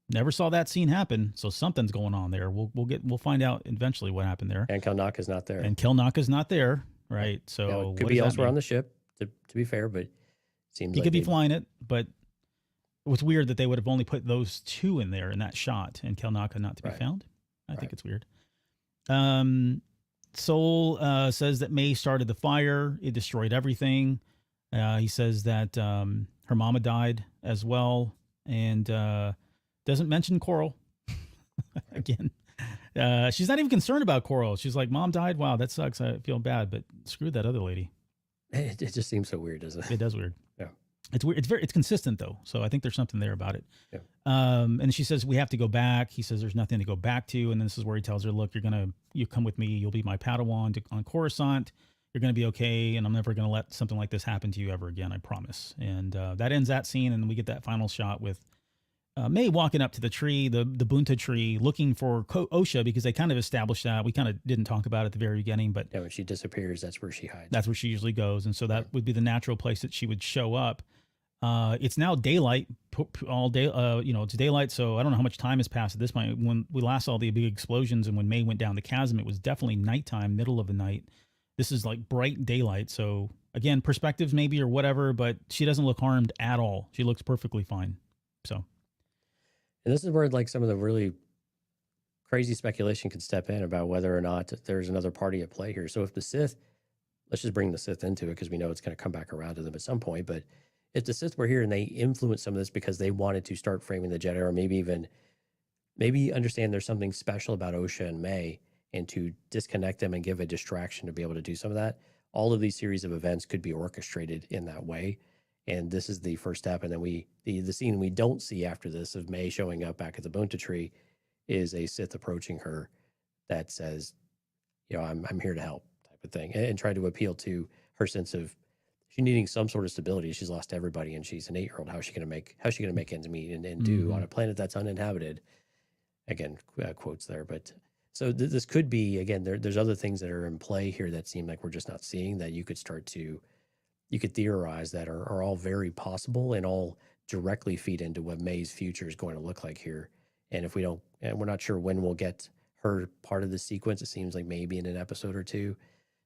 Never saw that scene happen, so something's going on there. We'll find out eventually what happened there. And Kelnaka's not there. And Kelnaka's not there, right? So it could be elsewhere on the ship, to be fair, but it seems he could be flying it. But it was weird that they would have only put those two in there in that shot, and Kelnaka not to be found. I think it's weird. Sol says that May started the fire. It destroyed everything. He says that her mama died as well, and doesn't mention Coral again. She's not even concerned about Coral. She's like, Mom died. Wow, that sucks. I feel bad, but screw that other lady. It just seems so weird, doesn't it? It does weird. Yeah. It's weird. It's consistent though. So I think there's something there about it. Yeah. And she says, we have to go back. He says, there's nothing to go back to. And then this is where he tells her, look, you come with me. You'll be my Padawan on Coruscant. You're going to be okay. And I'm never going to let something like this happen to you ever again. I promise. And that ends that scene. And we get that final shot with May walking up to the tree, the Bunta tree, looking for Osha, because they kind of established that. We kind of didn't talk about it at the very beginning, but yeah, when she disappears, that's where she hides. That's where she usually goes. And so that would be the natural place that she would show up. It's now daylight all day. It's daylight. So I don't know how much time has passed at this point. When we last saw the big explosions and when May went down the chasm, it was definitely nighttime, middle of the night. This is like bright daylight. So again, perspectives maybe or whatever, but she doesn't look harmed at all. She looks perfectly fine. So. And this is where like some of the really crazy speculation could step in about whether or not there's another party at play here. So if the Sith, let's just bring the Sith into it because we know it's going to come back around to them at some point. But if the Sith were here and they influenced some of this because they wanted to start framing the Jedi, or maybe understand there's something special about Osha and May, and to disconnect them and give a distraction to be able to do some of that, all of these series of events could be orchestrated in that way. And this is the first step. And then the scene we don't see after this of May showing up back at the Bunta tree is a Sith approaching her that says, I'm here to help type of thing, and try to appeal to her sense of she needing some sort of stability. She's lost everybody and she's an 8-year-old. How's she going to make ends meet and do on a planet that's uninhabited? Again, quotes there. But so this could be, again, there's other things that are in play here that seem like we're just not seeing, that you could theorize that are all very possible and all directly feed into what May's future is going to look like here. And if we're not sure when we'll get her part of the sequence. It seems like maybe in an episode or two.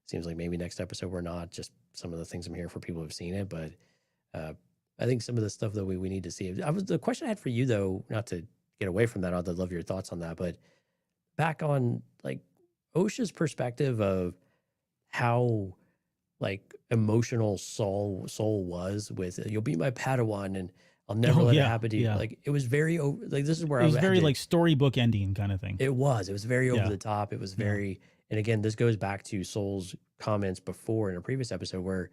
Seems like maybe next episode we're not. Just some of the things I'm hearing for people who've seen it. But I think some of the stuff that we need to see. The question I had for you though, not to get away from that, I'd love your thoughts on that. But back on like Osha's perspective of how like emotional soul was with you'll be my Padawan and I'll never let it happen to you. Yeah. Like it was very like this is where it was very like storybook ending kind of thing. It was very over the top. It was very and again this goes back to Soul's comments before in a previous episode where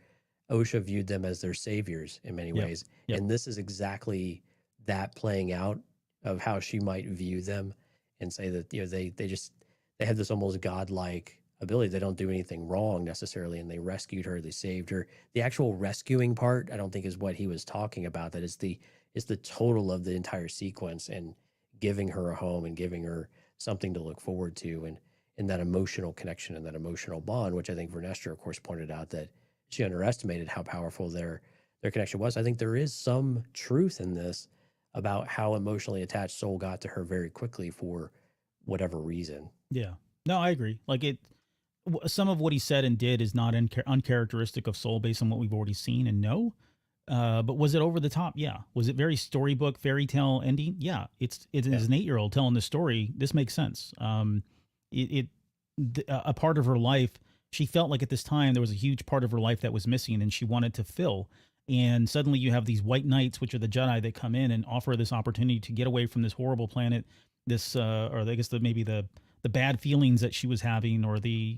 Osha viewed them as their saviors in many ways. And this is exactly that playing out of how she might view them and say that they have this almost godlike ability. They don't do anything wrong necessarily, and they rescued her, they saved her. The actual rescuing part, I don't think is what he was talking about. That is the total of the entire sequence and giving her a home and giving her something to look forward to and that emotional connection and that emotional bond, which I think Vernestra, of course, pointed out that she underestimated how powerful their connection was. I think there is some truth in this about how emotionally attached Soul got to her very quickly for whatever reason. Yeah. No, I agree. Like some of what he said and did is not uncharacteristic of Soul based on what we've already seen and know. But was it over the top? Yeah. Was it very storybook, fairy tale ending? Yeah. It is an 8-year-old telling the story. This makes sense. A part of her life, she felt like at this time there was a huge part of her life that was missing and she wanted to fill. And suddenly you have these white knights, which are the Jedi, that come in and offer this opportunity to get away from this horrible planet, or I guess maybe the bad feelings that she was having, or the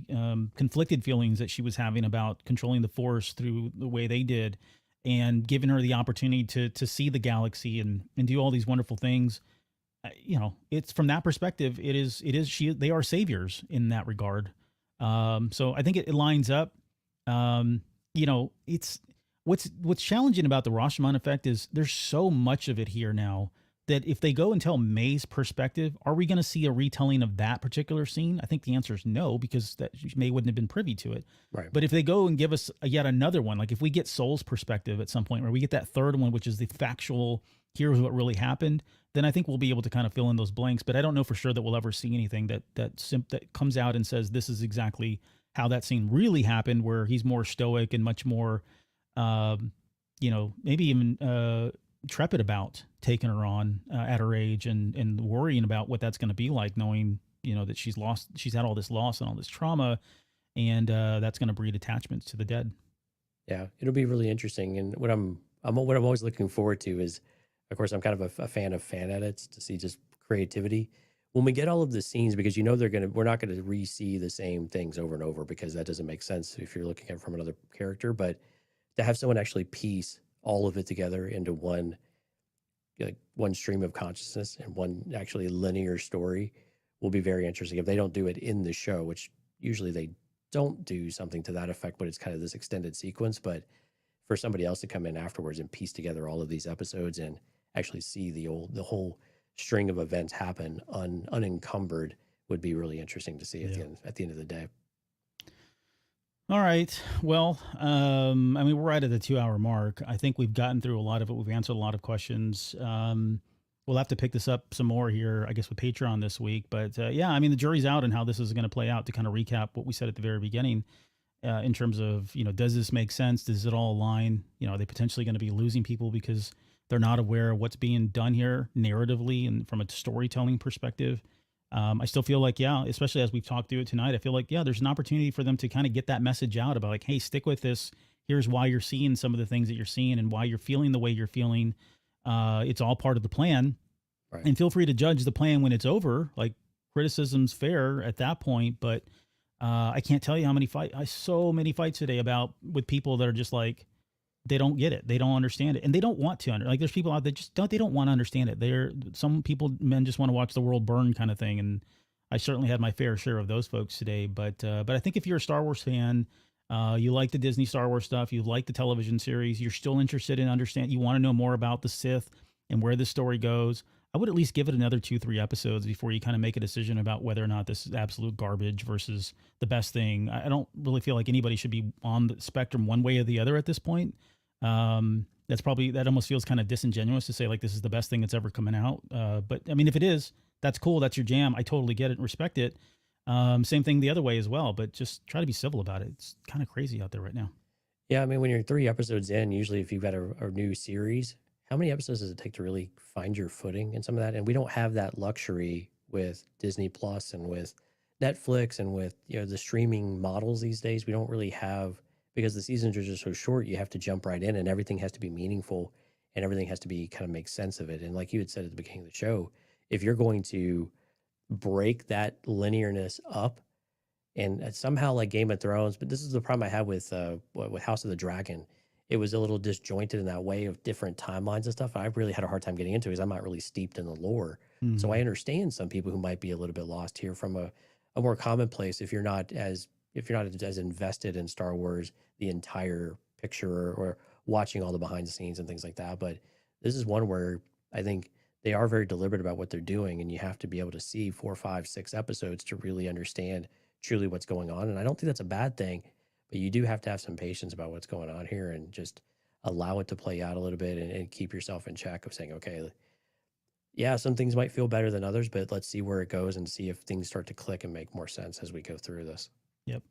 conflicted feelings that she was having about controlling the Force through the way they did, and giving her the opportunity to see the galaxy and do all these wonderful things. It's from that perspective, they are saviors in that regard. So I think it lines up. It's what's challenging about the Rashomon effect is there's so much of it here now that if they go and tell May's perspective, are we going to see a retelling of that particular scene? I think the answer is no, because May wouldn't have been privy to it. Right. But if they go and give us yet another one, like if we get Soul's perspective at some point, where we get that third one, which is the factual, here's what really happened, then I think we'll be able to kind of fill in those blanks. But I don't know for sure that we'll ever see anything that comes out and says this is exactly how that scene really happened, where he's more stoic and much more, maybe even trepid about taking her on at her age and worrying about what that's going to be like, knowing that she's had all this loss and all this trauma, and that's going to breed attachments to the dead. Yeah, it'll be really interesting. And what I'm always looking forward to is, of course, I'm kind of a fan of fan edits to see just creativity. when we get all of the scenes, because we're not gonna re-see the same things over and over, because that doesn't make sense if you're looking at it from another character. But to have someone actually piece all of it together into one, like one stream of consciousness and one actually linear story, will be very interesting. If they don't do it in the show, which usually they don't do something to that effect, but it's kind of this extended sequence. But for somebody else to come in afterwards and piece together all of these episodes and actually see the whole string of events happen unencumbered would be really interesting to see at the end of the day. All right. Well, I mean, we're right at the 2-hour mark. I think we've gotten through a lot of it. We've answered a lot of questions. We'll have to pick this up some more here, I guess, with Patreon this week. But yeah, I mean, the jury's out on how this is going to play out. To kind of recap what we said at the very beginning, in terms of, does this make sense? Does it all align? Are they potentially going to be losing people because they're not aware of what's being done here narratively and from a storytelling perspective? I still feel like, yeah, especially as we've talked through it tonight, I feel like, yeah, there's an opportunity for them to kind of get that message out about like, hey, stick with this. Here's why you're seeing some of the things that you're seeing and why you're feeling the way you're feeling. It's all part of the plan. Right. And feel free to judge the plan when it's over. Like, criticism's fair at that point. But I can't tell you how many so many fights today with people that are just like, they don't get it. They don't understand it. And they don't want to. Like, there's people out there they don't want to understand it. Some men just want to watch the world burn kind of thing. And I certainly had my fair share of those folks today. But I think if you're a Star Wars fan, you like the Disney Star Wars stuff, you like the television series, you're still interested in you want to know more about the Sith and where this story goes, I would at least give it another 2-3 episodes before you kind of make a decision about whether or not this is absolute garbage versus the best thing. I don't really feel like anybody should be on the spectrum one way or the other at this point. That almost feels kind of disingenuous to say like this is the best thing that's ever coming out. But I mean, if it is, that's cool. That's your jam. I totally get it and respect it. Same thing the other way as well, but just try to be civil about it. It's kind of crazy out there right now. Yeah, I mean, when you're 3 episodes in, usually if you've got a new series, how many episodes does it take to really find your footing in some of that? And we don't have that luxury with Disney Plus and with Netflix and with the streaming models these days. We don't really have, because the seasons are just so short, you have to jump right in and everything has to be meaningful and everything has to be kind of make sense of it. And like you had said at the beginning of the show, if you're going to break that linearness up and somehow like Game of Thrones, but this is the problem I had with House of the Dragon. It was a little disjointed in that way of different timelines and stuff. I really had a hard time getting into it because I'm not really steeped in the lore. Mm-hmm. So I understand some people who might be a little bit lost here from a more commonplace if you're not as invested in Star Wars, the entire picture or watching all the behind the scenes and things like that. But this is one where I think they are very deliberate about what they're doing, and you have to be able to see 4, 5, 6 episodes to really understand truly what's going on. And I don't think that's a bad thing, but you do have to have some patience about what's going on here and just allow it to play out a little bit and keep yourself in check of saying, okay, yeah, some things might feel better than others, but let's see where it goes and see if things start to click and make more sense as we go through this. Yep.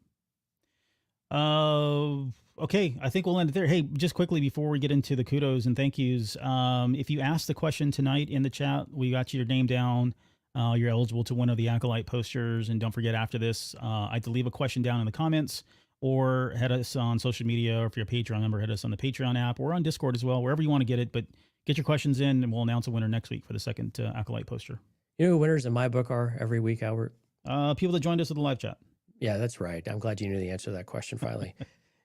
Okay, I think we'll end it there. Hey, just quickly before we get into the kudos and thank yous, if you asked the question tonight in the chat, we got your name down. You're eligible to one of the Acolyte posters. And don't forget, after this, either leave a question down in the comments or head us on social media, or if you're a Patreon member, head us on the Patreon app or on Discord as well, wherever you want to get it. But get your questions in, and we'll announce a winner next week for the second Acolyte poster. You know who winners in my book are every week, Albert? People that joined us at the live chat. Yeah, that's right. I'm glad you knew the answer to that question finally.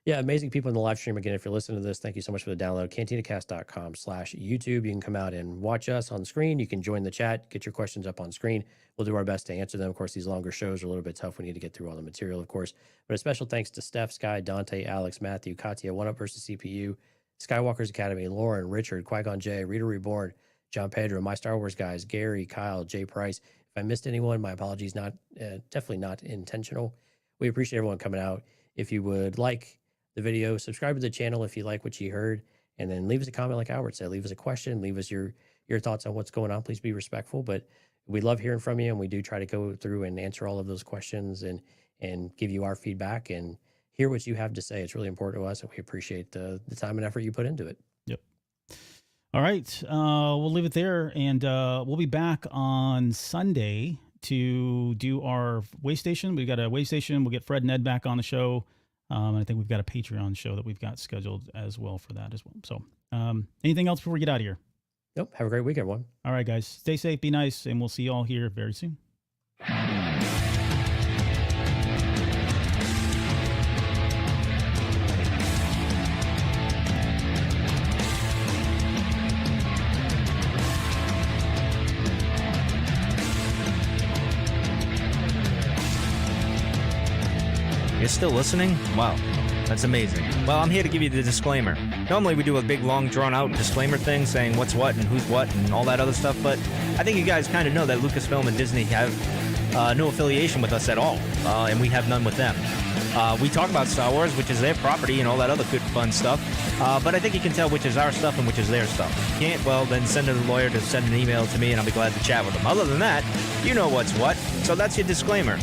Yeah, amazing people in the live stream. Again, if you're listening to this, thank you so much for the download. CantinaCast.com/YouTube. You can come out and watch us on screen. You can join the chat, get your questions up on screen. We'll do our best to answer them. Of course, these longer shows are a little bit tough. We need to get through all the material, of course. But a special thanks to Steph, Sky, Dante, Alex, Matthew, Katya, One Up versus CPU, Skywalker's Academy, Lauren, Richard, Qui-Gon J, Reader Reborn, John Pedro, My Star Wars Guys, Gary, Kyle, Jay Price. If I missed anyone, my apologies. Definitely not intentional. We appreciate everyone coming out. If you would like the video, subscribe to the channel if you like what you heard, and then leave us a comment like Albert said. Leave us a question. Leave us your thoughts on what's going on. Please be respectful, but we love hearing from you, and we do try to go through and answer all of those questions and give you our feedback and hear what you have to say. It's really important to us, and we appreciate the time and effort you put into it. Yep. All right. We'll leave it there, and we'll be back on Sunday to do our way station. We've got a way station. We'll get Fred and Ed back on the show. I think we've got a Patreon show that we've got scheduled as well for that as well. So anything else before we get out of here? Nope. Have a great week, everyone. All right, guys. Stay safe, be nice, and we'll see you all here very soon. You're still listening? Wow, that's amazing. Well, I'm here to give you the disclaimer. Normally we do a big, long, drawn-out disclaimer thing saying what's what and who's what and all that other stuff, but I think you guys kind of know that Lucasfilm and Disney have no affiliation with us at all, and we have none with them. We talk about Star Wars, which is their property and all that other good, fun stuff, but I think you can tell which is our stuff and which is their stuff. If you can't, well, then send a lawyer to send an email to me, and I'll be glad to chat with them. Other than that, you know what's what, so that's your disclaimer.